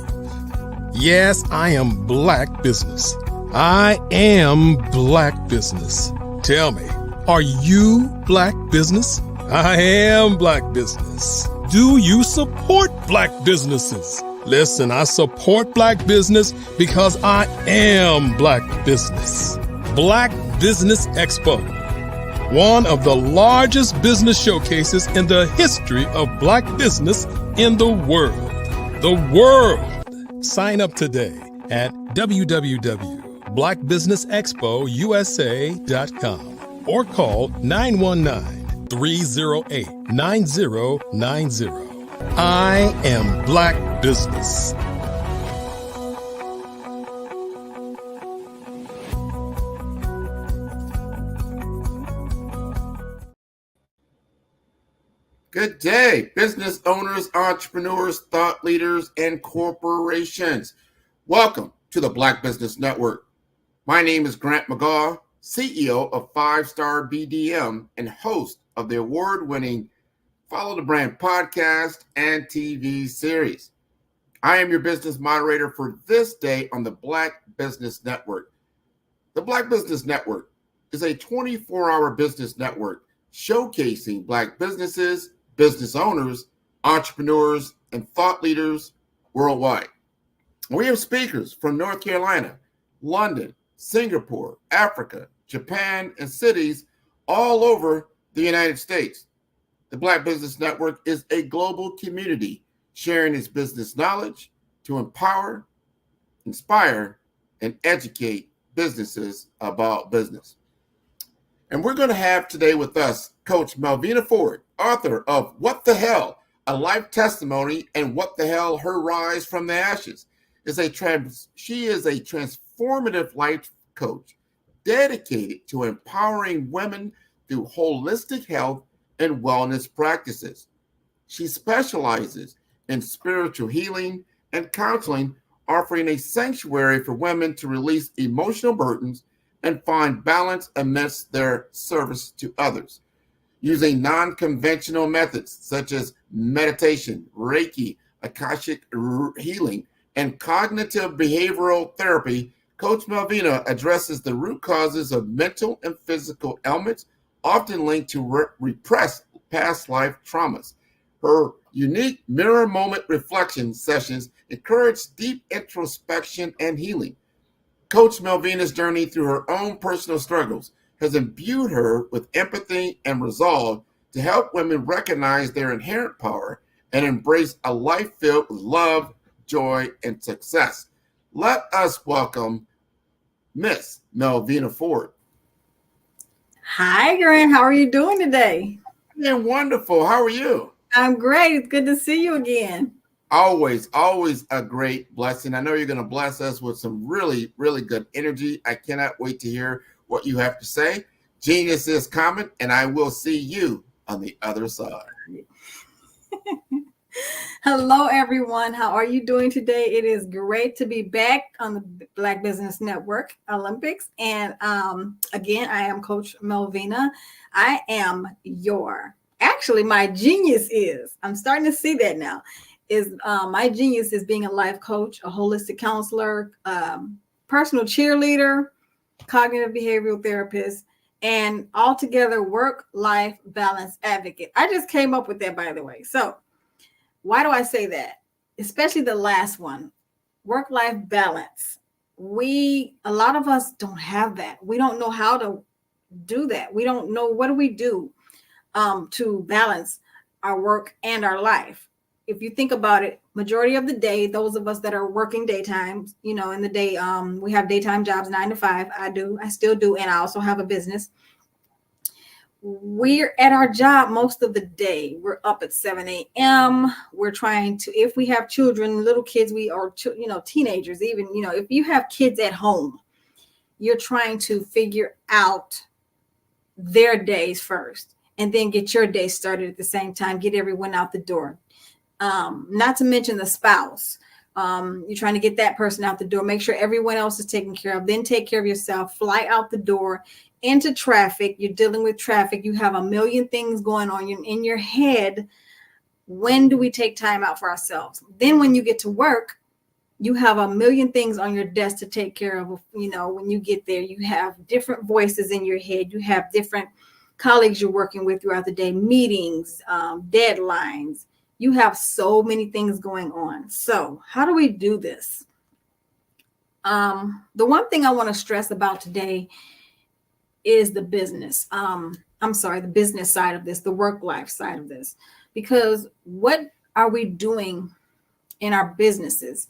Yes, I am Black Business. I am Black Business. Tell me, are you Black Business? I am Black Business. Do you support Black businesses? Listen, I support Black business because I am Black Business. Black Business Expo, one of the largest business showcases in the history of Black business in the world. The world. Sign up today at www.blackbusinessexpousa.com or call 919-308-9090. I am Black Business. Good day, business owners, entrepreneurs, thought leaders, and corporations. Welcome to the Black Business Network. My name is Grant McGaugh, CEO of 5-Star BDM and host of the award-winning Follow the Brand podcast and TV series. I am your business moderator for this day on the Black Business Network. The Black Business Network is a 24-hour business network showcasing Black businesses, business owners, entrepreneurs, and thought leaders worldwide. We have speakers from North Carolina, London, Singapore, Africa, Japan, and cities all over the United States. The Black Business Network is a global community sharing its business knowledge to empower, inspire, and educate businesses about business. And we're going to have today with us Coach Melvina Ford, author of What the Hell? A Life Testimony and What the Hell? Her Rise from the Ashes. She is a transformative life coach dedicated to empowering women through holistic health and wellness practices. She specializes in spiritual healing and counseling, offering a sanctuary for women to release emotional burdens and find balance amidst their service to others. Using non-conventional methods such as meditation, Reiki, Akashic healing, and cognitive behavioral therapy, Coach Melvina addresses the root causes of mental and physical ailments, often linked to repressed past life traumas. Her unique mirror moment reflection sessions encourage deep introspection and healing. Coach Melvina's journey through her own personal struggles has imbued her with empathy and resolve to help women recognize their inherent power and embrace a life filled with love, joy, and success. Let us welcome Miss Melvina Ford. Hi, Grant. How are you doing today? I'm wonderful. How are you? I'm great. It's good to see you again. Always a great blessing. I know you're going to bless us with some really, really good energy. I cannot wait to hear what you have to say. Genius is common, and I will see you on the other side. Hello, everyone. How are you doing today? It is great to be back on the Black Business Network Olympics. And again, I am Coach Melvina. I am my genius is, I'm starting to see that now, my genius is being a life coach, a holistic counselor, personal cheerleader, cognitive behavioral therapist, and altogether work-life balance advocate. I just came up with that, by the way. So why do I say that? Especially the last one, work-life balance. A lot of us don't have that. We don't know how to do that. We don't know, what do we do to balance our work and our life? If you think about it, majority of the day, those of us that are working daytimes, in the day, we have daytime jobs, 9 to 5. I still do. And I also have a business. we're at our job most of the day. We're up at 7 a.m. We're trying to, if we have children, little kids, teenagers, even, if you have kids at home, you're trying to figure out their days first and then get your day started at the same time, get everyone out the door. Not to mention the spouse. You're trying to get that person out the door, make sure everyone else is taken care of, then take care of yourself, fly out the door into traffic. You're dealing with traffic. You have a million things going on in your head. When do we take time out for ourselves? Then when you get to work, you have a million things on your desk to take care of. When you get there, you have different voices in your head. You have different colleagues you're working with throughout the day, meetings, deadlines. You have so many things going on. So how do we do this? The one thing I want to stress about today is the business. The business side of this, the work life side of this, because what are we doing in our businesses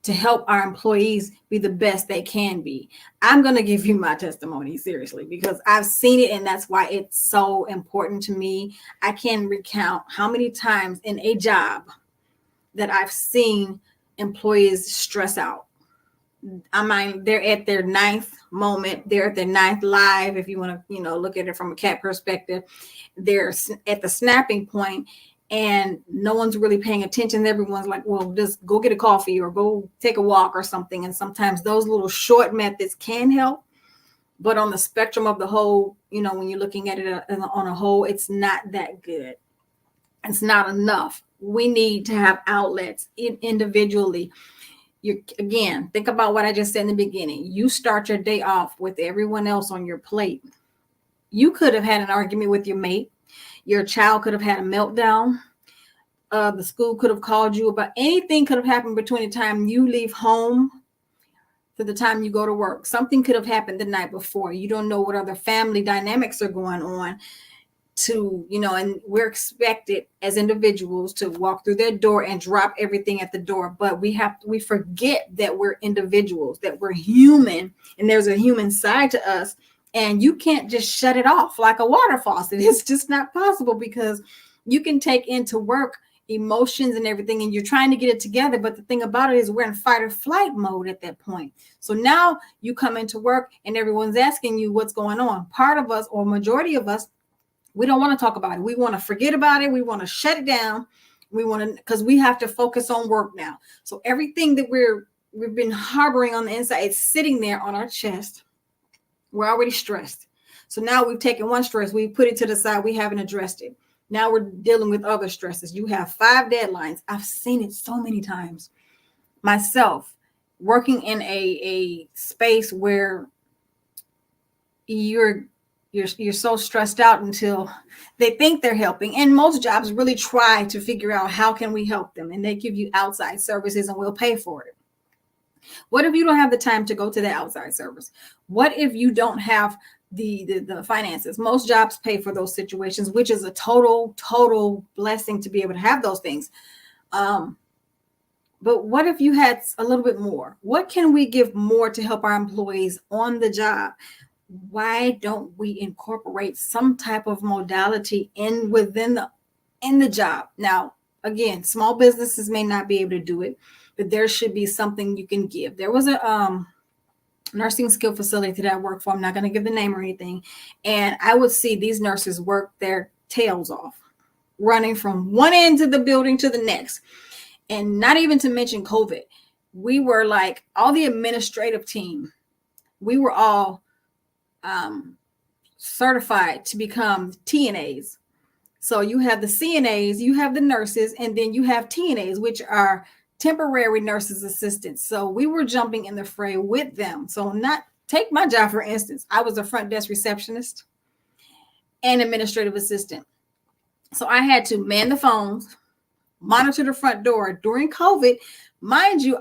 to help our employees be the best they can be? I'm going to give you my testimony, seriously, because I've seen it, and that's why it's so important to me. I can recount how many times in a job that I've seen employees stress out. I mean, they're at their ninth moment. They're at their ninth live. If you want to, look at it from a cat perspective, they're at the snapping point and no one's really paying attention. Everyone's like, well, just go get a coffee or go take a walk or something. And sometimes those little short methods can help. But on the spectrum of the whole, when you're looking at it on a whole, it's not that good. It's not enough. We need to have outlets individually. Again, think about what I just said in the beginning. You start your day off with everyone else on your plate. You could have had an argument with your mate. Your child could have had a meltdown. The school could have called you about anything could have happened between the time you leave home to the time you go to work. Something could have happened the night before. You don't know what other family dynamics are going on. And we're expected as individuals to walk through their door and drop everything at the door. But we forget that we're individuals, that we're human, and there's a human side to us. And you can't just shut it off like a water faucet. It's just not possible, because you can take into work emotions and everything, and you're trying to get it together. But the thing about it is we're in fight or flight mode at that point. So now you come into work and everyone's asking you what's going on. Part of us, or majority of us, we don't want to talk about it. We want to forget about it. We want to shut it down. Because we have to focus on work now. So everything that we've been harboring on the inside, it's sitting there on our chest. We're already stressed. So now we've taken one stress, we put it to the side. We haven't addressed it. Now we're dealing with other stresses. You have 5 deadlines. I've seen it so many times myself, working in a space where you're so stressed out until they think they're helping. And most jobs really try to figure out how can we help them. And they give you outside services and we'll pay for it. What if you don't have the time to go to the outside service? What if you don't have the finances? Most jobs pay for those situations, which is a total blessing to be able to have those things. But what if you had a little bit more? What can we give more to help our employees on the job? Why don't we incorporate some type of modality within the job? Now, again, small businesses may not be able to do it, but there should be something you can give. There was a nursing skill facility that I work for. I'm not going to give the name or anything. And I would see these nurses work their tails off, running from one end of the building to the next. And not even to mention COVID. We were like all the administrative team. We were all certified to become TNAs. So you have the CNAs, you have the nurses, and then you have TNAs, which are temporary nurses assistants. So we were jumping in the fray with them. So take my job, for instance. I was a front desk receptionist and administrative assistant. So I had to man the phones, monitor the front door during COVID. Mind you,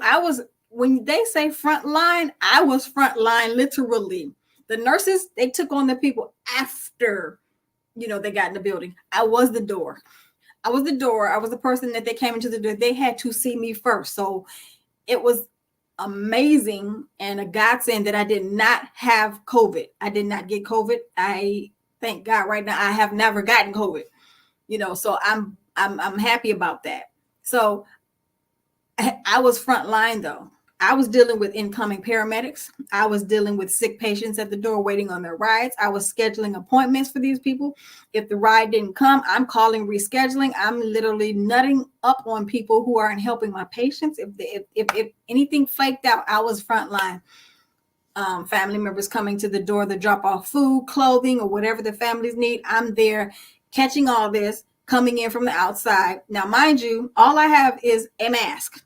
when they say front line, I was front line literally. The nurses, they took on the people after, they got in the building. I was the door. I was the person that they came into the door. They had to see me first. So it was amazing and a godsend that I did not have COVID. I did not get COVID. I Thank God right now I have never gotten COVID, so I'm happy about that. So I was frontline though. I was dealing with incoming paramedics. I was dealing with sick patients at the door waiting on their rides. I was scheduling appointments for these people. If the ride didn't come, I'm calling rescheduling. I'm literally nutting up on people who aren't helping my patients. If anything flaked out, I was frontline. Family members coming to the door to drop off food, clothing, or whatever the families need. I'm there catching all this coming in from the outside. Now, mind you, all I have is a mask.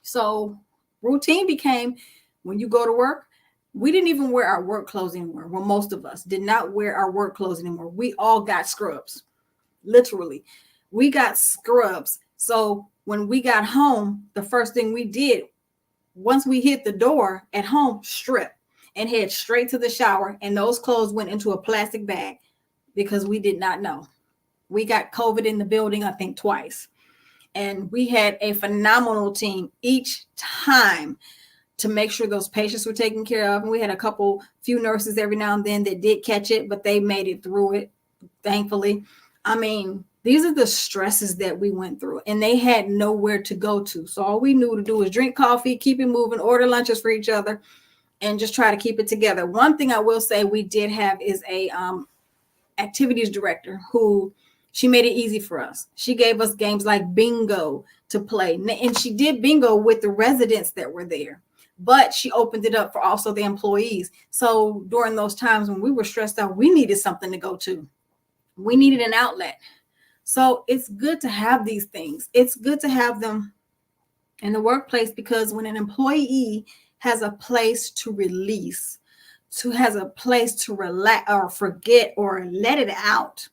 So routine became when you go to work, we didn't even wear our work clothes anymore. Well, most of us did not wear our work clothes anymore. We all got scrubs. Literally, we got scrubs. So when we got home, the first thing we did, once we hit the door at home, strip and head straight to the shower. And those clothes went into a plastic bag because we did not know. We got COVID in the building, I think twice. And we had a phenomenal team each time to make sure those patients were taken care of. And we had a few nurses every now and then that did catch it, but they made it through it, thankfully. I mean, these are the stresses that we went through, and they had nowhere to go to. So all we knew to do was drink coffee, keep it moving, order lunches for each other, and just try to keep it together. One thing I will say we did have is a activities director who she made it easy for us. She gave us games like bingo to play. And she did bingo with the residents that were there, but she opened it up for also the employees. So during those times when we were stressed out, we needed something to go to. We needed an outlet. So it's good to have these things. It's good to have them in the workplace, because when an employee has a place to release, has a place to relax or forget or let it out.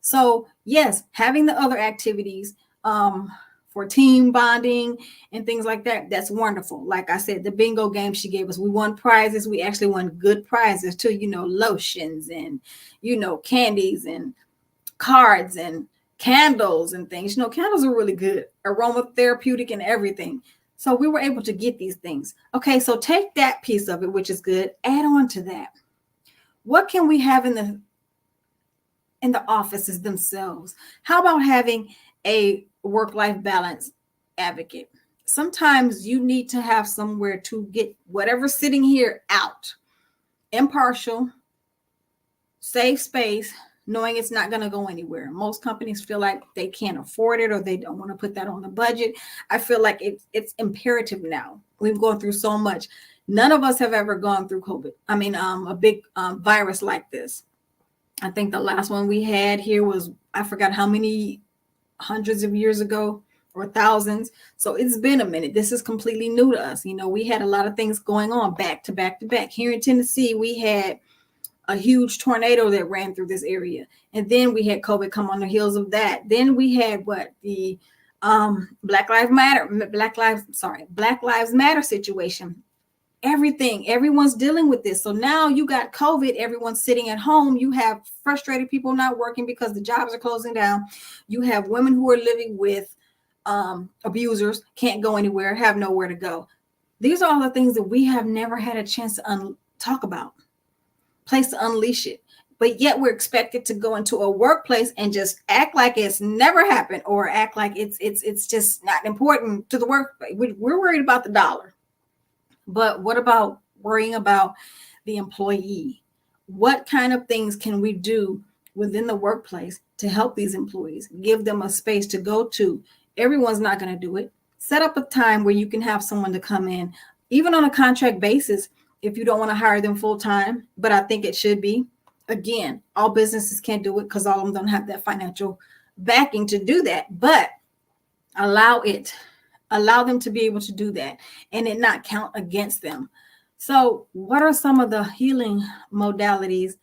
So yes, having the other activities for team bonding and things like that, that's wonderful. Like I said, the bingo game she gave us, we won prizes. We actually won good prizes too, lotions and, candies and cards and candles and things. Candles are really good, aromatherapeutic and everything. So we were able to get these things. Okay, so take that piece of it, which is good, add on to that. What can we have in the offices themselves? How about having a work-life balance advocate? Sometimes you need to have somewhere to get whatever's sitting here out. Impartial, safe space, knowing it's not going to go anywhere. Most companies feel like they can't afford it or they don't want to put that on the budget. I feel like it's imperative now. We've gone through so much. None of us have ever gone through COVID. I mean, a big virus like this. I think the last one we had here was, I forgot how many hundreds of years ago or thousands. So it's been a minute. This is completely new to us. We had a lot of things going on back to back to back. Here in Tennessee, we had a huge tornado that ran through this area. And then we had COVID come on the heels of that. Then we had the Black Lives Matter situation. Everyone's dealing with this. So now you got COVID, everyone's sitting at home. You have frustrated people not working because the jobs are closing down. You have women who are living with abusers, can't go anywhere, have nowhere to go. These are all the things that we have never had a chance to talk about, place to unleash it. But yet we're expected to go into a workplace and just act like it's never happened, or act like it's just not important to the workplace. We're worried about the dollar. But what about worrying about the employee? What kind of things can we do within the workplace to help these employees? Give them a space to go to. Everyone's not going to do it. Set up a time where you can have someone to come in, even on a contract basis, if you don't want to hire them full time. But I think it should be. Again, all businesses can't do it because all of them don't have that financial backing to do that. But allow them to be able to do that and it not count against them. So what are some of the healing modalities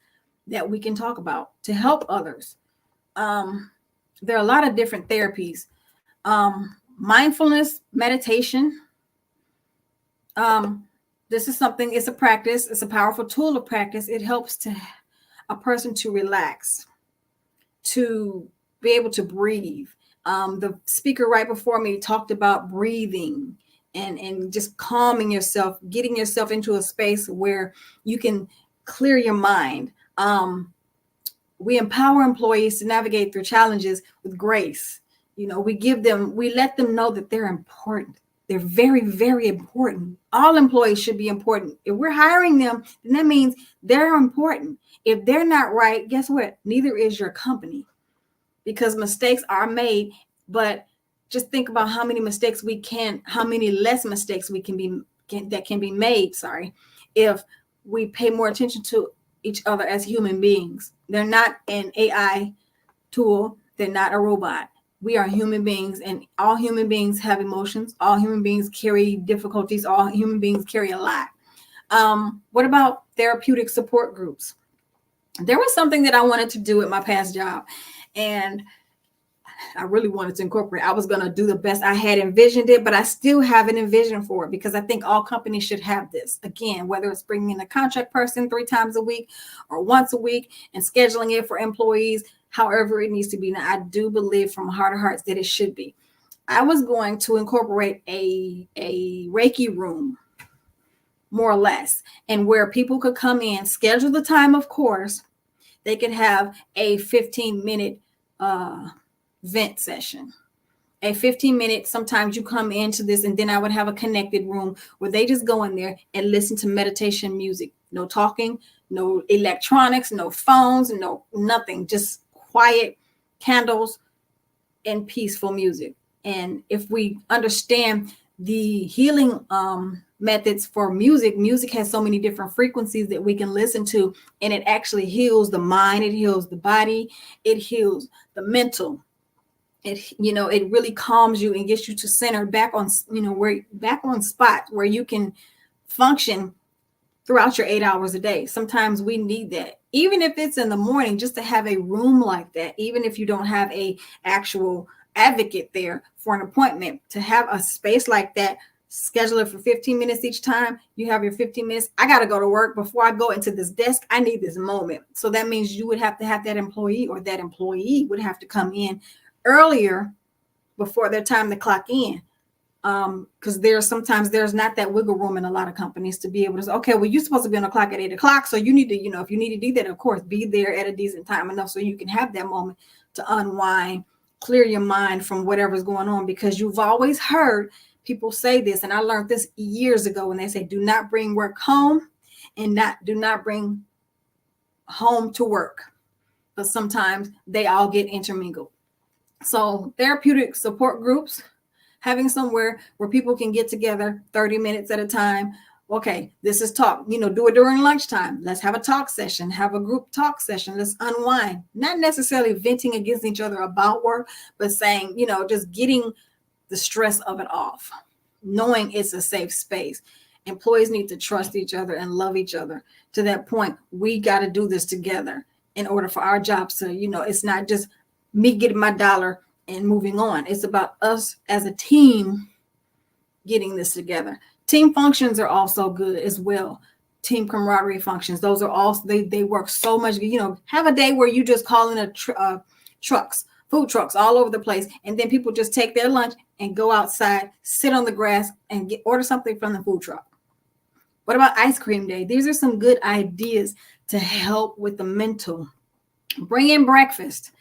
that we can talk about to help others? There are a lot of different therapies. Mindfulness, meditation. This is something, it's a practice. It's a powerful tool of practice. It helps a person to relax, to be able to breathe. The speaker right before me talked about breathing and just calming yourself, getting yourself into a space where you can clear your mind. We empower employees to navigate through challenges with grace. We let them know that they're important. They're very, very important. All employees should be important. If we're hiring them, then that means they're important. If they're not right, guess what? Neither is your company, because mistakes are made. But just think about how many less mistakes that can be made. If we pay more attention to each other as human beings. They're not an AI tool. They're not a robot. We are human beings, and all human beings have emotions. All human beings carry difficulties. All human beings carry a lot. What about therapeutic support groups? There was something that I wanted to do at my past job, and I really wanted to incorporate. I was going to do the best. I had envisioned it, but I still haven't envisioned for it, because I think all companies should have this. Again, whether it's bringing in a contract person 3 times a week or once a week and scheduling it for employees, however it needs to be. Now, I do believe from heart of hearts that it should be. I was going to incorporate a Reiki room, more or less, and where people could come in, schedule the time, of course. They could have a 15-minute vent session, a 15-minute. Sometimes you come into this, and then I would have a connected room where they just go in there and listen to meditation music. No talking, no electronics, no phones, no nothing, just quiet, candles, and peaceful music. And if we understand the healing methods for music has so many different frequencies that we can listen to, and it actually heals the mind, it heals the body, it heals the mental. It really calms you and gets you to center back on spot where you can function throughout your 8 hours a day. Sometimes we need that, even if it's in the morning, just to have a room like that. Even if you don't have a actual advocate there for an appointment, to have a space like that, schedule it for 15 minutes each time. You have your 15 minutes. I got to go to work. Before I go into this desk, I need this moment. So that means you would have to have that employee, or that employee would have to come in earlier before their time to clock in. Because there's not that wiggle room in a lot of companies to be able to say, okay, well, you're supposed to be on the clock at 8 o'clock. So you need to, if you need to do that, of course, be there at a decent time enough so you can have that moment to unwind, clear your mind from whatever's going on. Because you've always heard people say this, and I learned this years ago, when they say, do not bring work home, and do not bring home to work. But sometimes they all get intermingled. So therapeutic support groups, having somewhere where people can get together 30 minutes at a time. Okay, this is talk, do it during lunchtime. Let's have a talk session, have a group talk session. Let's unwind, not necessarily venting against each other about work, but saying, just getting the stress of it off, knowing it's a safe space. Employees need to trust each other and love each other. To that point, we got to do this together in order for our jobs to, it's not just me getting my dollar and moving on. It's about us as a team getting this together. Team functions are also good as well. Team camaraderie functions. Those are also, they work so much. Have a day where you just call in food trucks all over the place. And then people just take their lunch and go outside, sit on the grass, and order something from the food truck. What about ice cream day? These are some good ideas to help with the mental. Bring in breakfast.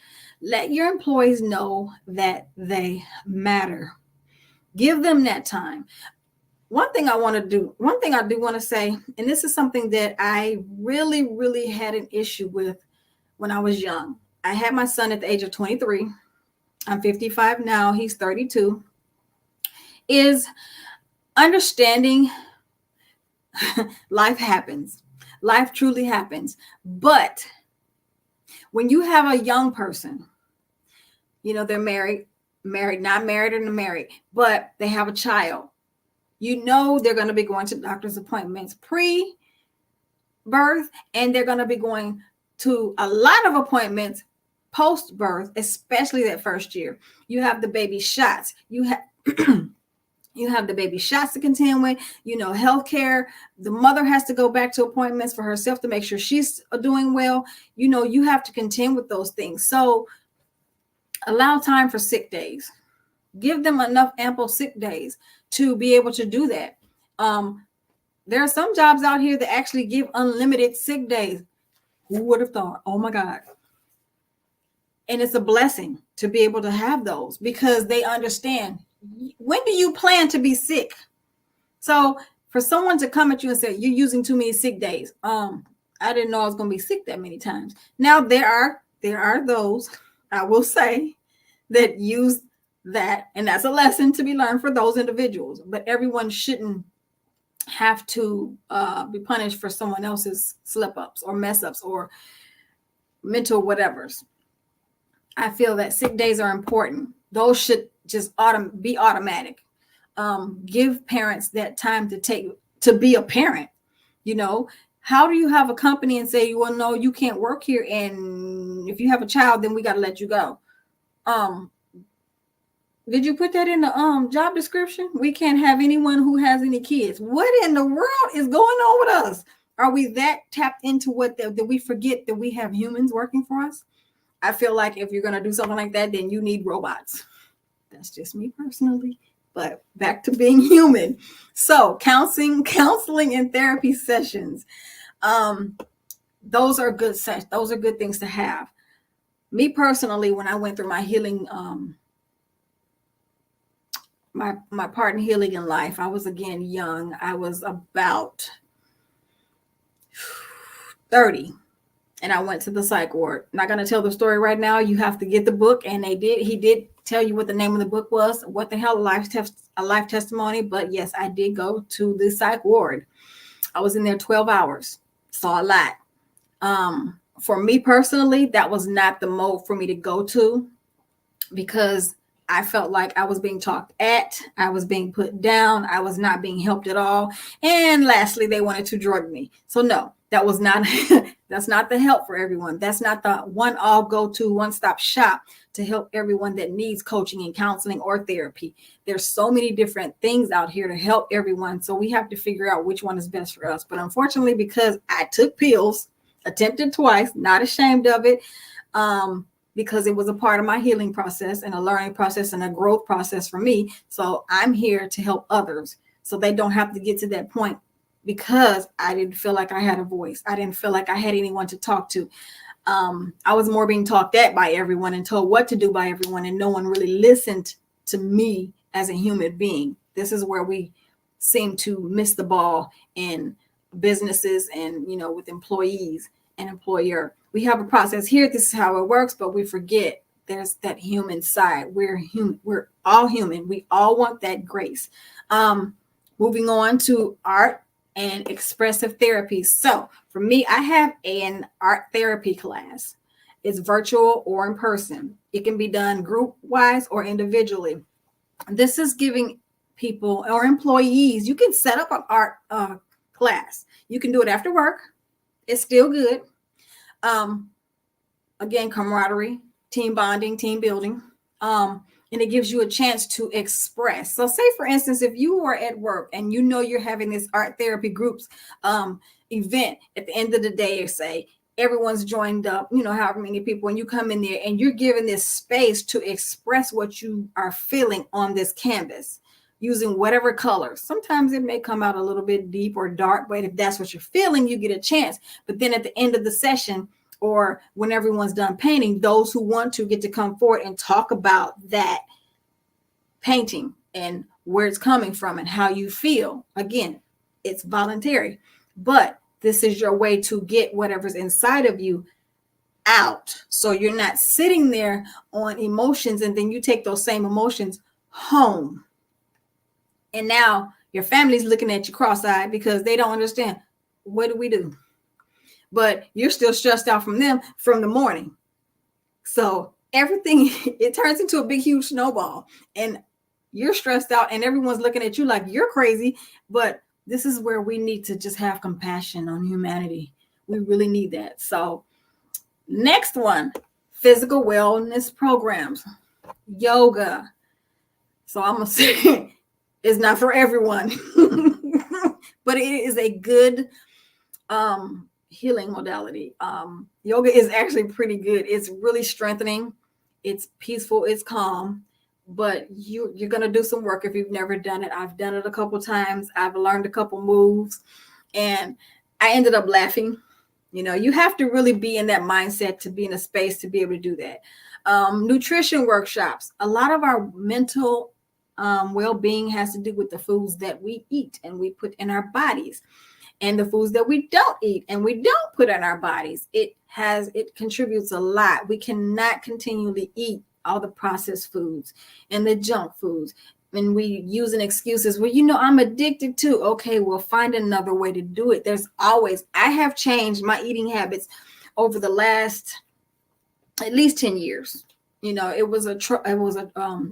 Let your employees know that they matter. Give them that time. One thing I do want to say, and this is something that I really, really had an issue with when I was young. I had my son at the age of 23. I'm 55 now. He's 32. Is understanding life happens. Life truly happens. But when you have a young person, they're married, not married and married, but they have a child, they're going to be going to doctor's appointments pre-birth, and they're going to be going to a lot of appointments post-birth, especially that first year. You have the baby shots. You have the baby shots to contend with, healthcare. The mother has to go back to appointments for herself to make sure she's doing well. You have to contend with those things. So allow time for sick days. Give them enough ample sick days to be able to do that. There are some jobs out here that actually give unlimited sick days. Who would have thought? Oh my God. And it's a blessing to be able to have those because they understand, when do you plan to be sick? So for someone to come at you and say, you're using too many sick days. I didn't know I was going to be sick that many times. Now there are those, I will say, that use that, and that's a lesson to be learned for those individuals. But everyone shouldn't have to be punished for someone else's slip ups or mess ups or mental whatevers. I feel that sick days are important. Those should just be automatic. Give parents that time to be a parent. You know, how do you have a company and say, well, no, you can't work here, and if you have a child, then we got to let you go? Did you put that in the job description? We can't have anyone who has any kids. What in the world is going on with us? Are we that tapped into that we forget that we have humans working for us? I feel like if you're going to do something like that, then you need robots. That's just me personally. But back to being human. So counseling and therapy sessions. Those are good those are good things to have. Me personally, when I went through my healing, my part in healing in life, I was again young. I was about 30. And I went to the psych ward. Not going to tell the story right now. You have to get the book. And he did tell you what the name of the book was. What the hell, a life testimony. But yes, I did go to the psych ward. I was in there 12 hours. Saw a lot. For me personally, that was not the mode for me to go to, because I felt like I was being talked at. I was being put down. I was not being helped at all. And lastly, they wanted to drug me. So no, that was not, that's not the help for everyone. That's not the one-stop shop to help everyone that needs coaching and counseling or therapy. There's so many different things out here to help everyone. So we have to figure out which one is best for us. But unfortunately, because I took pills, attempted twice, not ashamed of it, because it was a part of my healing process and a learning process and a growth process for me. So I'm here to help others so they don't have to get to that point, because I didn't feel like I had a voice. I didn't feel like I had anyone to talk to. I was more being talked at by everyone and told what to do by everyone, and no one really listened to me as a human being. This is where we seem to miss the ball in businesses and, with employees and employer. We have a process here. This is how it works, but we forget there's that human side. We're human. We're all human. We all want that grace. Moving on to art and expressive therapy. So for me, I have an art therapy class. It's virtual or in person. It can be done group wise or individually. This is giving people or employees, you can set up an art class. You can do it after work. It's still good. Again, camaraderie, team bonding, team building. And it gives you a chance to express. So say, for instance, if you are at work and you're having this art therapy groups event at the end of the day, or say everyone's joined up, however many people, and you come in there and you're given this space to express what you are feeling on this canvas using whatever color. Sometimes it may come out a little bit deep or dark, but if that's what you're feeling, you get a chance. But then at the end of the session, or when everyone's done painting, those who want to get to come forward and talk about that painting and where it's coming from and how you feel. Again, it's voluntary, but this is your way to get whatever's inside of you out. So you're not sitting there on emotions and then you take those same emotions home. And now your family's looking at you cross-eyed because they don't understand. What do we do? But you're still stressed out from them from the morning. So everything, it turns into a big, huge snowball. And you're stressed out and everyone's looking at you like you're crazy. But this is where we need to just have compassion on humanity. We really need that. So next one, physical wellness programs, yoga. So I'm going to say it's not for everyone, but it is a good healing modality. Yoga is actually pretty good. It's really strengthening. It's peaceful. It's calm, but you're going to do some work if you've never done it. I've done it a couple times. I've learned a couple moves and I ended up laughing. You have to really be in that mindset to be in a space to be able to do that. nutrition workshops. A lot of our mental well-being has to do with the foods that we eat and we put in our bodies, and the foods that we don't eat and we don't put in our bodies. It contributes a lot. We cannot continually eat all the processed foods and the junk foods. And we using excuses, well, I'm addicted to. Okay, we'll find another way to do it. I have changed my eating habits over the last at least 10 years. It was a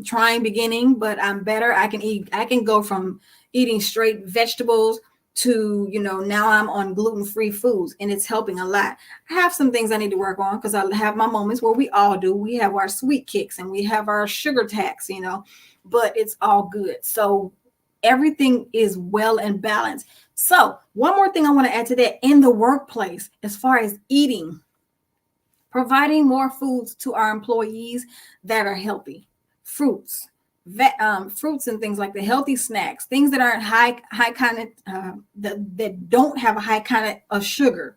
trying beginning, but I'm better. I can go from eating straight vegetables to, now I'm on gluten-free foods, and it's helping a lot. I have some things I need to work on because I have my moments where we all do. We have our sweet kicks and we have our sugar tax, but it's all good. So everything is well and balanced. So one more thing I want to add to that, in the workplace, as far as eating, providing more foods to our employees that are healthy, fruits and things like the healthy snacks, things that aren't high content, that don't have a high content of sugar,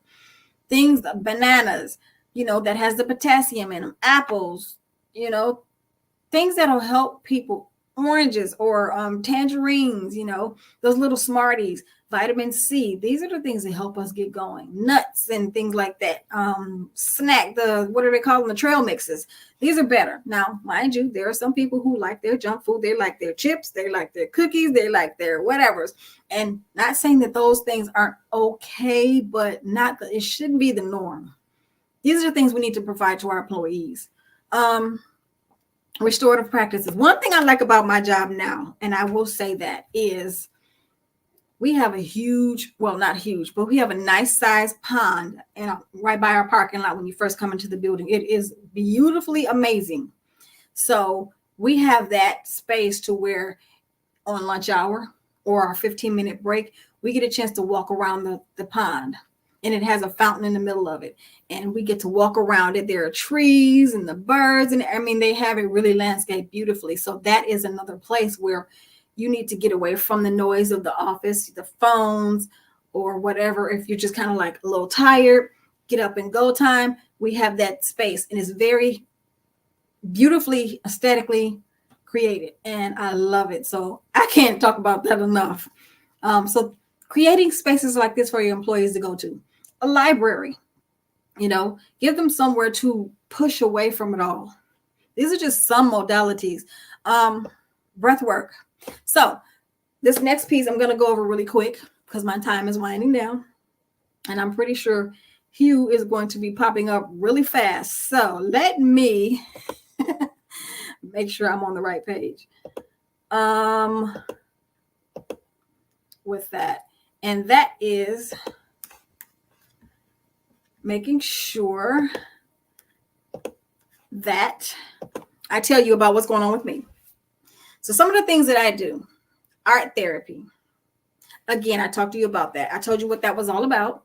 things, bananas, that has the potassium in them, apples, things that'll help people, oranges or tangerines, those little Smarties, vitamin C. These are the things that help us get going. Nuts and things like that. What are they calling the trail mixes? These are better. Now, mind you, there are some people who like their junk food. They like their chips. They like their cookies. They like their whatevers. And not saying that those things aren't okay, but it shouldn't be the norm. These are the things we need to provide to our employees. Restorative practices. One thing I like about my job now, and I will say that, is we have a not huge, but we have a nice sized pond right by our parking lot when you first come into the building. It is beautifully amazing. So we have that space to where on lunch hour or our 15-minute break, we get a chance to walk around the pond. And it has a fountain in the middle of it. And we get to walk around it. There are trees and the birds. And they have it really landscaped beautifully. So that is another place where you need to get away from the noise of the office, the phones, or whatever. If you're just kind of like a little tired, get up and go time. We have that space, and it's very beautifully, aesthetically created, and I love it. So I can't talk about that enough. So creating spaces like this for your employees to go to. A library, give them somewhere to push away from it all. These are just some modalities. Breath work. So this next piece I'm going to go over really quick because my time is winding down, and I'm pretty sure Hugh is going to be popping up really fast. So let me make sure I'm on the right page with that. And that is making sure that I tell you about what's going on with me. So some of the things that I do, art therapy. Again, I talked to you about that. I told you what that was all about.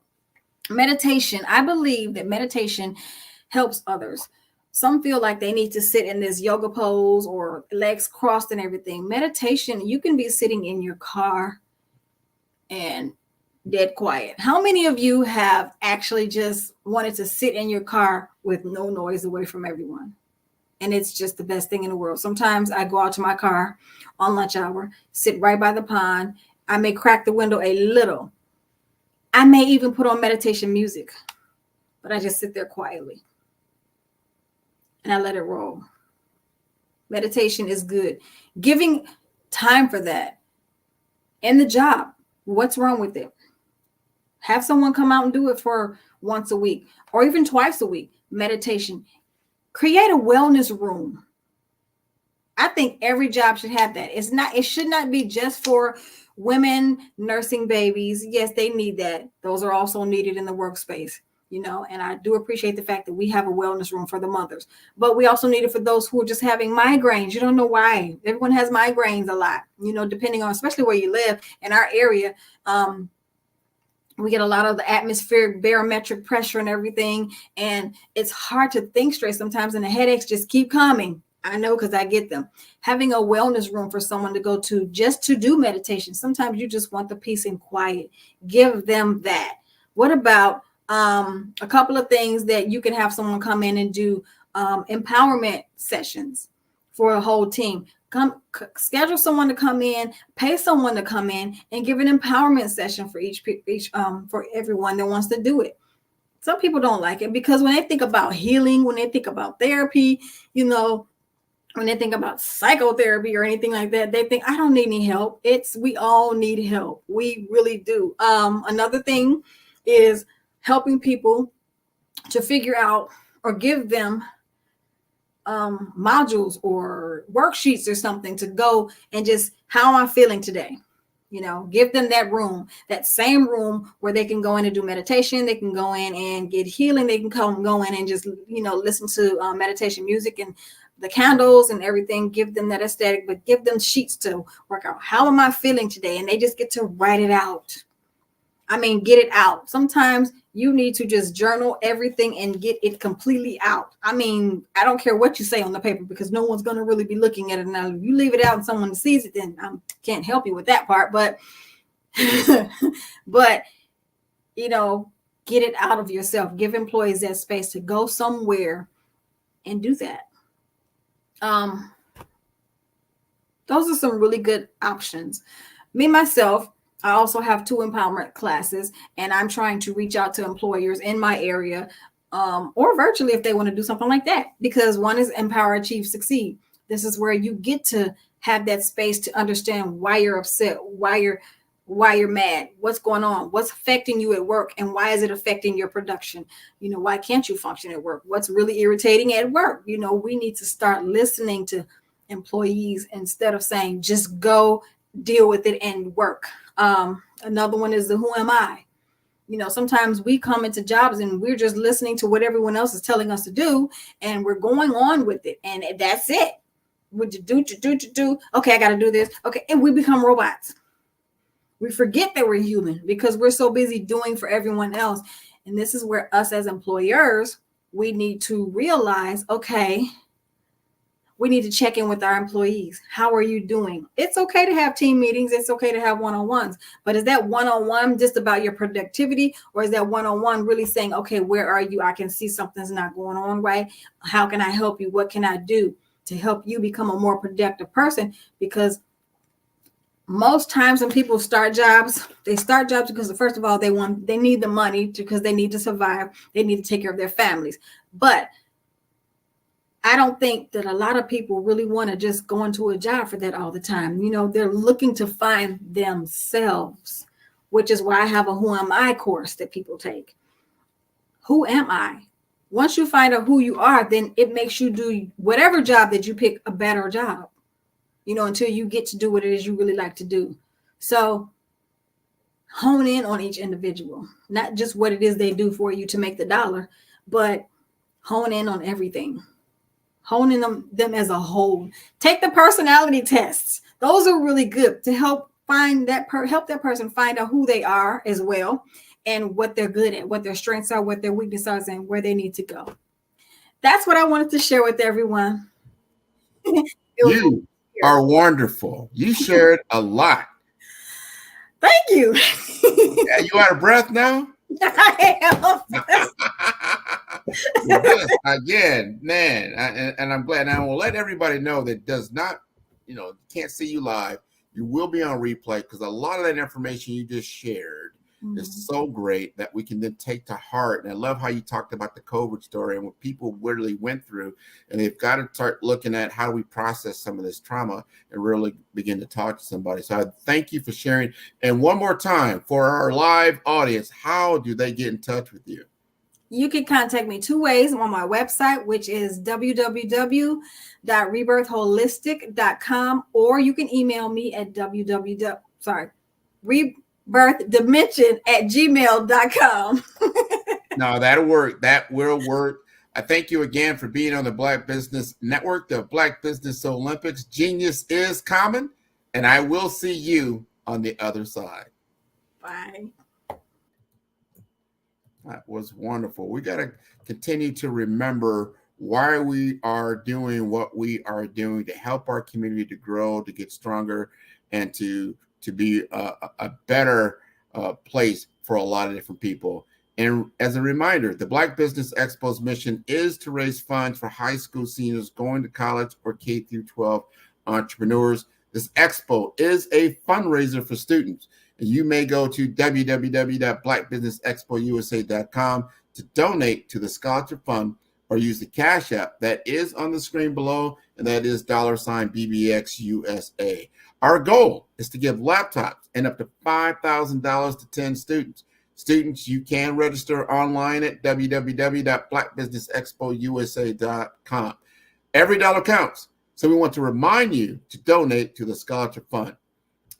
Meditation. I believe that meditation helps others. Some feel like they need to sit in this yoga pose or legs crossed and everything. Meditation, you can be sitting in your car and dead quiet. How many of you have actually just wanted to sit in your car with no noise away from everyone? And it's just the best thing in the world. Sometimes I go out to my car on lunch hour, sit right by the pond. I may crack the window a little. I may even put on meditation music, but I just sit there quietly and I let it roll. Meditation is good. Giving time for that. And the job, what's wrong with it? Have someone come out and do it for once a week or even twice a week. Meditation. Create a wellness room. I think every job should have that. It should not be just for women nursing babies. Yes, they need that. Those are also needed in the workspace, and I do appreciate the fact that we have a wellness room for the mothers, but we also need it for those who are just having migraines. You don't know why. Everyone has migraines a lot, depending on, especially where you live. In our area, we get a lot of the atmospheric barometric pressure and everything. And it's hard to think straight sometimes. And the headaches just keep coming. I know, because I get them. Having a wellness room for someone to go to just to do meditation. Sometimes you just want the peace and quiet. Give them that. What about a couple of things that you can have someone come in and do? empowerment sessions for a whole team. Schedule someone to come in, pay someone to come in and give an empowerment session for each for everyone that wants to do it. Some people don't like it because when they think about healing, when they think about therapy, when they think about psychotherapy or anything like that, they think, I don't need any help. We all need help. We really do. Another thing is helping people to figure out or give them modules or worksheets or something to go and just, how am I feeling today? Give them that room, that same room where they can go in and do meditation. They can go in and get healing. They can go in and just, listen to meditation music and the candles and everything. Give them that aesthetic, but give them sheets to work out. How am I feeling today? And they just get to write it out. Get it out. Sometimes you need to just journal everything and get it completely out. I don't care what you say on the paper because no one's going to really be looking at it. Now, if you leave it out and someone sees it, then I can't help you with that part. But, get it out of yourself. Give employees that space to go somewhere and do that. Those are some really good options. Me, myself, I also have 2 empowerment classes, and I'm trying to reach out to employers in my area or virtually if they want to do something like that, because one is Empower, Achieve, Succeed. This is where you get to have that space to understand why you're upset, why you're mad, what's going on, what's affecting you at work, and why is it affecting your production? Why can't you function at work? What's really irritating at work? We need to start listening to employees instead of saying, just go deal with it and work. Another one is the who am I? Sometimes we come into jobs and we're just listening to what everyone else is telling us to do, and we're going on with it, and that's it. What you do. Okay, I got to do this. Okay, and we become robots. We forget that we're human because we're so busy doing for everyone else. And this is where us as employers, we need to realize, okay, we need to check in with our employees. How are you doing? It's okay to have team meetings. It's okay to have one-on-ones. But is that one-on-one just about your productivity? Or is that one-on-one really saying, okay, where are you? I can see something's not going on right. How can I help you? What can I do to help you become a more productive person? Because most times when people start jobs, they start jobs because first of all, they need the money because they need to survive. They need to take care of their families. But I don't think that a lot of people really want to just go into a job for that all the time. They're looking to find themselves, which is why I have a Who Am I course that people take. Who am I? Once you find out who you are, then it makes you do whatever job that you pick a better job, until you get to do what it is you really like to do. So hone in on each individual, not just what it is they do for you to make the dollar, but hone in on everything. Hone in them as a whole. Take the personality tests. Those are really good to help help that person find out who they are as well, and what they're good at, what their strengths are, what their weaknesses are, and where they need to go. That's what I wanted to share with everyone. You are wonderful. You shared a lot. Thank you. Yeah, you out of breath now? I am. Yes, again, man, and I'm glad. And I will let everybody know that does not, can't see you live. You will be on replay because a lot of that information you just shared is so great that we can then take to heart. And I love how you talked about the COVID story and what people really went through. And they've got to start looking at how we process some of this trauma and really begin to talk to somebody. So I thank you for sharing. And one more time for our live audience, how do they get in touch with you? You can contact me 2 ways. I'm on my website, which is www.rebirthholistic.com, or you can email me at rebirthdimension@gmail.com. No, that'll work. That will work. I thank you again for being on the Black Business Network, the Black Business Olympics. Genius is common, and I will see you on the other side. Bye. That was wonderful. We got to continue to remember why we are doing what we are doing to help our community to grow, to get stronger, and to be a better place for a lot of different people. And as a reminder, the Black Business Expo's mission is to raise funds for high school seniors going to college or K through 12 entrepreneurs. This expo is a fundraiser for students. And you may go to www.blackbusinessexpousa.com to donate to the scholarship fund or use the Cash App that is on the screen below, and that is $BBXUSA. Our goal is to give laptops and up to $5,000 to 10 students. Students, you can register online at www.blackbusinessexpousa.com. Every dollar counts, so we want to remind you to donate to the scholarship fund.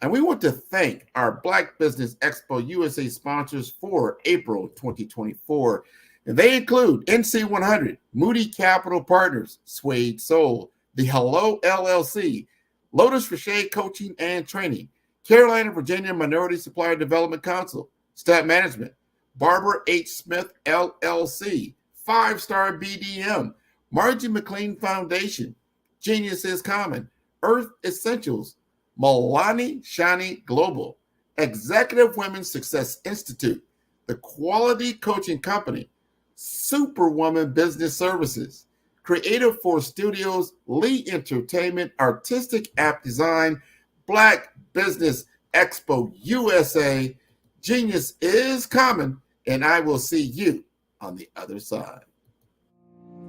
And we want to thank our Black Business Expo USA sponsors for April 2024. And they include NC100, Moody Capital Partners, Suede Soul, The Hello LLC, Lotus Richey Coaching and Training, Carolina, Virginia Minority Supplier Development Council, Stat Management, Barbara H. Smith LLC, 5-Star BDM, Margie McLean Foundation, Genius is Common, Earth Essentials, Milani Shani Global, Executive Women's Success Institute, The Quality Coaching Company, Superwoman Business Services, Creative Force Studios, Lee Entertainment, Artistic App Design, Black Business Expo USA. Genius is common, and I will see you on the other side.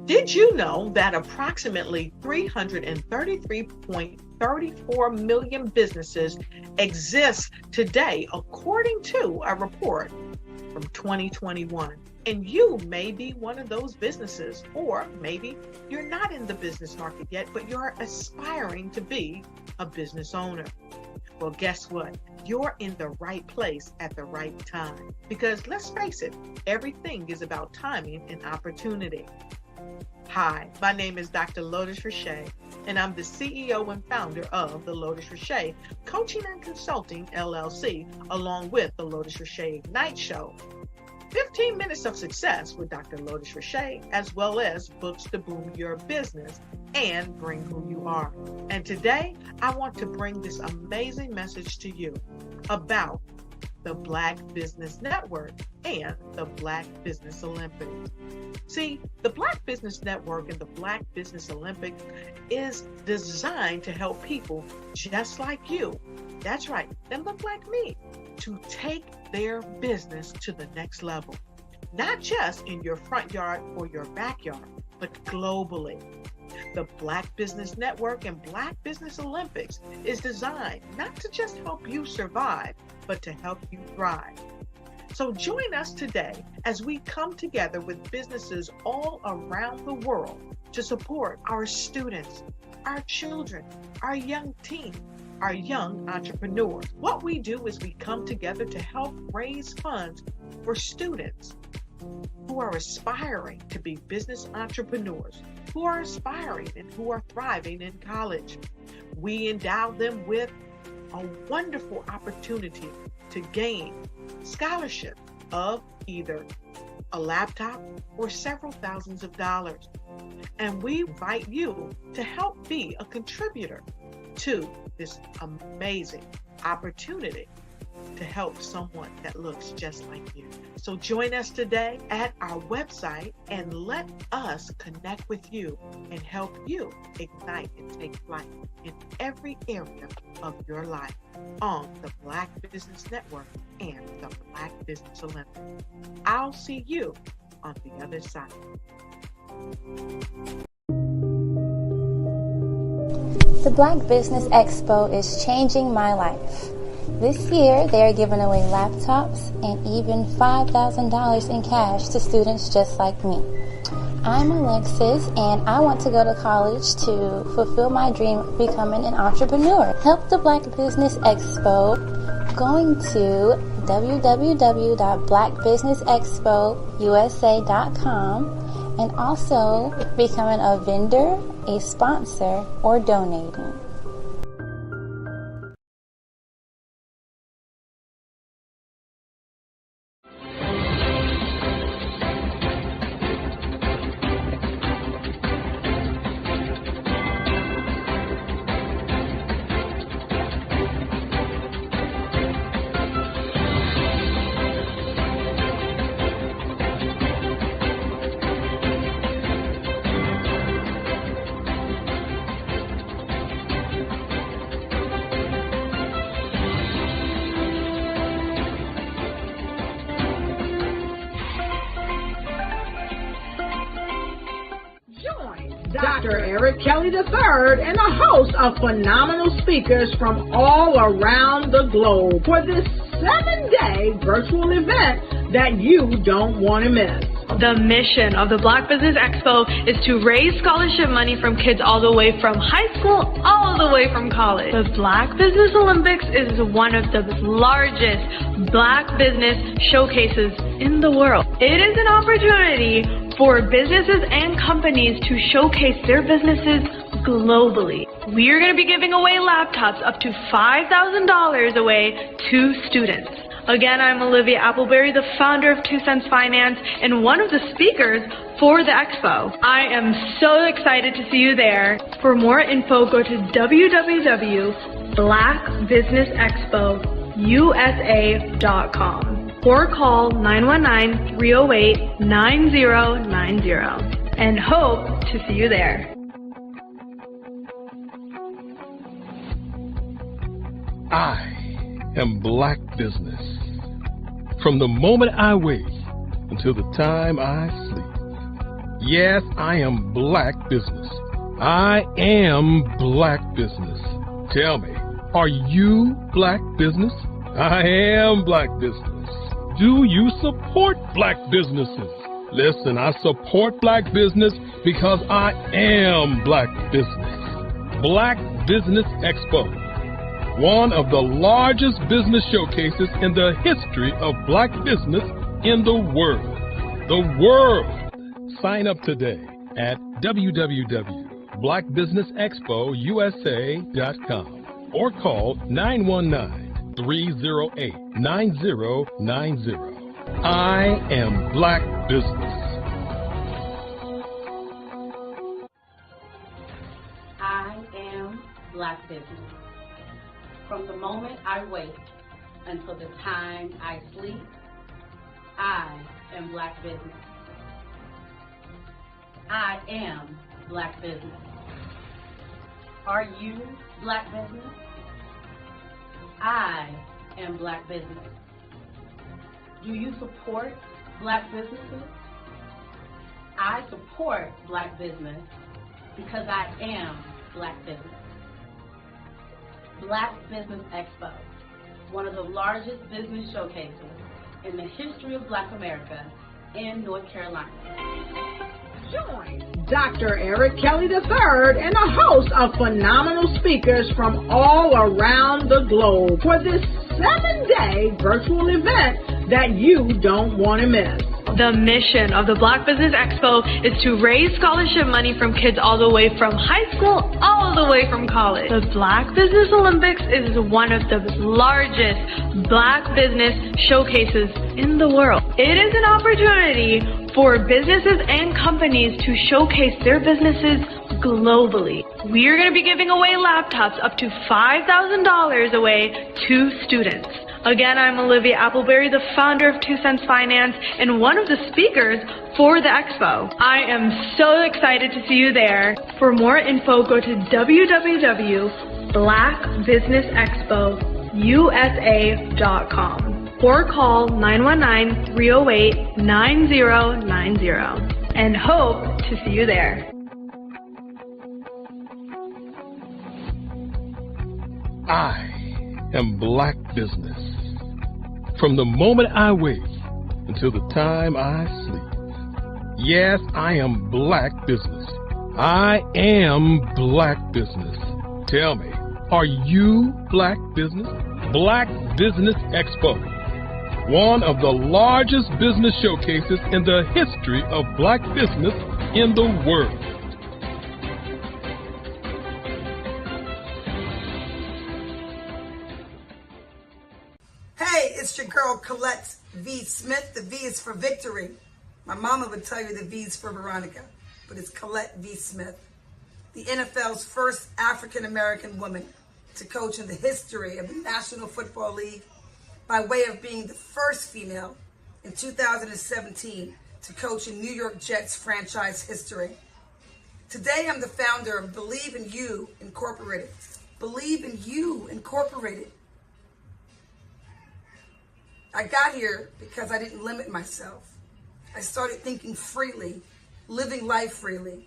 Did you know that approximately 333.34 million businesses exist today, according to a report from 2021? And you may be one of those businesses, or maybe you're not in the business market yet, but you're aspiring to be a business owner. Well, guess what? You're in the right place at the right time. Because let's face it, everything is about timing and opportunity. Hi, my name is Dr. Lotus Richey, and I'm the CEO and founder of the Lotus Richey Coaching and Consulting LLC, along with the Lotus Richey Ignite Show. 15 minutes of success with Dr. Lotus Richey, as well as books to boom your business and bring who you are. And today, I want to bring this amazing message to you about the Black Business Network and the Black Business Olympics. See, the Black Business Network and the Black Business Olympics is designed to help people just like you, that's right, that look like me, to take their business to the next level. Not just in your front yard or your backyard, but globally. The Black Business Network and Black Business Olympics is designed not to just help you survive, but to help you thrive. So join us today as we come together with businesses all around the world to support our students, our children, our young teens, our young entrepreneurs. What we do is we come together to help raise funds for students who are aspiring to be business entrepreneurs, who are aspiring and who are thriving in college. We endow them with a wonderful opportunity to gain scholarship of either a laptop or several thousands of dollars. And we invite you to help be a contributor to this amazing opportunity to help someone that looks just like you. So join us today at our website and let us connect with you and help you ignite and take flight in every area of your life on the Black Business Network and the Black Business Olympics. I'll see you on the other side. The Black Business Expo is changing my life. This year, they are giving away laptops and even $5,000 in cash to students just like me. I'm Alexis, and I want to go to college to fulfill my dream of becoming an entrepreneur. Help the Black Business Expo going to www.blackbusinessexpousa.com and also becoming a vendor, a sponsor, or donating. Dr. Eric Kelly III and a host of phenomenal speakers from all around the globe for this 7-day virtual event that you don't want to miss. The mission of the Black Business Expo is to raise scholarship money from kids all the way from high school, all the way from college. The Black Business Olympics is one of the largest Black business showcases in the world. It is an opportunity for businesses and companies to showcase their businesses globally. We are going to be giving away laptops up to $5,000 away to students. Again, I'm Olivia Appleberry, the founder of 2 Cents Finance and one of the speakers for the expo. I am so excited to see you there. For more info, go to www.blackbusinessexpousa.com or call 919-308-9090 and hope to see you there. I am Black Business. From the moment I wake until the time I sleep. Yes, I am Black Business. I am Black Business. Tell me, are you Black Business? I am Black Business. Do you support Black businesses? Listen, I support Black business because I am Black Business. Black Business Expo, one of the largest business showcases in the history of Black business in the world. The world! Sign up today at www.blackbusinessexpousa.com or call 919-308-9090. I am Black Business. I am Black Business. From the moment I wake until the time I sleep, I am Black Business. I am Black Business. Are you Black Business? I am Black Business. Do you support Black businesses? I support Black business because I am Black Business. Black Business Expo, one of the largest business showcases in the history of Black America in North Carolina. Join Dr. Eric Kelly III and a host of phenomenal speakers from all around the globe for this 7-day virtual event that you don't want to miss. The mission of the Black Business Expo is to raise scholarship money from kids all the way from high school, all the way from college. The Black Business Olympics is one of the largest Black business showcases in the world. It is an opportunity for businesses and companies to showcase their businesses globally. We are going to be giving away laptops up to $5,000 away to students. Again, I'm Olivia Appleberry, the founder of 2 Cents Finance and one of the speakers for the expo. I am so excited to see you there. For more info, go to www.blackbusinessexpousa.com or call 919-308-9090 and hope to see you there. I am Black Business. From the moment I wake until the time I sleep. Yes, I am Black Business. I am Black Business. Tell me, are you Black Business? Black Business Expo, one of the largest business showcases in the history of Black business in the world. Hey, it's your girl Colette V. Smith. The V is for victory. My mama would tell you the V is for Veronica, but it's Colette V. Smith, the NFL's first African-American woman to coach in the history of the National Football League by way of being the first female in 2017 to coach in New York Jets franchise history. Today, I'm the founder of Believe in You Incorporated. Believe in You Incorporated. I got here because I didn't limit myself. I started thinking freely, living life freely.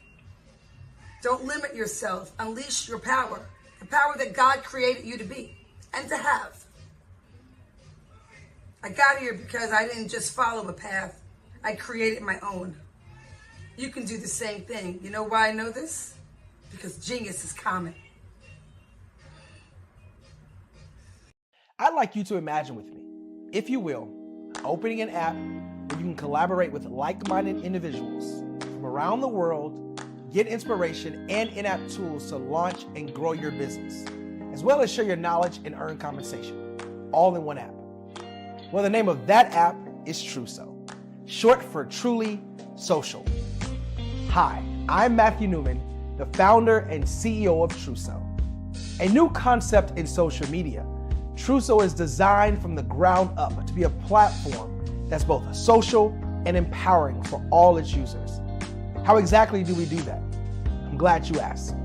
Don't limit yourself. Unleash your power, the power that God created you to be and to have. I got here because I didn't just follow a path. I created my own. You can do the same thing. You know why I know this? Because genius is common. I'd like you to imagine with me, if you will, opening an app where you can collaborate with like-minded individuals from around the world, get inspiration and in-app tools to launch and grow your business, as well as share your knowledge and earn compensation, all in one app. Well, the name of that app is Truso, short for Truly Social. Hi, I'm Matthew Newman, the founder and CEO of Truso. A new concept in social media, Truso is designed from the ground up to be a platform that's both social and empowering for all its users. How exactly do we do that? I'm glad you asked.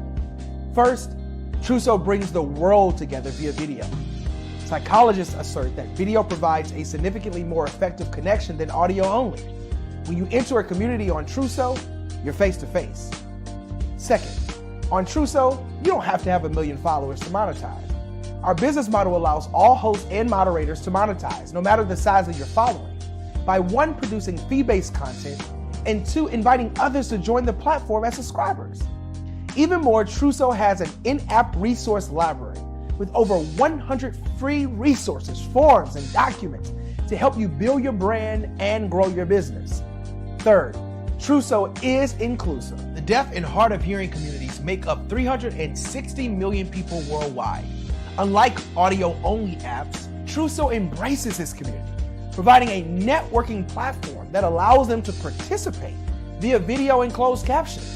First, Truso brings the world together via video. Psychologists assert that video provides a significantly more effective connection than audio only. When you enter a community on Truso, you're face to face. Second, on Truso, you don't have to have 1 million followers to monetize. Our business model allows all hosts and moderators to monetize, no matter the size of your following, by 1, producing fee-based content, and 2, inviting others to join the platform as subscribers. Even more, Truso has an in-app resource library with over 100 free resources, forms, and documents to help you build your brand and grow your business. Third, Truso is inclusive. The deaf and hard of hearing communities make up 360 million people worldwide. Unlike audio-only apps, Truso embraces its community, providing a networking platform that allows them to participate via video and closed captioning.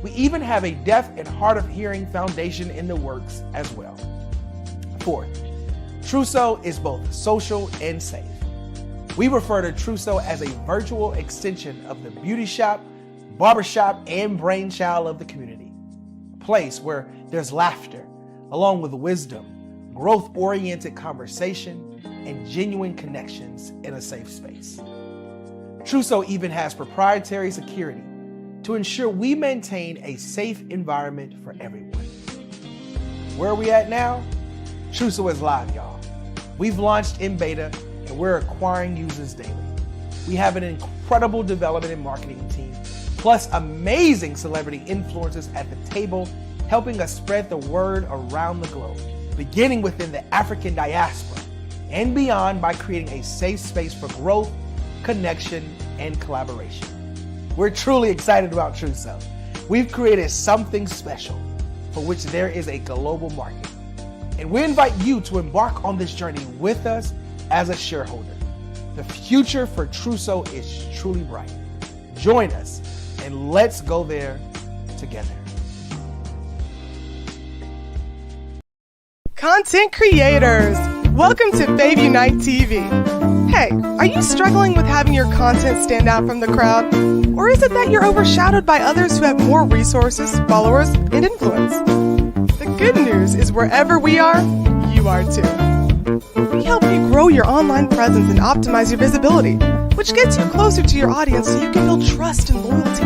We even have a deaf and hard of hearing foundation in the works as well. Fourth, Truso is both social and safe. We refer to Truso as a virtual extension of the beauty shop, barbershop, and brainchild of the community. A place where there's laughter, along with wisdom, growth-oriented conversation, and genuine connections in a safe space. Truso even has proprietary security to ensure we maintain a safe environment for everyone. Where are we at now? Truso is live, y'all. We've launched in beta and we're acquiring users daily. We have an incredible development and marketing team, plus amazing celebrity influencers at the table, helping us spread the word around the globe, beginning within the African diaspora and beyond by creating a safe space for growth, connection, and collaboration. We're truly excited about Truso. We've created something special for which there is a global market. And we invite you to embark on this journey with us as a shareholder. The future for Truso is truly bright. Join us and let's go there together. Content creators, welcome to Fave Unite TV. Hey, are you struggling with having your content stand out from the crowd? Or is it that you're overshadowed by others who have more resources, followers, and influence? The good news is wherever we are, you are too. We help you grow your online presence and optimize your visibility, which gets you closer to your audience so you can build trust and loyalty.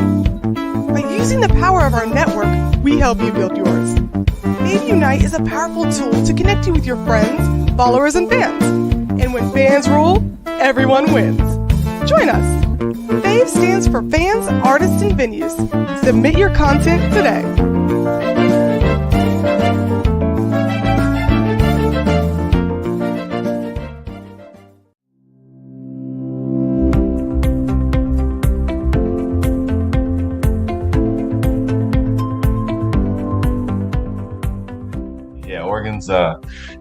By using the power of our network, we help you build yours. Fave Unite is a powerful tool to connect you with your friends, followers, and fans. And when fans rule, everyone wins. Join us. Fave stands for fans, artists, and venues. Submit your content today. Oregon's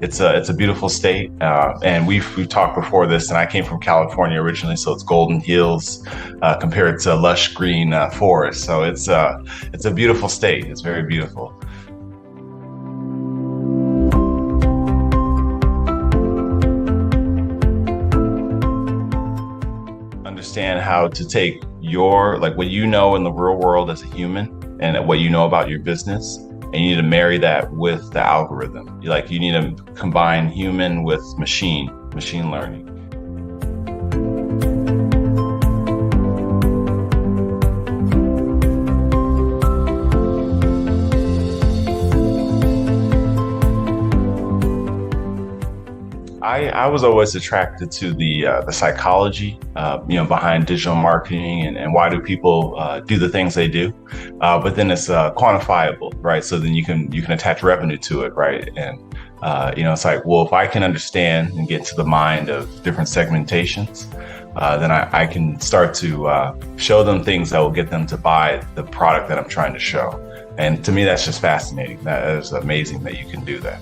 it's a beautiful state, and we've talked before this. And I came from California originally, so it's golden hills compared to lush green forest. So it's a beautiful state. It's very beautiful. Understand how to take your what you know in the real world as a human and what you know about your business. And you need to marry that with the algorithm. You need to combine human with machine learning. I was always attracted to the psychology, behind digital marketing and why do people do the things they do. But then it's quantifiable, right? So then you can attach revenue to it, right? And it's like, well, if I can understand and get to the mind of different segmentations, then I can start to show them things that will get them to buy the product that I'm trying to show. And to me, that's just fascinating. That is amazing that you can do that.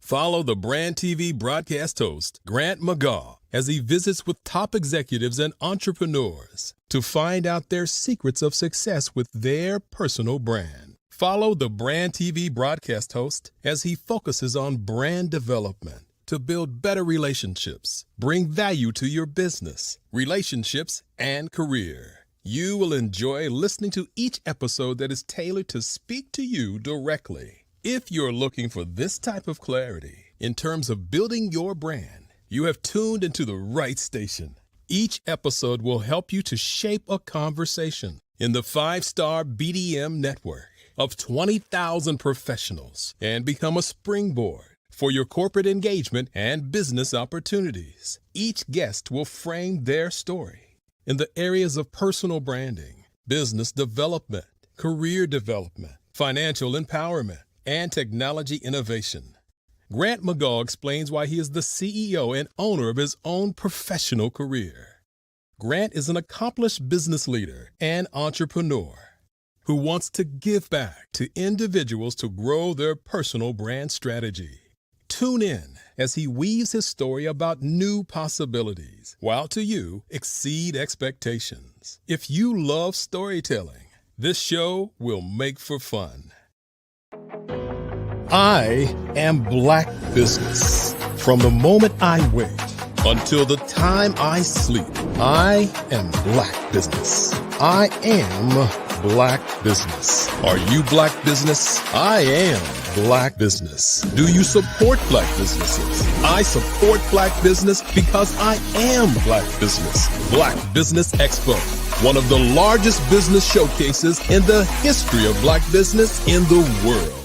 Follow the Brand TV broadcast host, Grant McGaugh, as he visits with top executives and entrepreneurs to find out their secrets of success with their personal brand. Follow the Brand TV broadcast host as he focuses on brand development to build better relationships, bring value to your business, relationships, and career. You will enjoy listening to each episode that is tailored to speak to you directly. If you're looking for this type of clarity in terms of building your brand, you have tuned into the right station. Each episode will help you to shape a conversation in the 5-star BDM network of 20,000 professionals and become a springboard for your corporate engagement and business opportunities. Each guest will frame their story in the areas of personal branding, business development, career development, financial empowerment, and technology innovation. Grant McGaugh explains why he is the CEO and owner of his own professional career. Grant is an accomplished business leader and entrepreneur who wants to give back to individuals to grow their personal brand strategy. Tune in as he weaves his story about new possibilities, while to you exceed expectations. If you love storytelling, this show will make for fun. I am Black Business. From the moment I wake until the time I sleep, I am Black Business. I am Black Business. Are you Black Business? I am Black Business. Do you support Black businesses? I support Black business because I am Black Business. Black Business Expo, one of the largest business showcases in the history of Black business in the world.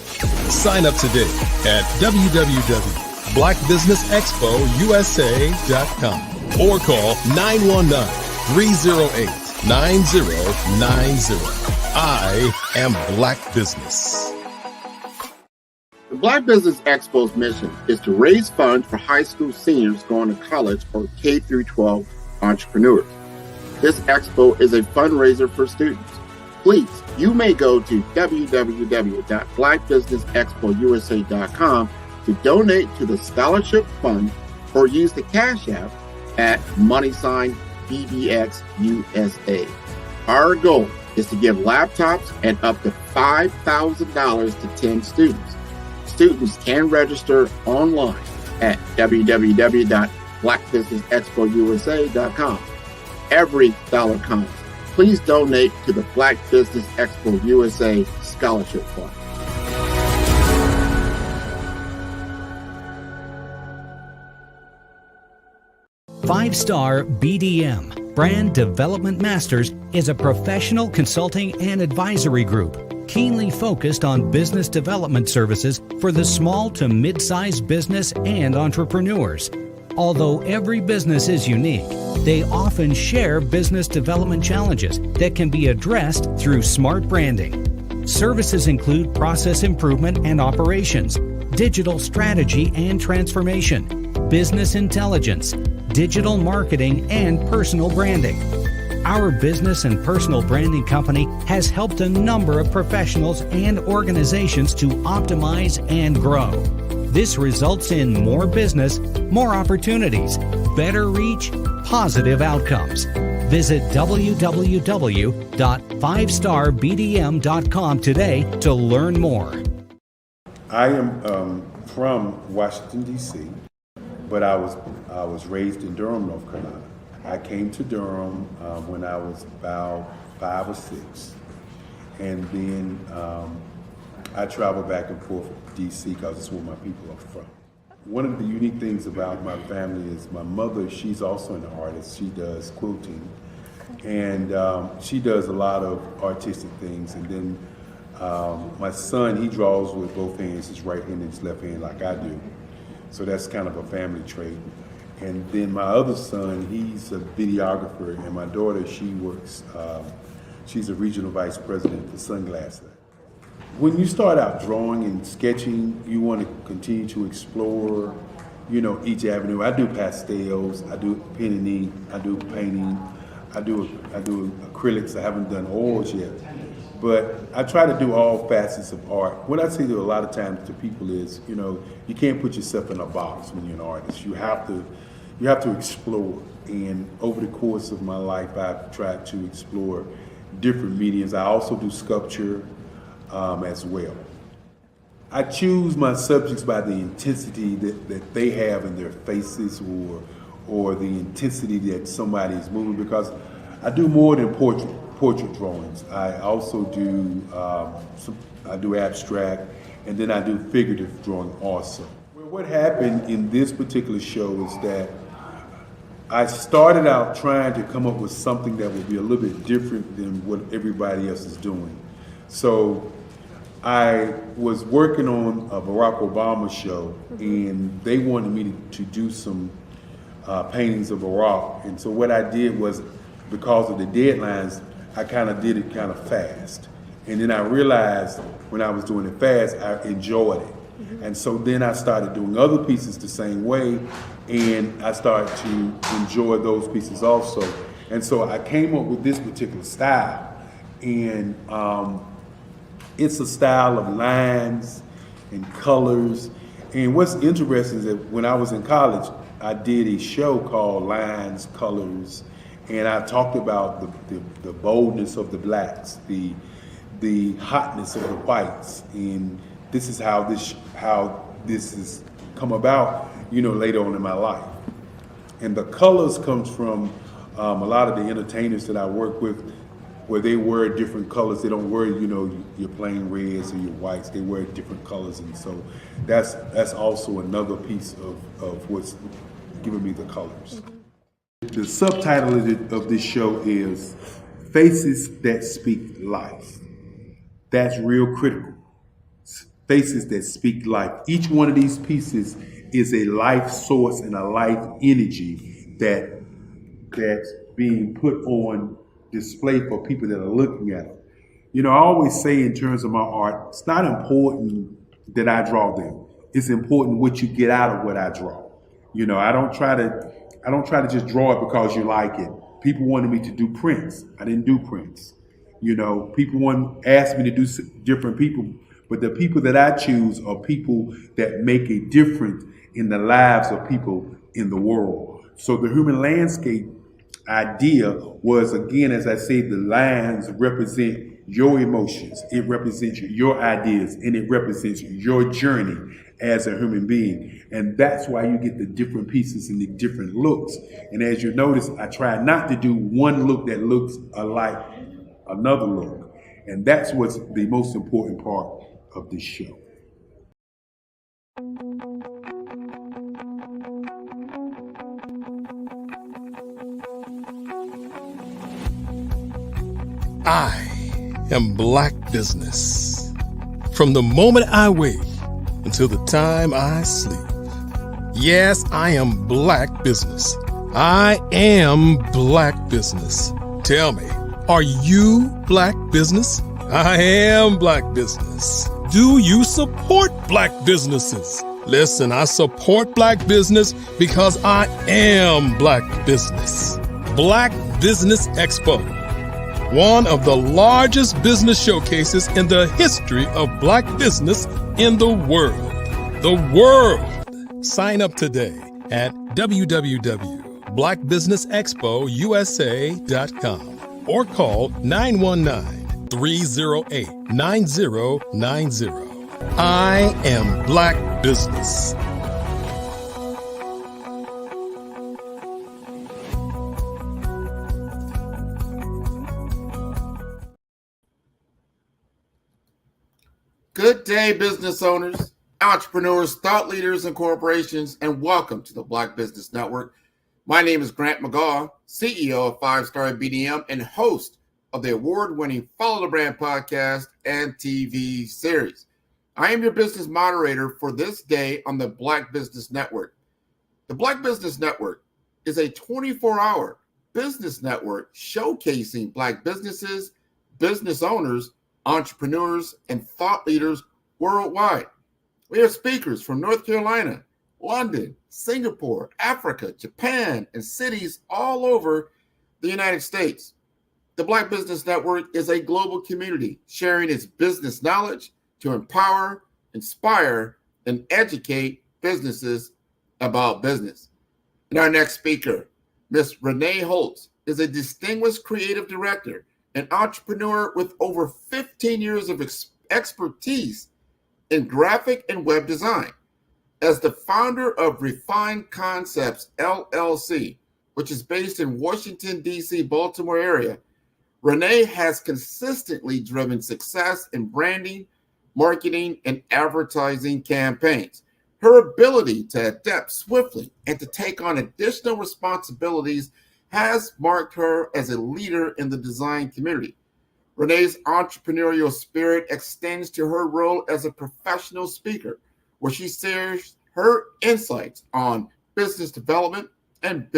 Sign up today at www.blackbusinessexpousa.com or call 919-308-9090. I am Black Business. The Black Business Expo's mission is to raise funds for high school seniors going to college or K through 12 entrepreneurs. This expo is a fundraiser for students. Please, you may go to www.blackbusinessexpousa.com to donate to the scholarship fund or use the Cash App at $BBXUSA. Our goal is to give laptops and up to $5,000 to 10 students. Students can register online at www.blackbusinessexpousa.com. Every dollar counts. Please donate to the Black Business Expo USA Scholarship Fund. Five-Star BDM, Brand Development Masters, is a professional consulting and advisory group keenly focused on business development services for the small to mid-sized business and entrepreneurs. Although every business is unique, they often share business development challenges that can be addressed through smart branding. Services include process improvement and operations, digital strategy and transformation, business intelligence, digital marketing, and personal branding. Our business and personal branding company has helped a number of professionals and organizations to optimize and grow. This results in more business, more opportunities, better reach, positive outcomes. Visit www.5starbdm.com today to learn more. I am from Washington, D.C., but I was raised in Durham, North Carolina. I came to Durham when I was about 5 or 6. And then I traveled back and forth to D.C. because it's where my people are from. One of the unique things about my family is my mother, she's also an artist. She does quilting. And she does a lot of artistic things. And then my son, he draws with both hands, his right hand and his left hand like I do. So that's kind of a family trait. And then my other son, he's a videographer, and my daughter, she works, she's a regional vice president for Sunglasses. When you start out drawing and sketching, you want to continue to explore, each avenue. I do pastels, I do pen and ink, I do painting, I do acrylics. I haven't done oils yet, but I try to do all facets of art. What I say to a lot of times to people is, you can't put yourself in a box when you're an artist. You have to explore. And over the course of my life, I've tried to explore different mediums. I also do sculpture as well. I choose my subjects by the intensity that they have in their faces or the intensity that somebody is moving, because I do more than portrait drawings. I also do I do abstract, and then I do figurative drawing also. Well, what happened in this particular show is that I started out trying to come up with something that would be a little bit different than what everybody else is doing. So I was working on a Barack Obama show, and they wanted me to do some paintings of Barack. And so what I did was, because of the deadlines, I kind of did it kind of fast. And then I realized when I was doing it fast, I enjoyed it. And so then I started doing other pieces the same way, and I started to enjoy those pieces also. And so I came up with this particular style. And it's a style of lines and colors. And what's interesting is that when I was in college, I did a show called Lines, Colors, and I talked about the boldness of the blacks, the hotness of the whites, and this is how this has come about, later on in my life. And the colors comes from a lot of the entertainers that I work with, where they wear different colors. They don't wear, your plain reds or your whites. They wear different colors, and so that's also another piece of what's giving me the colors. The subtitle of this show is Faces That Speak Life. That's real critical. Faces that speak life. Each one of these pieces is a life source and a life energy that's being put on display for people that are looking at it. I always say in terms of my art, it's not important that I draw them. It's important what you get out of what I draw. I don't try to just draw it because you like it. People wanted me to do prints. I didn't do prints. People asked me to do different people, but the people that I choose are people that make a difference in the lives of people in the world. So the human landscape idea was, again, as I say, the lines represent your emotions, it represents your ideas, and it represents your journey as a human being. And that's why you get the different pieces and the different looks. And as you notice, I try not to do one look that looks alike another look. And that's what's the most important part of this show. I am Black Business. From the moment I wake until the time I sleep. Yes, I am Black Business. I am Black Business. Tell me, are you Black Business? I am Black Business. Do you support Black businesses? Listen, I support Black business because I am Black Business. Black Business Expo, one of the largest business showcases in the history of Black business in the world. The world! Sign up today at www.blackbusinessexpousa.com or call 919-308-9090. I am Black Business. Good day, business owners, entrepreneurs, thought leaders, and corporations, and welcome to the Black Business Network. My name is Grant McGaw, CEO of 5-Star BDM and host of the award-winning Follow the Brand podcast and TV series. I am your business moderator for this day on the Black Business Network. The Black Business Network is a 24-hour business network showcasing Black businesses, business owners, entrepreneurs, and thought leaders worldwide. We have speakers from North Carolina, London, Singapore, Africa, Japan, and cities all over the United States. The Black Business Network is a global community sharing its business knowledge to empower, inspire, and educate businesses about business. And our next speaker, Ms. Renee Holtz, is a distinguished creative director, an entrepreneur with over 15 years of expertise in graphic and web design. As the founder of Refined Concepts, LLC, which is based in Washington, D.C., Baltimore area, Renee has consistently driven success in branding, marketing, and advertising campaigns. Her ability to adapt swiftly and to take on additional responsibilities has marked her as a leader in the design community. Renee's entrepreneurial spirit extends to her role as a professional speaker, where she shares her insights on business development and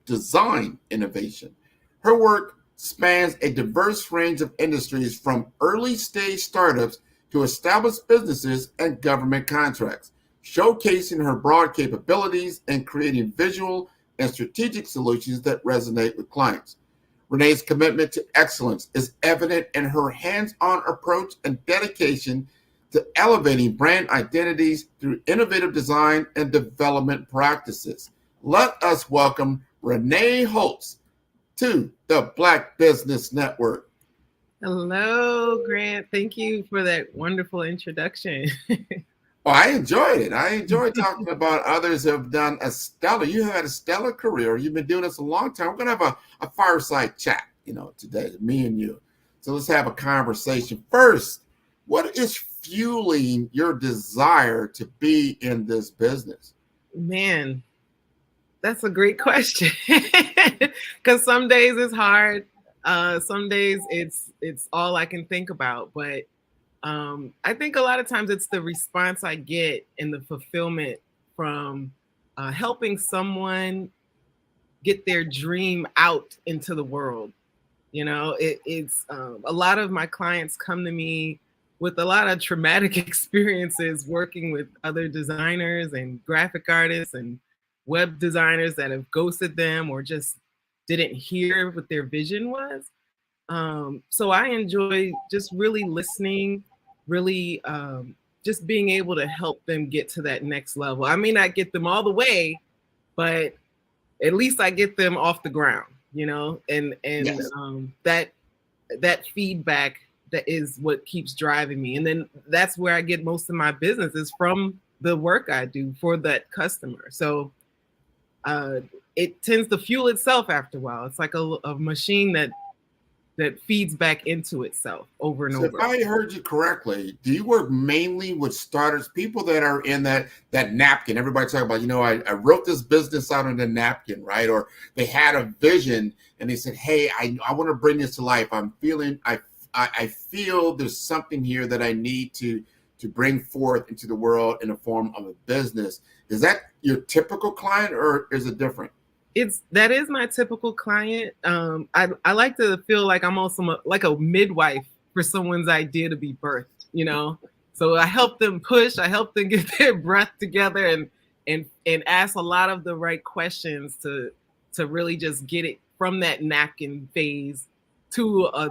design innovation. Her work spans a diverse range of industries, from early-stage startups to established businesses and government contracts, showcasing her broad capabilities in creating visual and strategic solutions that resonate with clients. Renee's commitment to excellence is evident in her hands-on approach and dedication to elevating brand identities through innovative design and development practices. Let us welcome Renee Holtz to the Black Business Network. Hello, Grant. Thank you for that wonderful introduction. Well, I enjoyed it. I enjoyed talking about others who have done you have had a stellar career. You've been doing this a long time. We're going to have a fireside chat, today, me and you. So let's have a conversation. First, what is fueling your desire to be in this business? Man, that's a great question. Because some days it's hard. Some days it's all I can think about. But I think a lot of times it's the response I get and the fulfillment from helping someone get their dream out into the world. It's a lot of my clients come to me with a lot of traumatic experiences working with other designers and graphic artists and web designers that have ghosted them or just didn't hear what their vision was. So I enjoy just really listening, really just being able to help them get to that next level. I may not get them all the way, but at least I get them off the ground, and yes. That feedback, that is what keeps driving me. And then that's where I get most of my business, is from the work I do for that customer. So it tends to fuel itself after a while. It's like a machine that feeds back into itself over and over. If I heard you correctly, do you work mainly with starters, people that are in that napkin? Everybody talking about, I wrote this business out on the napkin, right? Or they had a vision and they said, hey, I want to bring this to life. I feel there's something here that I need to bring forth into the world in the form of a business. Is that your typical client, or is it different? That is my typical client. I like to feel like I'm also like a midwife for someone's idea to be birthed, So I help them push, I help them get their breath together and ask a lot of the right questions to really just get it from that napkin phase to a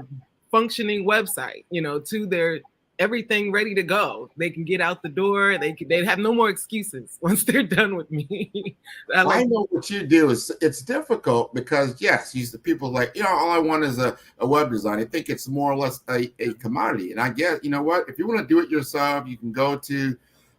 functioning website, to their everything ready to go. They can get out the door. They have no more excuses once they're done with me. I know what you do is it's difficult because yes, the people like, all I want is a web design. I think it's more or less a commodity. And I guess, you know what, if you want to do it yourself, you can go to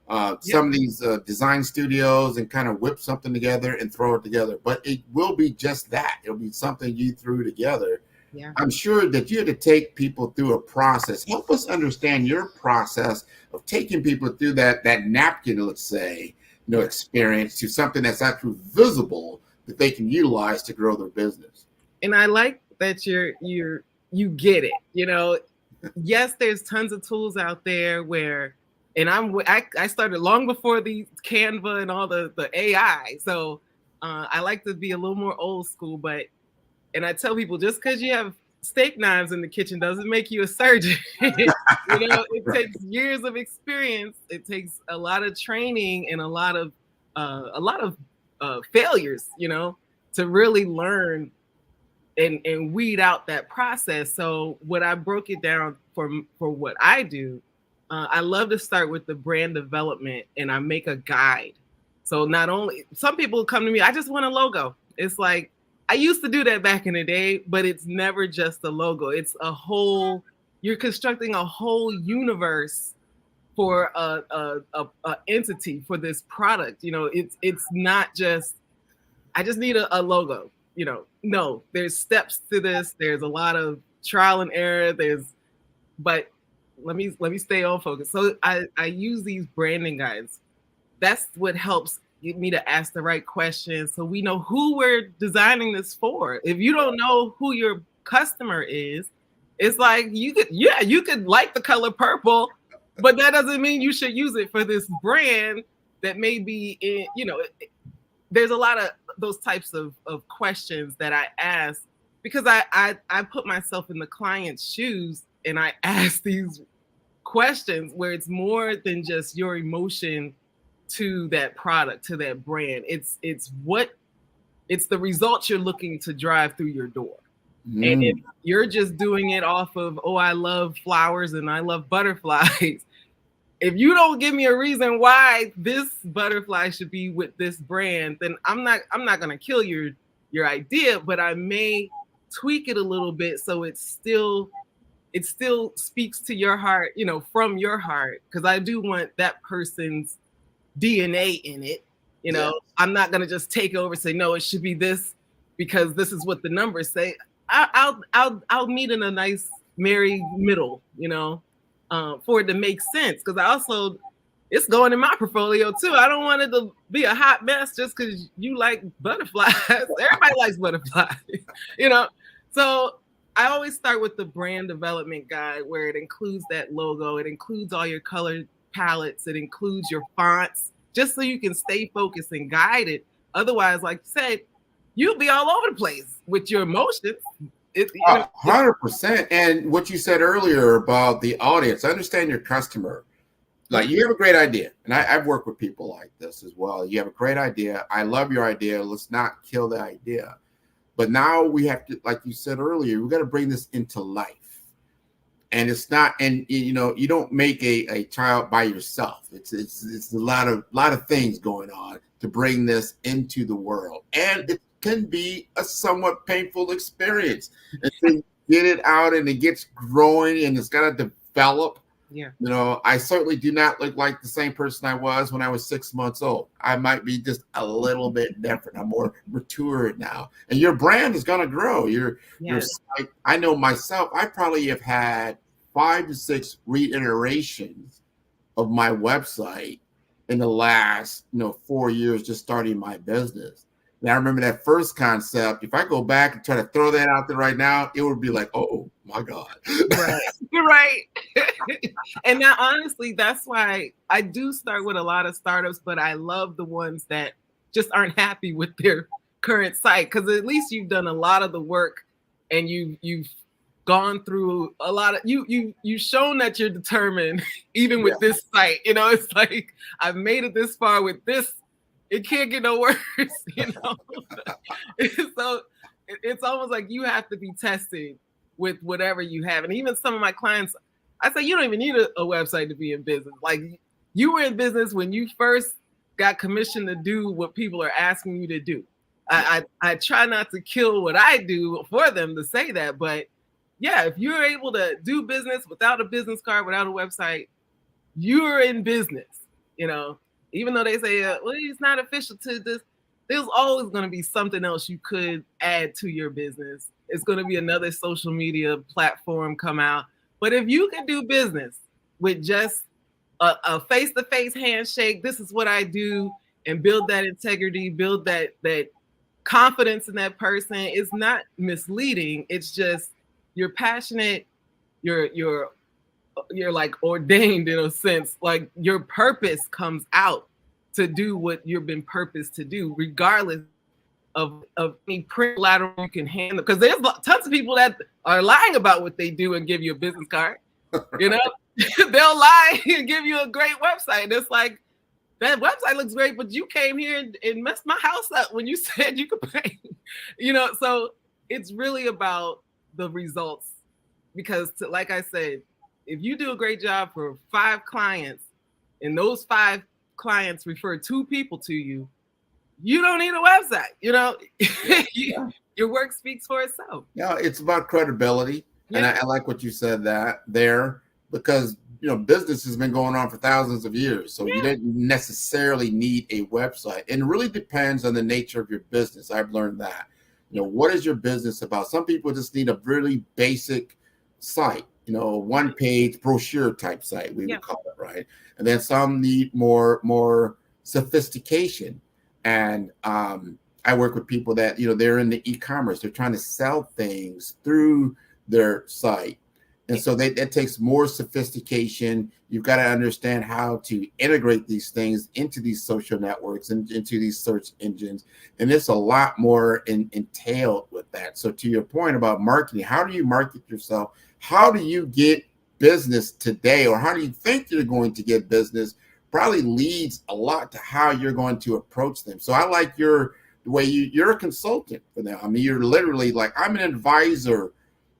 some of these design studios and kind of whip something together and throw it together. But it will be just that. It'll be something you threw together. Yeah. I'm sure that you had to take people through a process. Help us understand your process of taking people through that napkin, let's say, experience to something that's actually visible that they can utilize to grow their business. And I like that you get it. Yes, there's tons of tools out there where, and I started long before the Canva and all the AI. So I like to be a little more old school, and I tell people, just because you have steak knives in the kitchen doesn't make you a surgeon. It takes years of experience. It takes a lot of training and a lot of failures, to really learn and weed out that process. So what I broke it down for what I do, I love to start with the brand development, and I make a guide. So not only, some people come to me, I just want a logo. It's like, I used to do that back in the day, but it's never just a logo. It's you're constructing a whole universe for a entity for this product. It's not just, I just need a logo. No, there's steps to this. There's a lot of trial and error. But let me stay on focus. So I use these branding guides. That's what helps get me to ask the right questions, so we know who we're designing this for. If you don't know who your customer is, it's like you could like the color purple, but that doesn't mean you should use it for this brand that may be in, there's a lot of those types of questions that I ask, because I put myself in the client's shoes and I ask these questions where it's more than just your emotion to that product, to that brand. It's the results you're looking to drive through your door. And if you're just doing it off of, I love flowers and I love butterflies, if you don't give me a reason why this butterfly should be with this brand, then I'm not going to kill your idea, but I may tweak it a little bit so it still speaks to your heart, from your heart, because I do want that person's DNA in it. I'm not going to just take over and say, no, it should be this because this is what the numbers say. I'll meet in a nice merry middle, for it to make sense. Because it's going in my portfolio too. I don't want it to be a hot mess just because you like butterflies. Everybody likes butterflies, So I always start with the brand development guide, where it includes that logo. It includes all your color palettes. It includes your fonts, just so you can stay focused and guided. Otherwise, like you said, you'll be all over the place with your emotions. 100%. And what you said earlier about the audience, understand your customer. Like, you have a great idea. And I've worked with people like this as well. You have a great idea. I love your idea. Let's not kill the idea. But now we have to, like you said earlier, we got to bring this into life. And it's not, and you don't make a child by yourself. It's a lot of things going on to bring this into the world. And it can be a somewhat painful experience. And to get it out and it gets growing and it's got to develop. Yeah. I certainly do not look like the same person I was when I was 6 months old. I might be just a little bit different. I'm more mature now. And your brand is going to grow. Your site, I know myself, I probably have had 5 to 6 reiterations of my website in the last 4 years just starting my business. And I remember that first concept. If I go back and try to throw that out there right now, it would be like, oh my God. Right. You're right. And now, honestly, that's why I do start with a lot of startups, but I love the ones that just aren't happy with their current site, because at least you've done a lot of the work and you've gone through a lot of, you've shown that you're determined, even with this site. It's like, I've made it this far with this. It can't get no worse, So it's almost like you have to be tested with whatever you have. And even some of my clients, I say, you don't even need a website to be in business. Like, you were in business when you first got commissioned to do what people are asking you to do. I try not to kill what I do for them to say that, but yeah, if you're able to do business without a business card, without a website, you're in business. You know, even though they say, well, it's not official to this, there's always going to be something else you could add to your business. It's going to be another social media platform come out. But if you can do business with just a face-to-face handshake, this is what I do, and build that integrity, build that confidence in that person, it's not misleading. It's just you're passionate, you're like ordained in a sense, like your purpose comes out to do what you've been purposed to do, regardless of any print lateral you can handle. Because there's tons of people that are lying about what they do and give you a business card. You know, they'll lie and give you a great website. It's like, that website looks great, but you came here and messed my house up when you said you could pay. You know, so it's really about the results. Because like I said, if you do a great job for 5 clients and those 5 clients refer 2 people to you, you don't need a website. You know, your work speaks for itself. Yeah, it's about credibility. Yeah. And I like what you said there, because, you know, business has been going on for thousands of years. So you didn't necessarily need a website. And it really depends on the nature of your business. I've learned that. You know, what is your business about? Some people just need a really basic site, you know, 1-page brochure type site, we would call it, right? And then some need more sophistication. And I work with people that, you know, they're in the e-commerce. They're trying to sell things through their site. And so that takes more sophistication. You've got to understand how to integrate these things into these social networks and into these search engines. And there's a lot more entailed with that. So to your point about marketing, how do you market yourself? How do you get business today? Or how do you think you're going to get business? Probably leads a lot to how you're going to approach them. So I like the way you're a consultant for them. I mean, you're literally like, I'm an advisor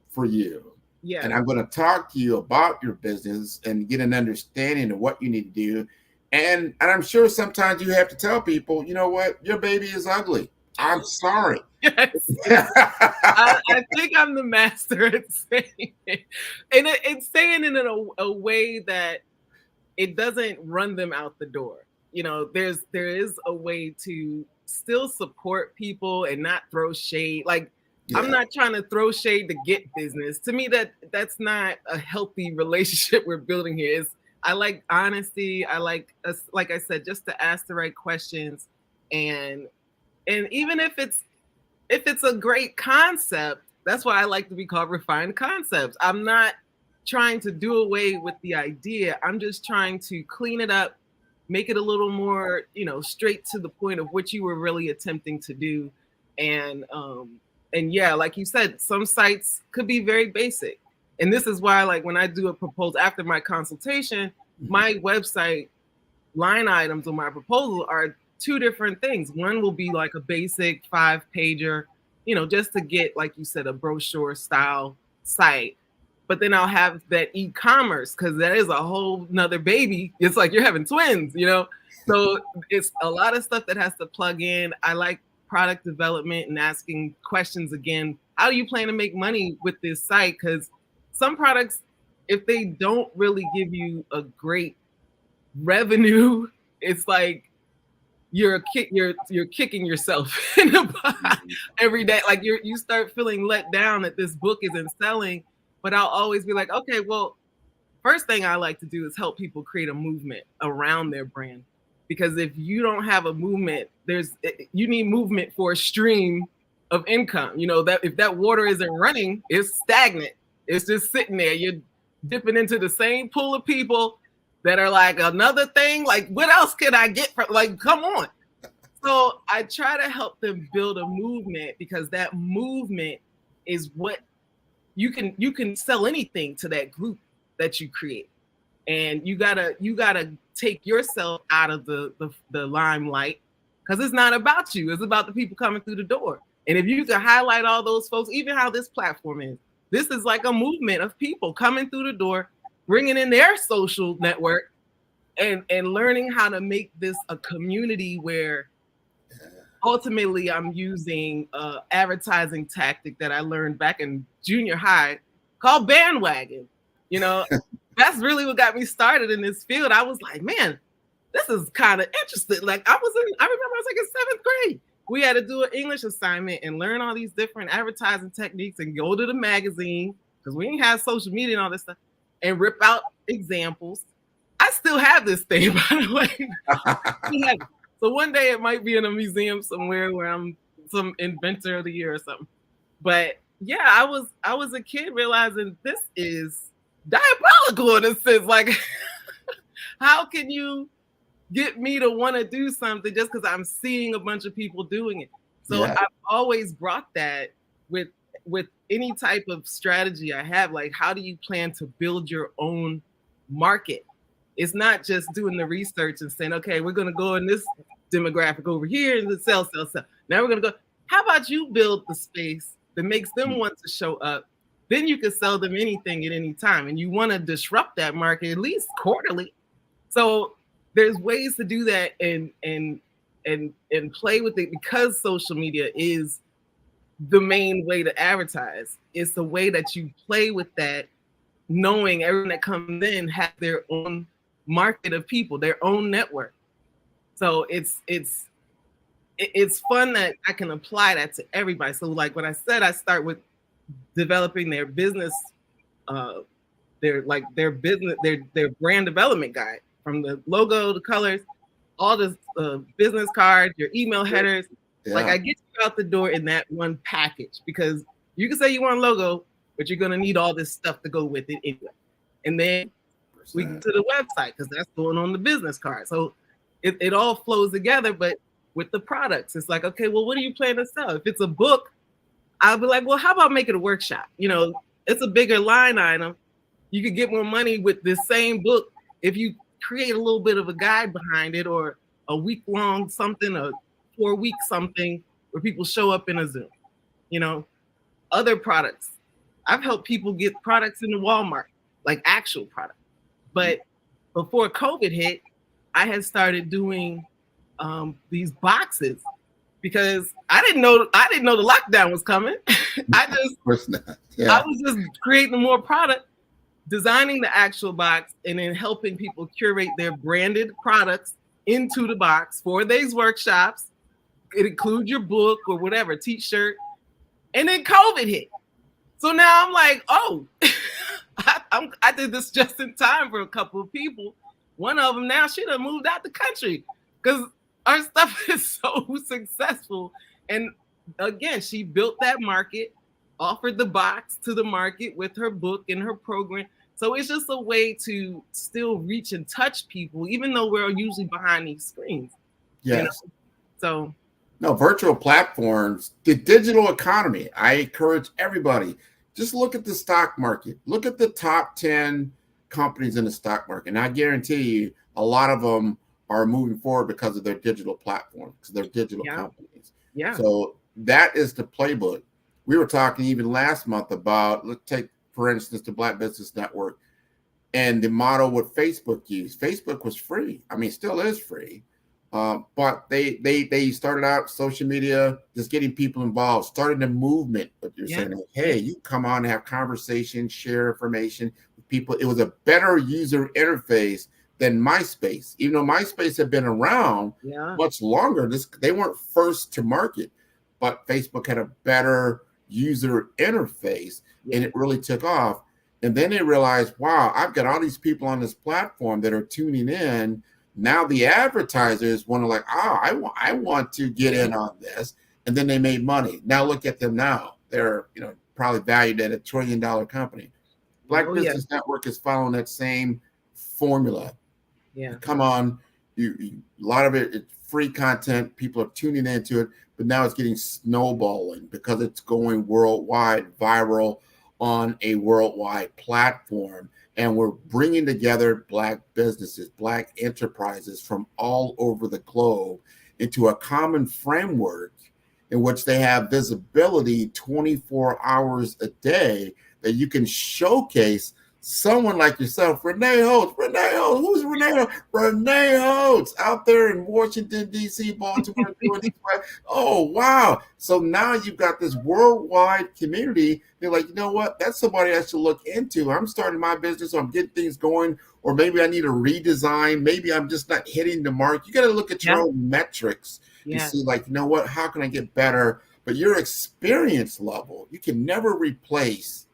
for you. Yeah. And I'm going to talk to you about your business and get an understanding of what you need to do. And I'm sure sometimes you have to tell people, you know what, your baby is ugly. I'm sorry. Yes. I think I'm the master at saying it. And it's saying it in a way that it doesn't run them out the door. You know, there is a way to still support people and not throw shade. Like, I'm not trying to throw shade to get business. To me, that's not a healthy relationship we're building here. I like honesty. I like I said, just to ask the right questions, and even if it's a great concept, that's why I like to be called refined concepts. I'm not trying to do away with the idea. I'm just trying to clean it up, make it a little more, you know, straight to the point of what you were really attempting to do. And yeah, like you said, some sites could be very basic. And this is why, like, when I do a proposal after my consultation, my website line items on my proposal are 2 different things. One will be like a basic 5-pager, you know, just to get, like you said, a brochure style site. But then I'll have that e-commerce, because that is a whole nother baby. It's like you're having twins, you know? So it's a lot of stuff that has to plug in. I like product development and asking questions again. How do you plan to make money with this site? Because some products, if they don't really give you a great revenue, it's like you're kicking yourself in the butt every day. Like you start feeling let down that this book isn't selling. But I'll always be like, okay, well, first thing I like to do is help people create a movement around their brand. Because if you don't have a movement, you need movement for a stream of income. You know, that if that water isn't running, it's stagnant. It's just sitting there. You're dipping into the same pool of people that are like, another thing, like, what else can I get from, like, come on. So I try to help them build a movement, because that movement is what you can sell anything to that group that you create. And you gotta take yourself out of the limelight, because it's not about you. It's about the people coming through the door. And if you can highlight all those folks, even how this platform is, this is like a movement of people coming through the door, bringing in their social network, and learning how to make this a community where ultimately I'm using an advertising tactic that I learned back in junior high called bandwagon. You know, that's really what got me started in this field. I was like, man, this is kind of interesting. Like I remember I was like in 7th grade. We had to do an English assignment and learn all these different advertising techniques and go to the magazine because we didn't have social media and all this stuff and rip out examples. I still have this thing, by the way. So one day it might be in a museum somewhere where I'm some inventor of the year or something. But yeah, I was a kid realizing this is diabolical in a sense. Like, how can you get me to want to do something just because I'm seeing a bunch of people doing it? So I've always brought that with any type of strategy I have. Like, how do you plan to build your own market? It's not just doing the research and saying, okay, we're going to go in this demographic over here and sell. Now we're going to go. How about you build the space that makes them want to show up? Then you can sell them anything at any time. And you want to disrupt that market at least quarterly. So there's ways to do that and play with it, because social media is the main way to advertise. It's the way that you play with that, knowing everyone that comes in has their own market of people, their own network. So it's fun that I can apply that to everybody. So like what I said, I start with developing their business, their brand development guide, from the logo, the colors, all the business cards, your email headers. Yeah. Like I get you out the door in that one package, because you can say you want a logo, but you're gonna need all this stuff to go with it anyway. And then we get to the website, because that's going on the business card. So it all flows together. But with the products, it's like, okay, well, what do you plan to sell? If it's a book, I'll be like, well, how about make it a workshop? You know, it's a bigger line item. You could get more money with this same book if you create a little bit of a guide behind it, or a week-long something, a 4-week something where people show up in a Zoom. You know, other products. I've helped people get products into Walmart, like actual products. But before COVID hit, I had started doing these boxes, because I didn't know the lockdown was coming. I was just creating more product, designing the actual box, and then helping people curate their branded products into the box for these workshops. It includes your book or whatever, t-shirt. And then COVID hit. So now I'm like, oh, I did this just in time for a couple of people. One of them now, she done moved out the country because our stuff is so successful. And again, she built that market, offered the box to the market with her book and her program. So it's just a way to still reach and touch people, even though we're usually behind these screens. Yes. You know? So. No, virtual platforms, the digital economy. I encourage everybody, just look at the stock market. Look at the top 10 companies in the stock market. And I guarantee you, a lot of them are moving forward because of their digital platforms, because they're digital companies. Yeah. So that is the playbook. We were talking even last month about, let's take, for instance, the Black Business Network and the model what Facebook used. Facebook was free. I mean, still is free. But they started out social media, just getting people involved, started a movement. But you're saying, like, hey, you come on and have conversations, share information with people. It was a better user interface than MySpace, even though MySpace had been around much longer. They weren't first to market, but Facebook had a better user interface, and it really took off. And then they realized, wow, I've got all these people on this platform that are tuning in. Now the advertisers want to like, I want to get in on this. And then they made money. Now look at them now. They're, probably valued at $1 trillion company. Black Business Network is following that same formula. Yeah. Come on. A lot of it's free content. People are tuning into it, but now it's getting snowballing because it's going worldwide, viral on a worldwide platform. And we're bringing together Black businesses, Black enterprises from all over the globe into a common framework in which they have visibility 24 hours a day, that you can showcase someone like yourself, Renee Holtz. Who's Renee Holtz? Renee Holtz out there in Washington, D.C., Baltimore. Doing this. Oh, wow. So now you've got this worldwide community. They're like, you know what? That's somebody I should look into. I'm starting my business, or I'm getting things going, or maybe I need a redesign. Maybe I'm just not hitting the mark. You got to look at your own metrics and see, like, you know what? How can I get better? But your experience level, you can never replace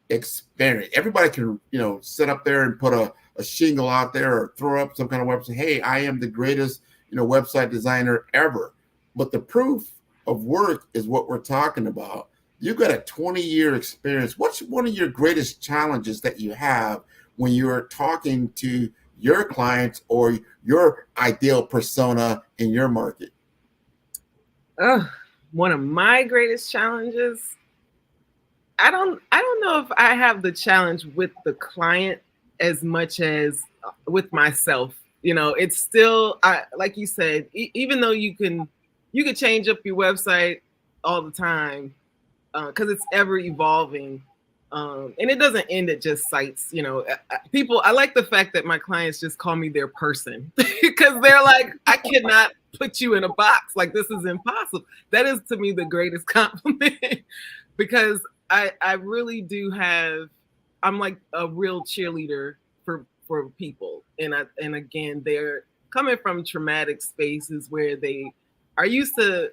experience. Everybody can, sit up there and put a shingle out there or throw up some kind of website. Hey, I am the greatest, website designer ever. But the proof of work is what we're talking about. You've got a 20-year experience. What's one of your greatest challenges that you have when you're talking to your clients or your ideal persona in your market? One of my greatest challenges, I don't know if I have the challenge with the client as much as with myself. It's still, like you said, even though you can change up your website all the time, because it's ever evolving, and it doesn't end at just sites. I like the fact that my clients just call me their person, because they're like, I cannot put you in a box. Like, this is impossible. That is, to me, the greatest compliment, because I really do have, I'm like a real cheerleader for people. And again, they're coming from traumatic spaces where they are used to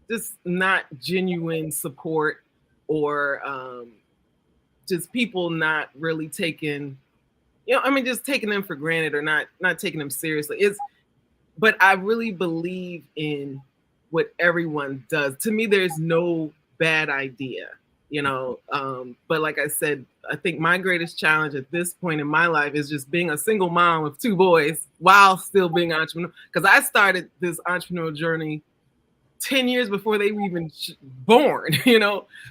just not genuine support, or just people not really taking, just taking them for granted, or not taking them seriously. But I really believe in what everyone does. To me, there's no bad idea, but like I said, I think my greatest challenge at this point in my life is just being a single mom of 2 boys while still being an entrepreneur. Because I started this entrepreneurial journey 10 years before they were even born,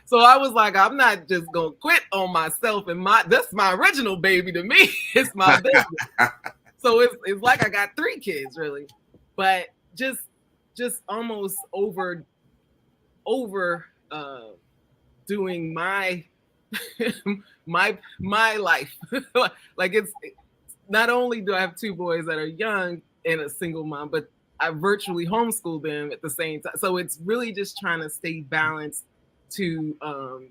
So I was like, I'm not just gonna quit on myself, and that's my original baby to me. It's my business. So it's like I got 3 kids, really, but just almost over doing my my life. Like, it's not only do I have 2 boys that are young and a single mom, but I virtually homeschool them at the same time. So it's really just trying to stay balanced to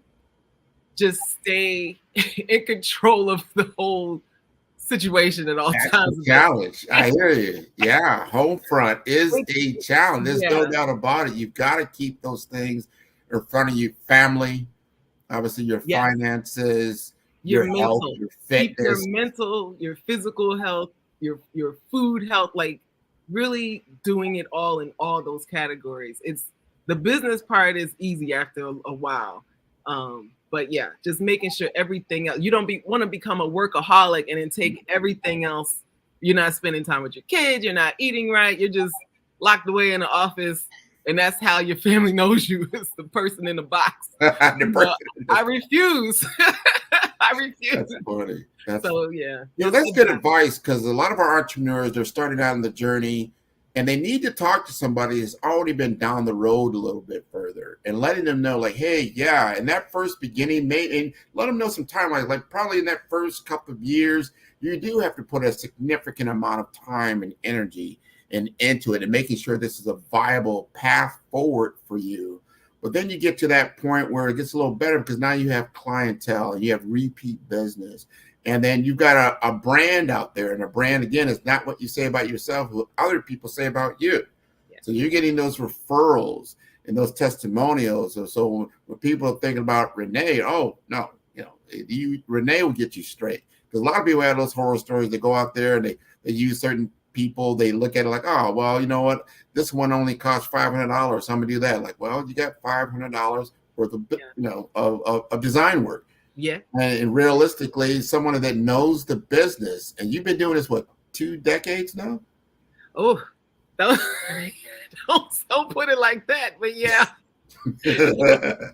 just stay in control of the whole situation at all times. The challenge. I hear you. Yeah, home front is a challenge. There's no doubt about it. You've got to keep those things in front of you. Family, obviously your finances, your mental health, your fitness, keep your mental, your physical health, your food health, like really doing it all in all those categories. It's the business part is easy after a while. But yeah, just making sure everything else, you don't want to become a workaholic and then take everything else. You're not spending time with your kids. You're not eating right. You're just locked away in the office. And that's how your family knows you. It's the person in the box. I refuse. I refuse. That's funny. Yeah. That's good advice, because a lot of our entrepreneurs, they're starting out in the journey and they need to talk to somebody who's already been down the road a little bit further and letting them know, like, hey, yeah, in that first beginning, and let them know some timelines. Like, probably in that first couple of years, you do have to put a significant amount of time and energy into it and making sure this is a viable path forward for you. But then you get to that point where it gets a little better, because now you have clientele and you have repeat business. And then you've got a brand out there. And a brand, again, is not what you say about yourself, what other people say about you. Yeah. So you're getting those referrals and those testimonials. So when people are thinking about Renee, oh, no, Renee will get you straight. Because a lot of people have those horror stories. They go out there and they use certain people. They look at it like, oh, well, you know what? This one only costs $500. So I'm going to do that. Like, well, you got $500 worth of, of design work. Yeah. And realistically, someone that knows the business, and you've been doing this, what, 2 decades now? Oh, don't put it like that, but yeah. That's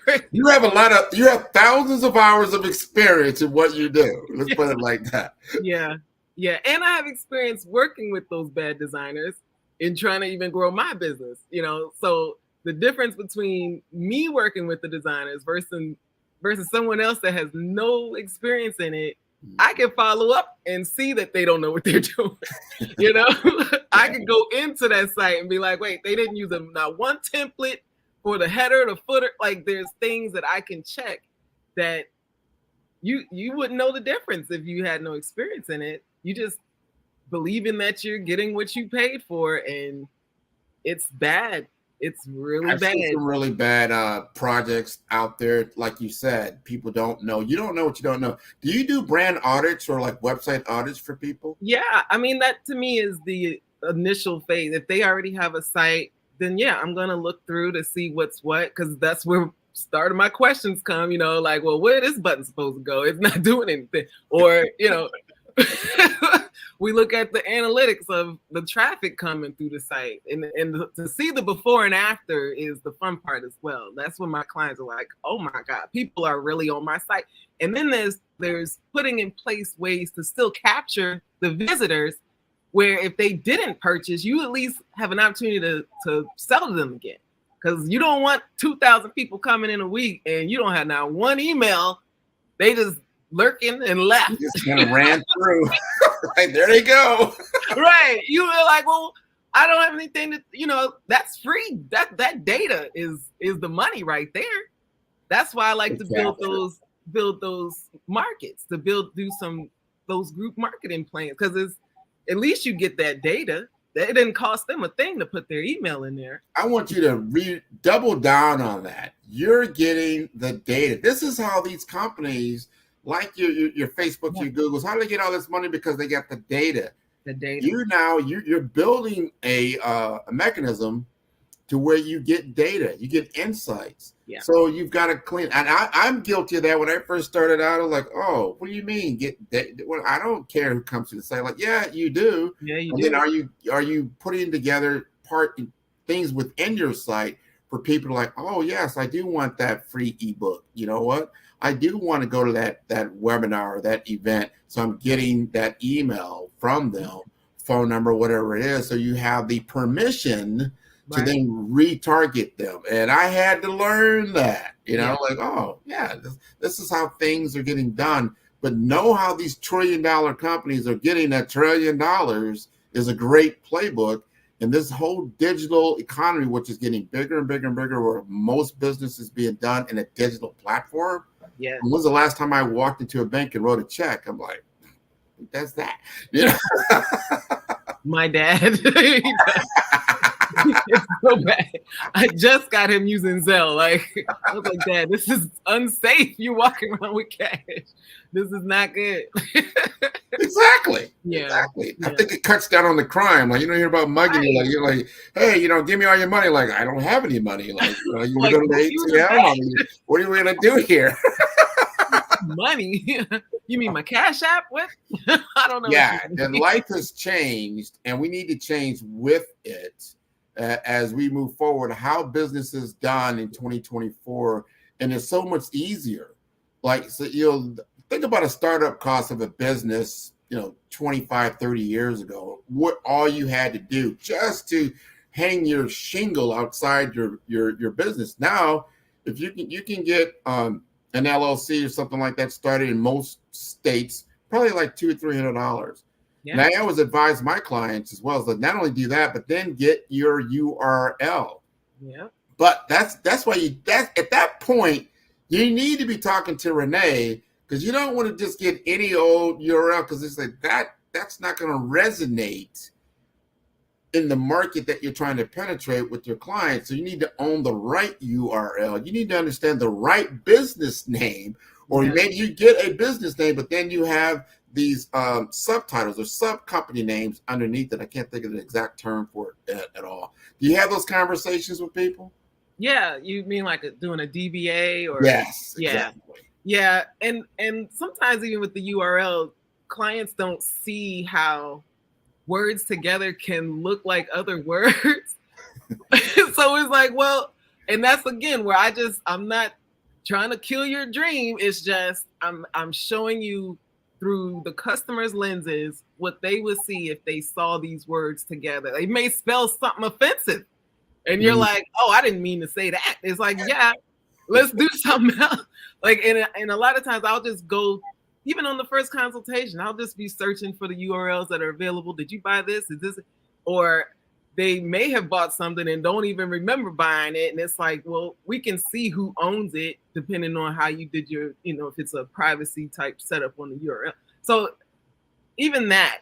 great. You have thousands of hours of experience in what you do. Let's put it like that. Yeah. Yeah. And I have experience working with those bad designers in trying to even grow my business, so the difference between me working with the designers versus versus someone else that has no experience in it, I can follow up and see that they don't know what they're doing. You know, I can go into that site and be like, wait, they didn't use not one template for the header, the footer. Like there's things that I can check that you wouldn't know the difference if you had no experience in it. You just believing that you're getting what you paid for, and it's bad. It's really I've bad. seen some really bad projects out there. Like you said, people don't know. You don't know what you don't know. Do you do brand audits or like website audits for people? Yeah, I mean, that to me is the initial phase. If they already have a site, then yeah, I'm gonna look through to see what's what, because that's where start of my questions come. You know, like, well, where this button supposed to go? It's not doing anything, or you know. We look at the analytics of the traffic coming through the site, and to see the before and after is the fun part as well. That's when my clients are like, oh my God, people are really on my site. And then there's putting in place ways to still capture the visitors, where if they didn't purchase, you at least have an opportunity to sell to them again. Because you don't want 2,000 people coming in a week and you don't have now one email. They just lurking and left. You just kind of ran through. Right, there they go. Right. You were like, well, I don't have anything to, you know, that's free. That data is the money right there. That's why I like to build those markets, to do those group marketing plans, because it's at least you get that data. It didn't cost them a thing to put their email in there. I want you to double down on that. You're getting the data. This is how these companies, like your Facebook, your Googles, how do they get all this money? Because they got the data. The data. You're building a mechanism to where you get data, you get insights. Yeah. So you've got to clean. And I'm guilty of that. When I first started out, I was like, oh, what do you mean get data? Well, I don't care who comes to the site. Like, yeah, you do. Yeah, you and do. Then are you putting together things within your site for people to like, oh yes, I do want that free ebook. You know what? I do want to go to that webinar or that event. So I'm getting that email from them, phone number, whatever it is. So you have the permission to then retarget them. And I had to learn that, you know, like, oh yeah, this is how things are getting done. But know how these $1 trillion companies are getting that $1 trillion is a great playbook. And this whole digital economy, which is getting bigger and bigger and bigger, where most business is being done in a digital platform. Yeah. When was the last time I walked into a bank and wrote a check? I'm like, who does that? You know? My dad. It's so bad. I just got him using Zelle. Like, I was like, Dad, this is unsafe. You're walking around with cash. This is not good. Exactly. Yeah. Exactly. I think it cuts down on the crime. Like, you don't hear about mugging. You're like, hey, you know, give me all your money. Like, I don't have any money. Like, you know, you Like, go to the ATM. I mean, what are we gonna do here? Money? You mean my Cash App? What? I don't know. Yeah, and life has changed, and we need to change with it as we move forward. How business is done in 2024, and it's so much easier. Like, so you'll think about a startup cost of a business, you know, 25, 30 years ago, what all you had to do just to hang your shingle outside your business. Now, if you can get an LLC or something like that started in most states, probably like $200 or $300. Yeah. And I always advise my clients as well, that not only do that, but then get your URL. Yeah. But that's why at that point, you need to be talking to Renee, because you don't want to just get any old URL, because it's like that's not going to resonate in the market that you're trying to penetrate with your clients. So you need to own the right URL. You need to understand the right business name, or maybe you get a business name, but then you have these subtitles or sub-company names underneath it. I can't think of the exact term for it at all. Do you have those conversations with people? Yeah, you mean like doing a DBA or? Yes, yeah, exactly. Yeah, and sometimes even with the URL, clients don't see how words together can look like other words. So it's like, well, and that's again where I'm not trying to kill your dream. It's just I'm showing you through the customer's lenses what they would see if they saw these words together. They may spell something offensive, and you're like, oh, I didn't mean to say that. It's like, yeah, let's do something else. Like, and a lot of times I'll just go, even on the first consultation, I'll just be searching for the URLs that are available. Did you buy this? Is this, or they may have bought something and don't even remember buying it. And it's like, well, we can see who owns it depending on how you did your, if it's a privacy type setup on the URL. So even that,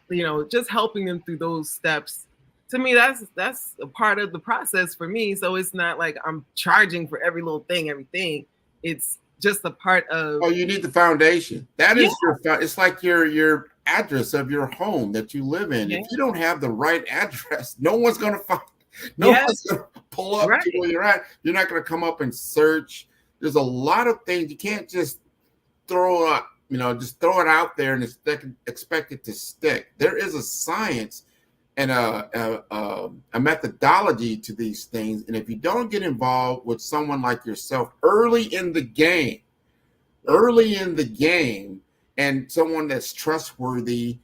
just helping them through those steps, to me, that's a part of the process for me. So it's not like I'm charging for every little thing, everything. It's just a part of. Oh, you need the foundation. That is it's like your address of your home that you live in. If you don't have the right address, no one's going to find. One's going to pull up to where you're at. You're not going to come up and search. There's a lot of things you can't just throw up. Just throw it out there and expect it to stick. There is a science and a methodology to these things. And if you don't get involved with someone like yourself early in the game, and someone that's trustworthy,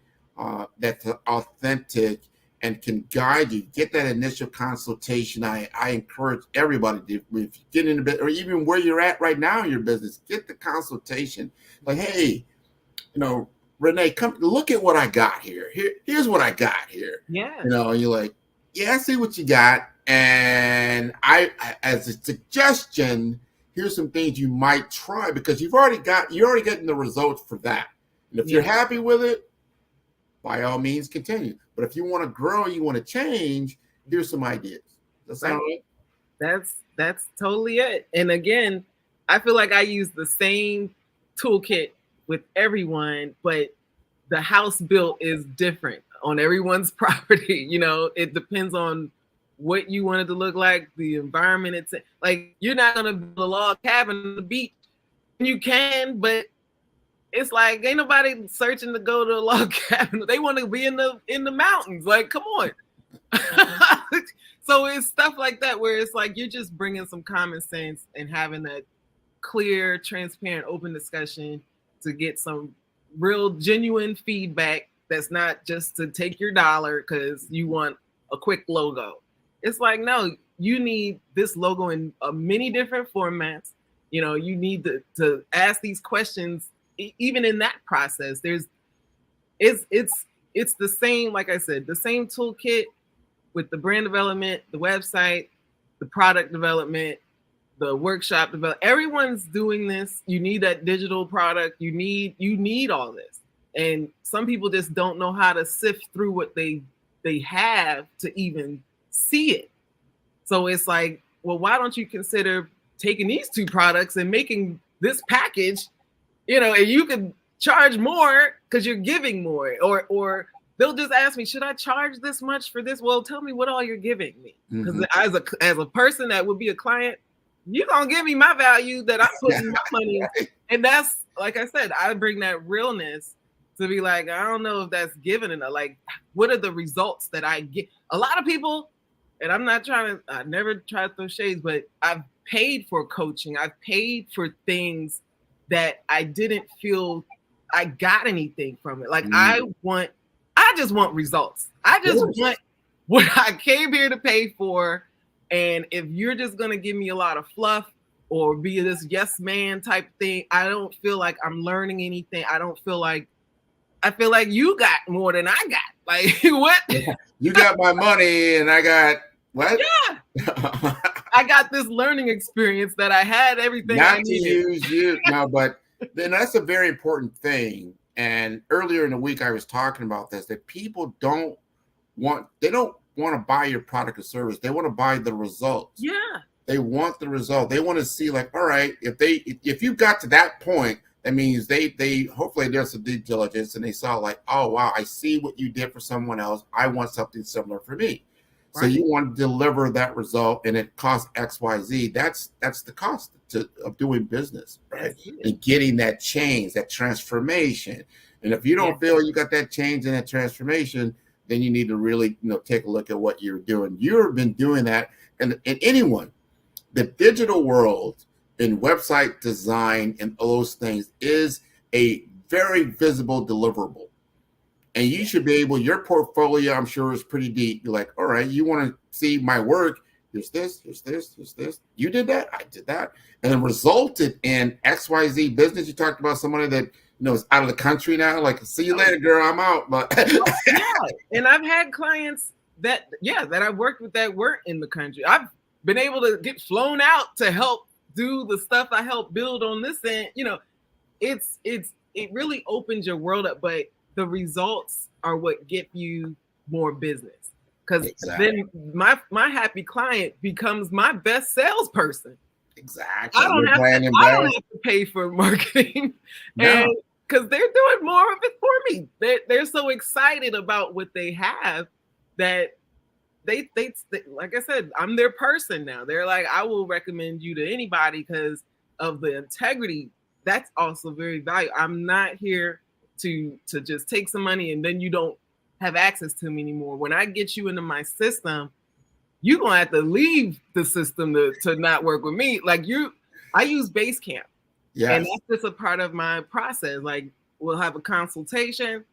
that's authentic and can guide you, get that initial consultation. I encourage everybody to, if you get into bit, or even where you're at right now in your business, get the consultation. Like, hey, Renee, come look at what I got here. Here's what I got here. Yeah. You're like, yeah, I see what you got. And I as a suggestion, here's some things you might try, because you're already getting the results for that. And if you're happy with it, by all means continue. But if you want to grow, you want to change, here's some ideas. Does that sound right? That's totally it. And again, I feel like I use the same toolkit with everyone, but the house built is different on everyone's property. It depends on what you want it to look like, the environment. It's like, you're not going to build a log cabin on the beach. You can, but it's like, ain't nobody searching to go to a log cabin. They want to be in the mountains. Like, come on. So it's stuff like that, where it's like, you're just bringing some common sense and having that clear, transparent, open discussion to get some real genuine feedback. That's not just to take your dollar because you want a quick logo. It's like, no, you need this logo in many different formats. You need to ask these questions. Even in that process, it's the same, like I said, the same toolkit with the brand development, the website, the product development, the workshop development. Everyone's doing this. You need that digital product. You need all this. And some people just don't know how to sift through what they have to even see it. So it's like, well, why don't you consider taking these two products and making this package, and you can charge more because you're giving more, or they'll just ask me, should I charge this much for this? Well, tell me what all you're giving me. Because as a person that would be a client, you're going to give me my value that I'm putting my money in. And that's, like I said, I bring that realness to be like, I don't know if that's given enough. Like, what are the results that I get? A lot of people, and I never try to throw shades, but I've paid for coaching. I've paid for things that I didn't feel I got anything from it. Like, I just want results. I just want what I came here to pay for. And if you're just going to give me a lot of fluff or be this yes man type thing, I don't feel like I'm learning anything. I feel like you got more than I got. Like, what? Yeah. You got my money and I got what? Yeah. I got this learning experience that I had everything I needed. Not to use you. No, but then that's a very important thing. And earlier in the week, I was talking about this, that people don't want to buy your product or service. They want to buy the results. Yeah. They want the result. They want to see, like, all right, if you got to that point, that means they hopefully there's some due diligence and they saw, like, oh wow, I see what you did for someone else. I want something similar for me. Right. So you want to deliver that result and it costs XYZ. That's the cost of doing business, right? And getting that change, that transformation. And if you don't feel you got that change and that transformation, then you need to really, take a look at what you're doing. You've been doing that. And anyone, the digital world in website design and all those things is a very visible deliverable. And you should be able, your portfolio, I'm sure, is pretty deep. You're like, all right, you want to see my work, here's this, here's this, here's this. You did that, I did that. And it resulted in XYZ business. You talked about somebody that is out of the country now. Like, see you later, girl, I'm out. But yeah, and I've had clients that I've worked with that weren't in the country. I've been able to get flown out to help do the stuff I helped build on this end. It really opens your world up, but the results are what get you more business. Because then my happy client becomes my best salesperson. Exactly. I don't have to pay for marketing, and because they're doing more of it for me. They're so excited about what they have that they like I said, I'm their person now. They're like, I will recommend you to anybody because of the integrity. That's also very valuable. I'm not here to just take some money and then you don't have access to me anymore. When I get you into my system, you're gonna have to leave the system to not work with me. Like I use Basecamp. Yes. And that's just a part of my process. Like we'll have a consultation.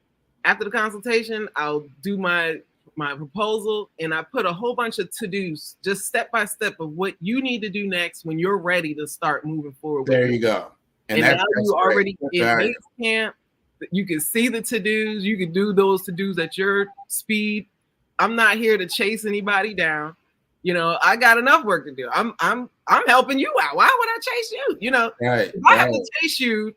After the consultation, I'll do my proposal and I put a whole bunch of to-dos, just step by step of what you need to do next when you're ready to start moving forward. There you go. And now you're already in Basecamp. You can see the to-dos. You can do those to-dos at your speed. I'm not here to chase anybody down. I got enough work to do. I'm helping you out. Why would I chase you? Right. If I have to chase you,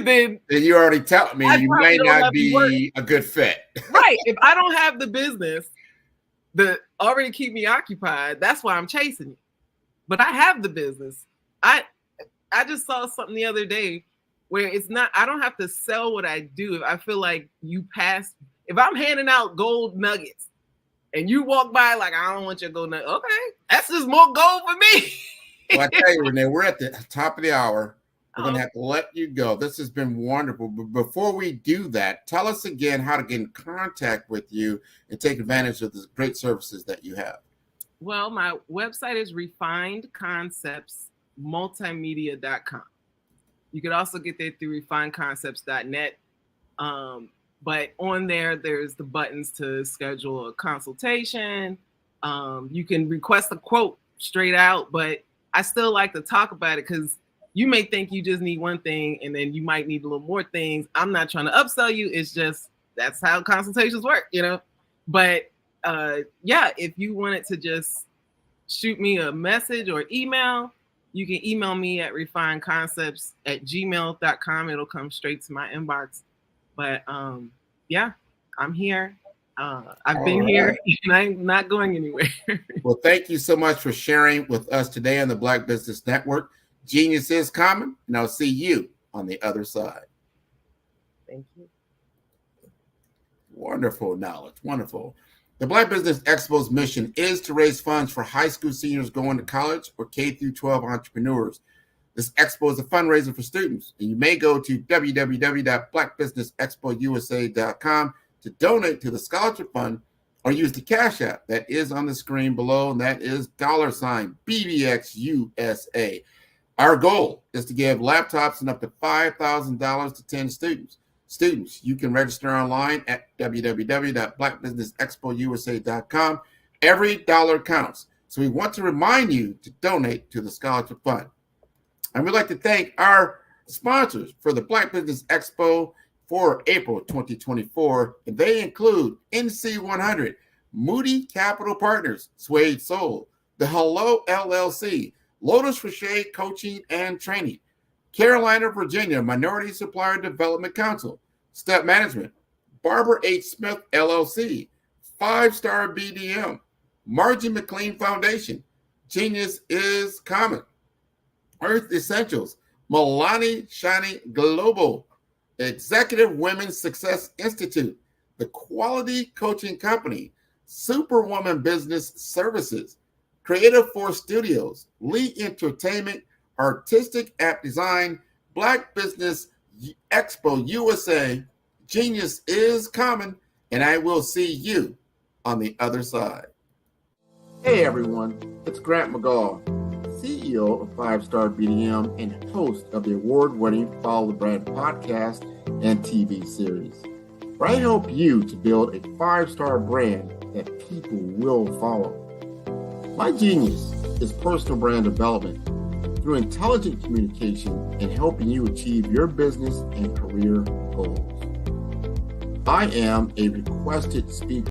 then you already tell me you may not be a good fit. Right. If I don't have the business that already keep me occupied, that's why I'm chasing you. But I have the business. I just saw something the other day where I don't have to sell what I do. If I feel like if I'm handing out gold nuggets and you walk by like, I don't want your gold nugget. Okay, that's just more gold for me. Well, I tell you, Renee, we're at the top of the hour. We're going to have to let you go. This has been wonderful. But before we do that, tell us again how to get in contact with you and take advantage of the great services that you have. Well, my website is refinedconceptsmultimedia.com. You could also get there through refinedconcepts.net. But on there's the buttons to schedule a consultation. You can request a quote straight out, but I still like to talk about it because you may think you just need one thing and then you might need a little more things. I'm not trying to upsell you. It's just, that's how consultations work, But if you wanted to just shoot me a message or email, you can email me at refinedconcepts@gmail.com. It'll come straight to my inbox. But I'm here. I've been here and I'm not going anywhere. Well, thank you so much for sharing with us today on the Black Business Network. Genius is common, and I'll see you on the other side. Thank you. Wonderful knowledge. Wonderful. The Black Business Expo's mission is to raise funds for high school seniors going to college or K-12 entrepreneurs. This expo is a fundraiser for students, and you may go to www.blackbusinessexpousa.com to donate to the scholarship fund or use the Cash App that is on the screen below, and that is $BBXUSA. Our goal is to give laptops and up to $5,000 to 10 students. Students, you can register online at www.blackbusinessexpousa.com. Every dollar counts. So we want to remind you to donate to the scholarship fund. And we'd like to thank our sponsors for the Black Business Expo for April 2024. And they include NC100, Moody Capital Partners, Suede Soul, The Hello LLC, Lotus for Shade Coaching and Training, Carolina, Virginia Minority Supplier Development Council, Step Management, Barbara H. Smith LLC, 5-Star BDM, Margie McLean Foundation, Genius is Common, Earth Essentials, Milani Shani Global, Executive Women's Success Institute, The Quality Coaching Company, Superwoman Business Services, Creative Force Studios, Lee Entertainment, Artistic App Design, Black Business Expo USA, Genius is Common, and I will see you on the other side. Hey everyone, it's Grant McGaw, CEO of 5-Star BDM and host of the award-winning Follow the Brand podcast and TV series, where I help you to build a 5-star brand that people will follow. My genius is personal brand development through intelligent communication and helping you achieve your business and career goals. I am a requested speaker